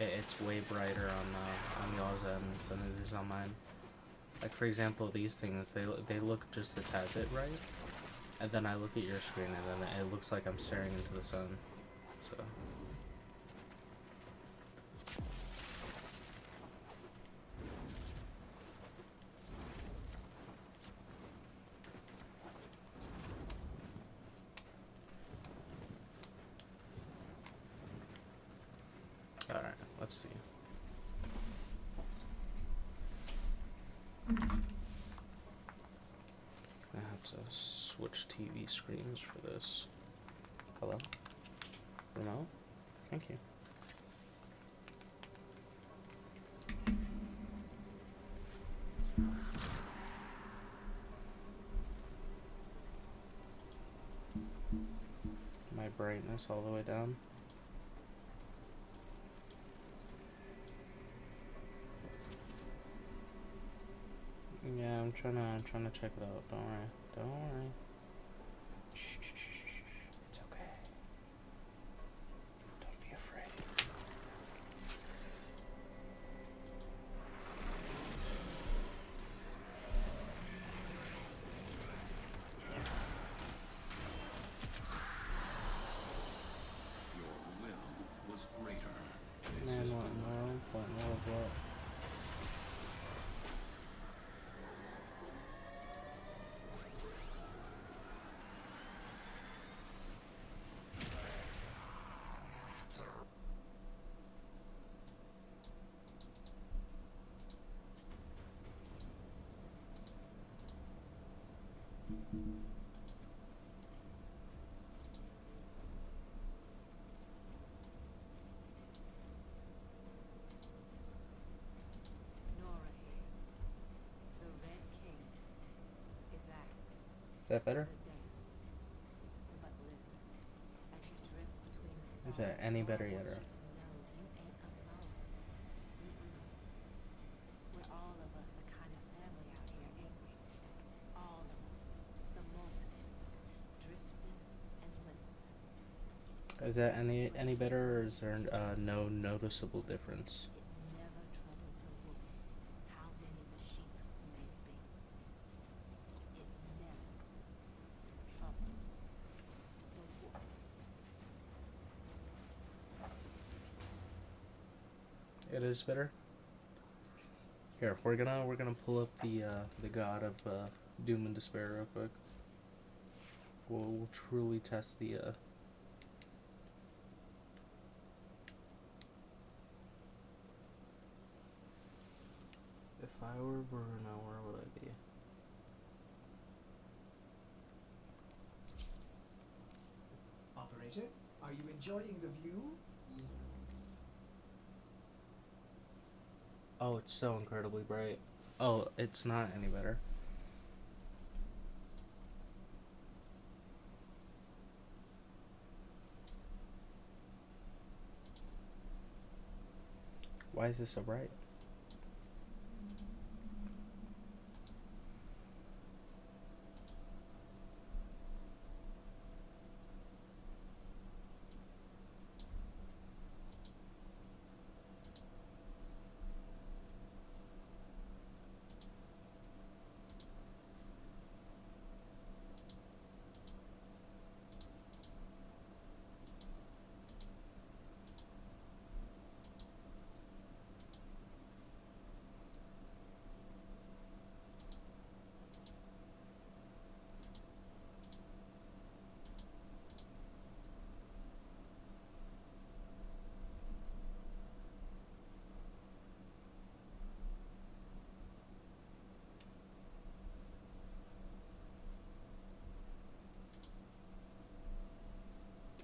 [SPEAKER 1] It's way brighter on y'all's ends than it is on mine. Like for example, these things they look just a tad bit bright, and then I look at your screen and then it looks like I'm staring into the sun. So Let's see. I have to switch TV screens for this. Hello? Remote? Thank you. My brightness all the way down. Yeah, I'm trying to check it out. Don't worry. Don't worry. Shh, shh, shh, shh. It's okay. Don't be afraid.
[SPEAKER 4] Your will was greater. This
[SPEAKER 1] Man,
[SPEAKER 4] is
[SPEAKER 1] what?
[SPEAKER 4] good.
[SPEAKER 1] No, what? No, what?
[SPEAKER 10] Nora here. The Red King is active.
[SPEAKER 1] Is that better?
[SPEAKER 10] The dance. But listen, as you drift between the stars,
[SPEAKER 1] Is that any better
[SPEAKER 10] I
[SPEAKER 1] yet?
[SPEAKER 10] want
[SPEAKER 1] Or?
[SPEAKER 10] you to know you ain't alone. We're all of us a kind of family out here, ain't we? All of us, the multitudes, drifting and listening.
[SPEAKER 1] Is that any better, or is there no noticeable difference?
[SPEAKER 10] It never troubles the wolf how many the sheep may be. It never troubles the wolf.
[SPEAKER 1] It is better. Here, we're gonna pull up the god of doom and despair real quick. We'll truly test the If I were Bruno, where would I be?
[SPEAKER 3] Operator, are you enjoying the view?
[SPEAKER 1] Oh, it's so incredibly bright. Oh, it's not any better. Why is this so bright?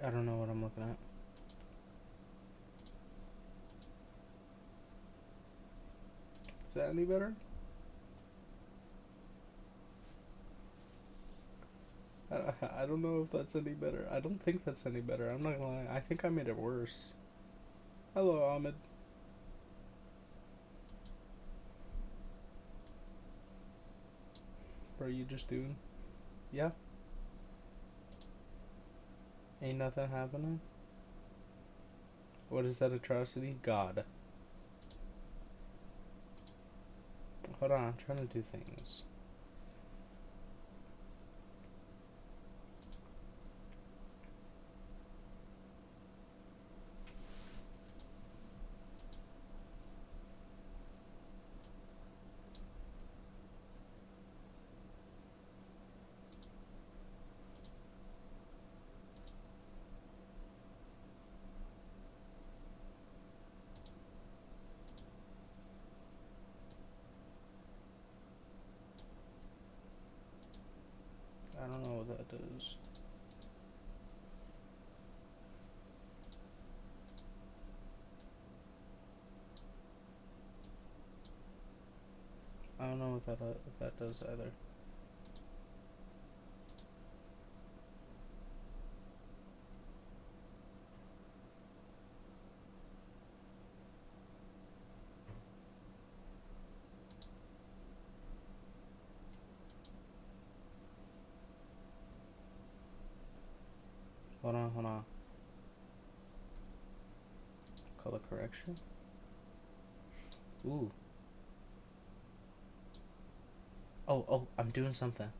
[SPEAKER 1] I don't know what I'm looking at. Is that any better? I don't know if that's any better. I don't think that's any better. I'm not gonna lie. I think I made it worse. Hello, Ahmed. Bro, you just doing? Yeah? Ain't nothing happening? What is that atrocity? God. Hold on, I'm trying to do things. if that does either. Hold on, hold on. Color correction. Ooh. Oh, I'm doing something.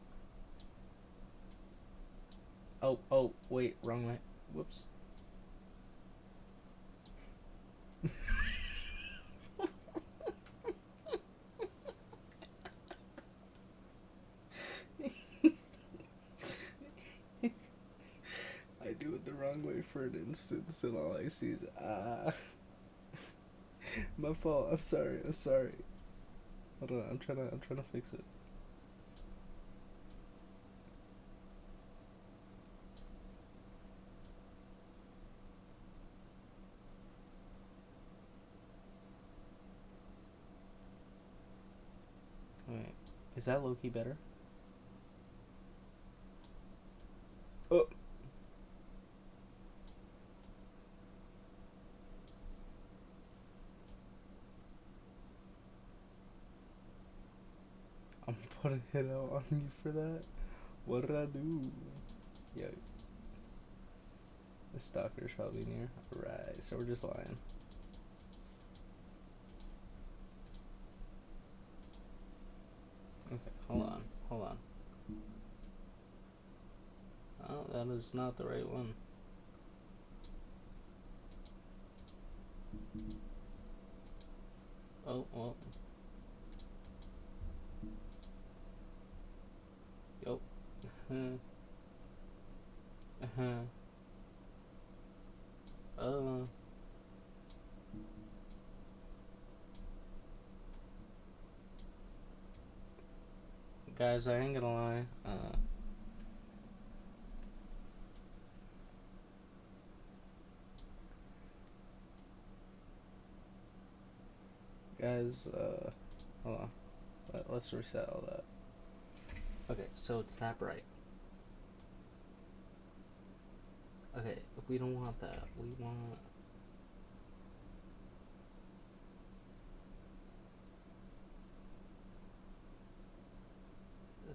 [SPEAKER 1] Oh, wait, wrong way. Whoops. I do it the wrong way for an instance, and all I see is my fault. I'm sorry. Hold on, I'm trying to fix it. Wait, is that Loki better? Oh. I'm putting it out on you for that. What did I do? Yo. The stalker's probably near. Alright, so we're just lying. Okay, hold on. Oh, that is not the right one. Oh, well. Yup. Guys, I ain't gonna lie. Guys, hold on. Let's reset all that. Okay, so it's that bright. Okay, we don't want that. We want...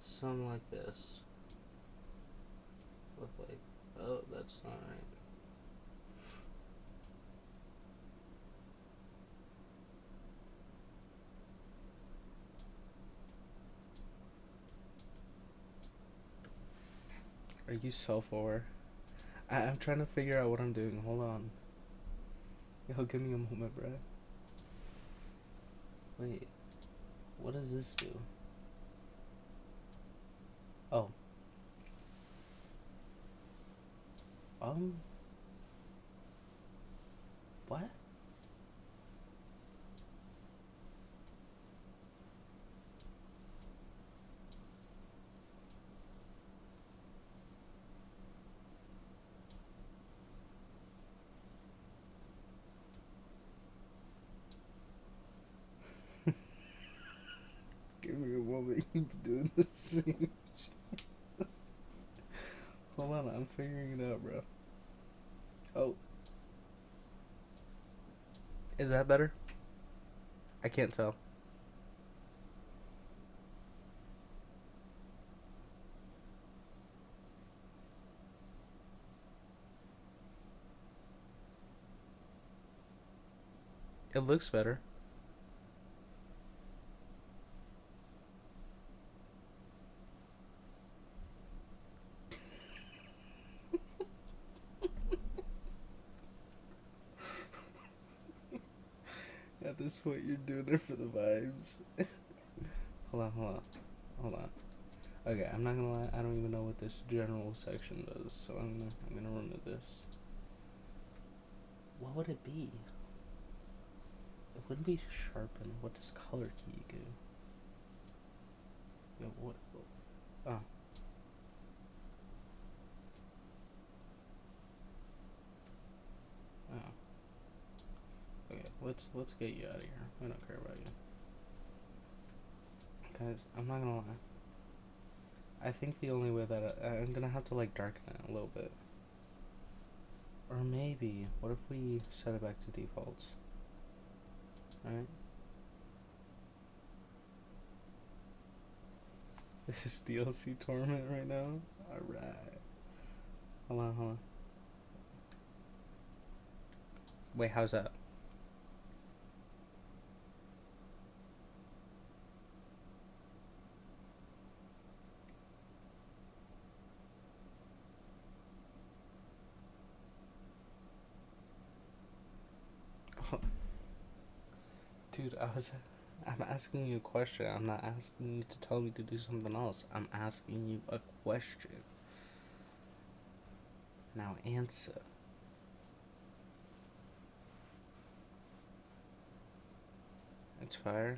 [SPEAKER 1] something like this. With like... oh, that's not right. Are you self-aware? I'm trying to figure out what I'm doing. Hold on. Yo, give me a moment, bro. Wait. What does this do? Oh. What? Give me a moment. You've been doing the same shit. Hold on, I'm figuring it out, bro. Oh. Is that better? I can't tell. It looks better. At this point, you're doing it for the vibes. Hold on. Okay, I'm not gonna lie. I don't even know what this general section does, so I'm gonna remove this. What would it be? It wouldn't be sharpen. What does color key do? Yo, what? Oh. Oh. Okay, let's get you out of here. I don't care about you. Guys, I'm not gonna lie. I think the only way that I'm gonna have to like darken it a little bit. Or maybe, what if we set it back to defaults? Alright? This is DLC Torment right now? Alright. Hold on, hold on. Wait, how's that? Dude, I'm asking you a question. I'm not asking you to tell me to do something else. I'm asking you a question. Now answer. It's fire.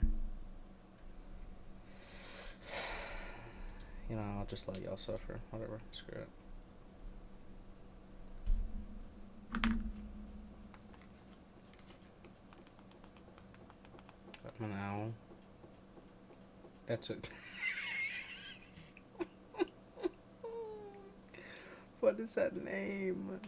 [SPEAKER 1] You know, I'll just let y'all suffer. Whatever. Screw it. I'm an owl. That's it. What is that name?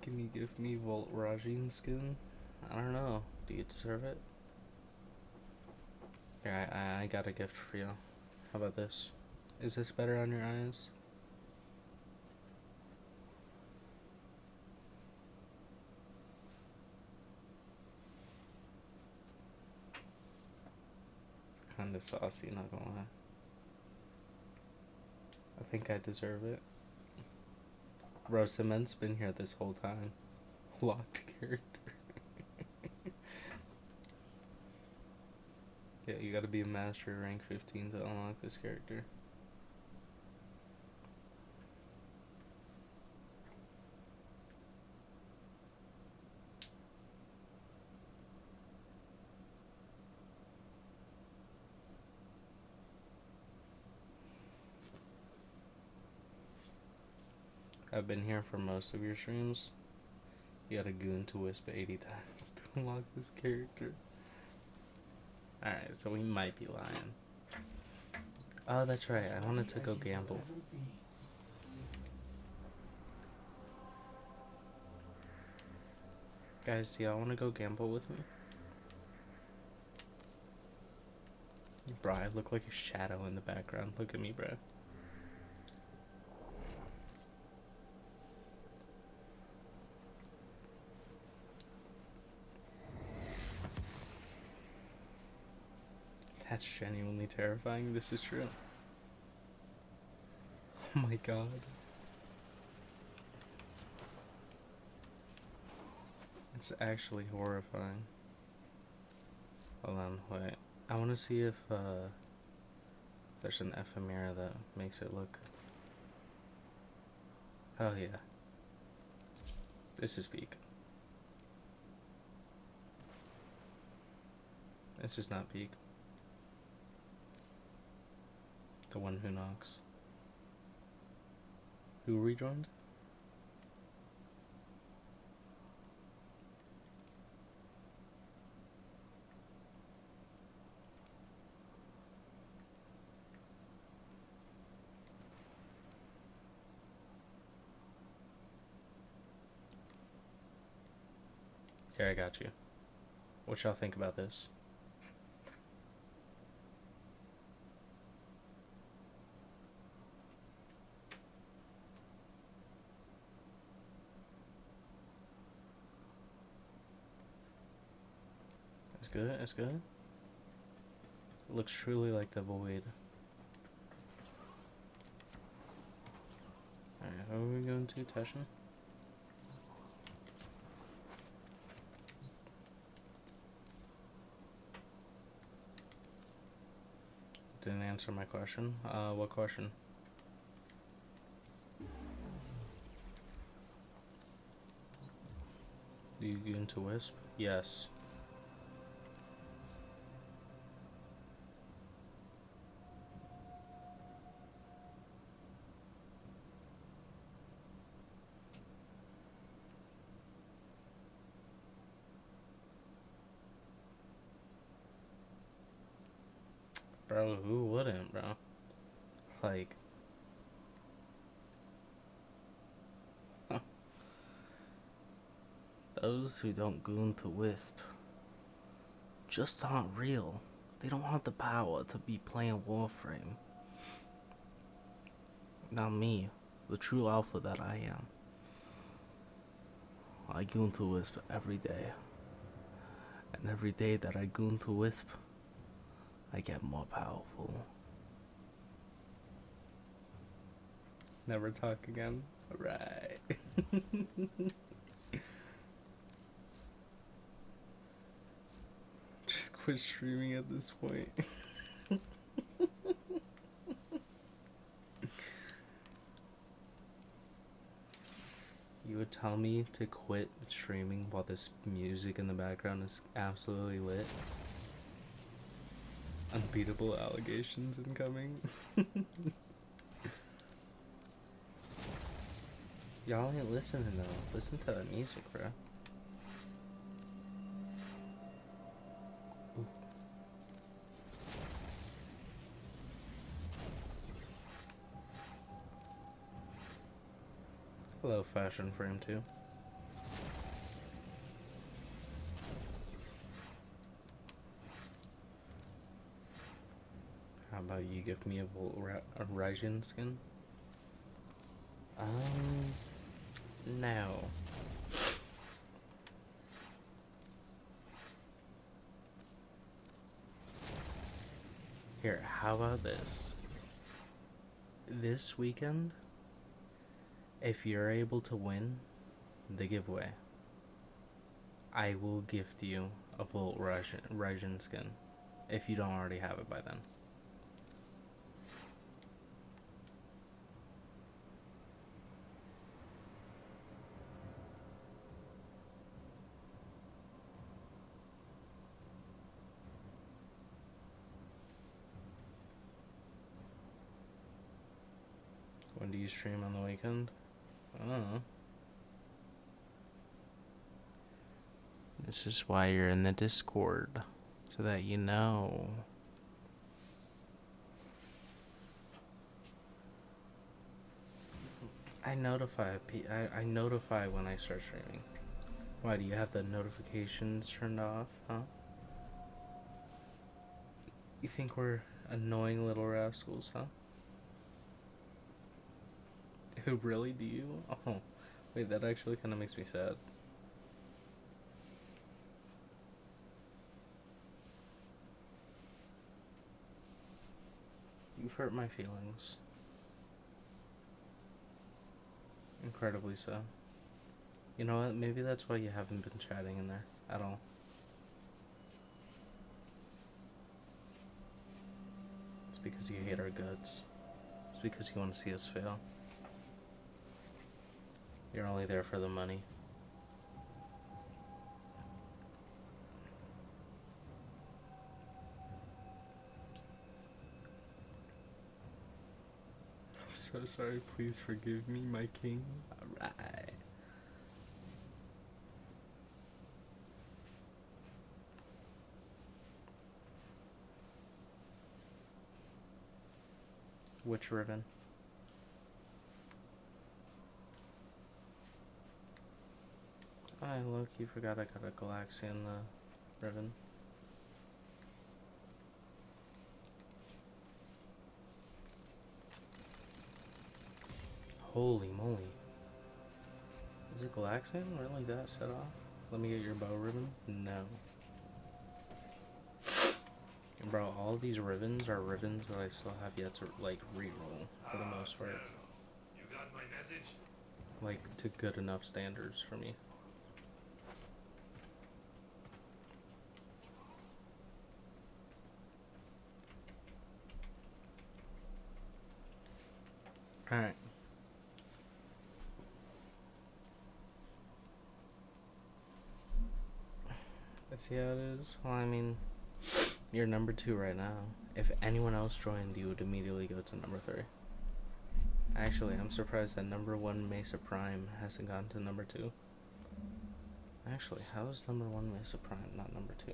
[SPEAKER 1] Can you give me Volt Rajin skin? I don't know. Do you deserve it? Here, I got a gift for you. How about this? Is this better on your eyes? It's kind of saucy, not gonna lie. I think I deserve it. Bro, Cement's been here this whole time. Locked character. Yeah, you gotta be a master rank 15 to unlock this character. I've been here for most of your streams. You gotta goon to Wisp 80 times to unlock this character. Alright, so we might be lying. Oh, that's right. I wanted to go gamble. Guys, do y'all want to go gamble with me? Bro, I look like a shadow in the background. Look at me, bro. That's genuinely terrifying. This is true. Oh my god. It's actually horrifying. Hold on, wait. I want to see if there's an ephemera that makes it look... Oh yeah. This is peak. This is not peak. The one who knocks. Who rejoined? Here, I got you. What y'all think about this? It's good, it's good. It looks truly like the void. Alright, how are we going to, Tashin? Didn't answer my question. What question? Do you get into Wisp? Yes. Bro, who wouldn't, bro? Like, those who don't goon to Wisp just aren't real. They don't have the power to be playing Warframe. Not me, the true alpha that I am. I goon to Wisp every day. And every day that I goon to Wisp, I get more powerful. Never talk again? Alright. Just quit streaming at this point. You would tell me to quit streaming while this music in the background is absolutely lit? Unbeatable allegations incoming. Y'all ain't listening though. Listen to the music, bro. Ooh. Hello, Fashion Frame 2. How about you give me a Ryzen skin? No. Here, how about this? This weekend, if you're able to win the giveaway, I will gift you a Volt Ryzen skin, if you don't already have it by then. When do you stream on the weekend? I don't know. This is why you're in the Discord, so that you know. I notify when I start streaming. Why, do you have the notifications turned off, huh? You think we're annoying little rascals, huh? Who, really, do you? Oh, wait, that actually kind of makes me sad. You've hurt my feelings. Incredibly so. You know what? Maybe that's why you haven't been chatting in there at all. It's because you hate our guts. It's because you want to see us fail. You're only there for the money. I'm so sorry. Please forgive me, my king. Alright. Which ribbon? I low-key forgot I got a Galaxy in the ribbon. Holy moly. Is it Galaxian? Really that set off? Let me get your bow ribbon? No. And bro, all of these ribbons are ribbons that I still have yet to, like, re-roll, for the most part.
[SPEAKER 7] You got my message?
[SPEAKER 1] Like, to good enough standards for me. Alright. Let's see how it is. Well, I mean, you're number 2 right now. If anyone else joined, you would immediately go to number 3. Actually, I'm surprised that number 1 Mesa Prime hasn't gone to number 2. Actually, how is number 1 Mesa Prime not number 2?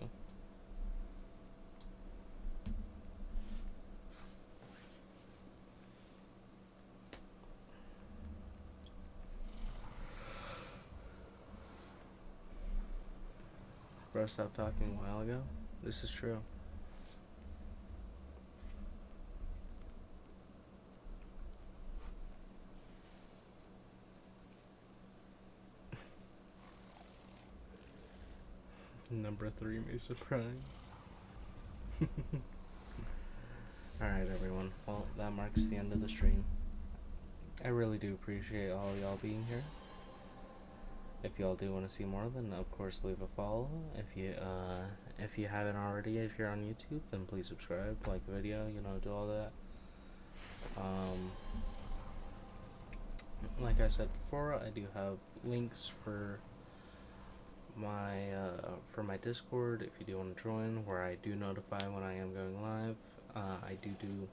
[SPEAKER 1] Bro stopped talking a while ago. This is true. Number 3 Mesa Prime. Alright, everyone. Well, that marks the end of the stream. I really do appreciate all y'all being here. If y'all do want to see more, then of course leave a follow. If you haven't already, if you're on YouTube, then please subscribe, like the video, you know, do all that. Like I said before, I do have links for my Discord if you do want to join, where I do notify when I am going live. I do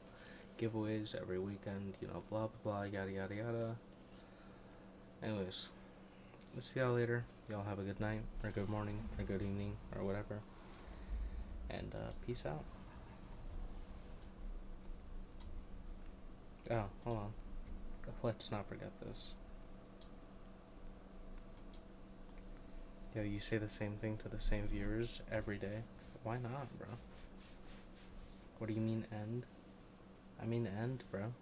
[SPEAKER 1] giveaways every weekend, you know, blah blah blah, yada yada yada. Anyways, see y'all later. Y'all have a good night, or good morning, or good evening, or whatever. And peace out. Oh, hold on. Let's not forget this. Yo, you say the same thing to the same viewers every day. Why not, bro? What do you mean end? I mean end, bro.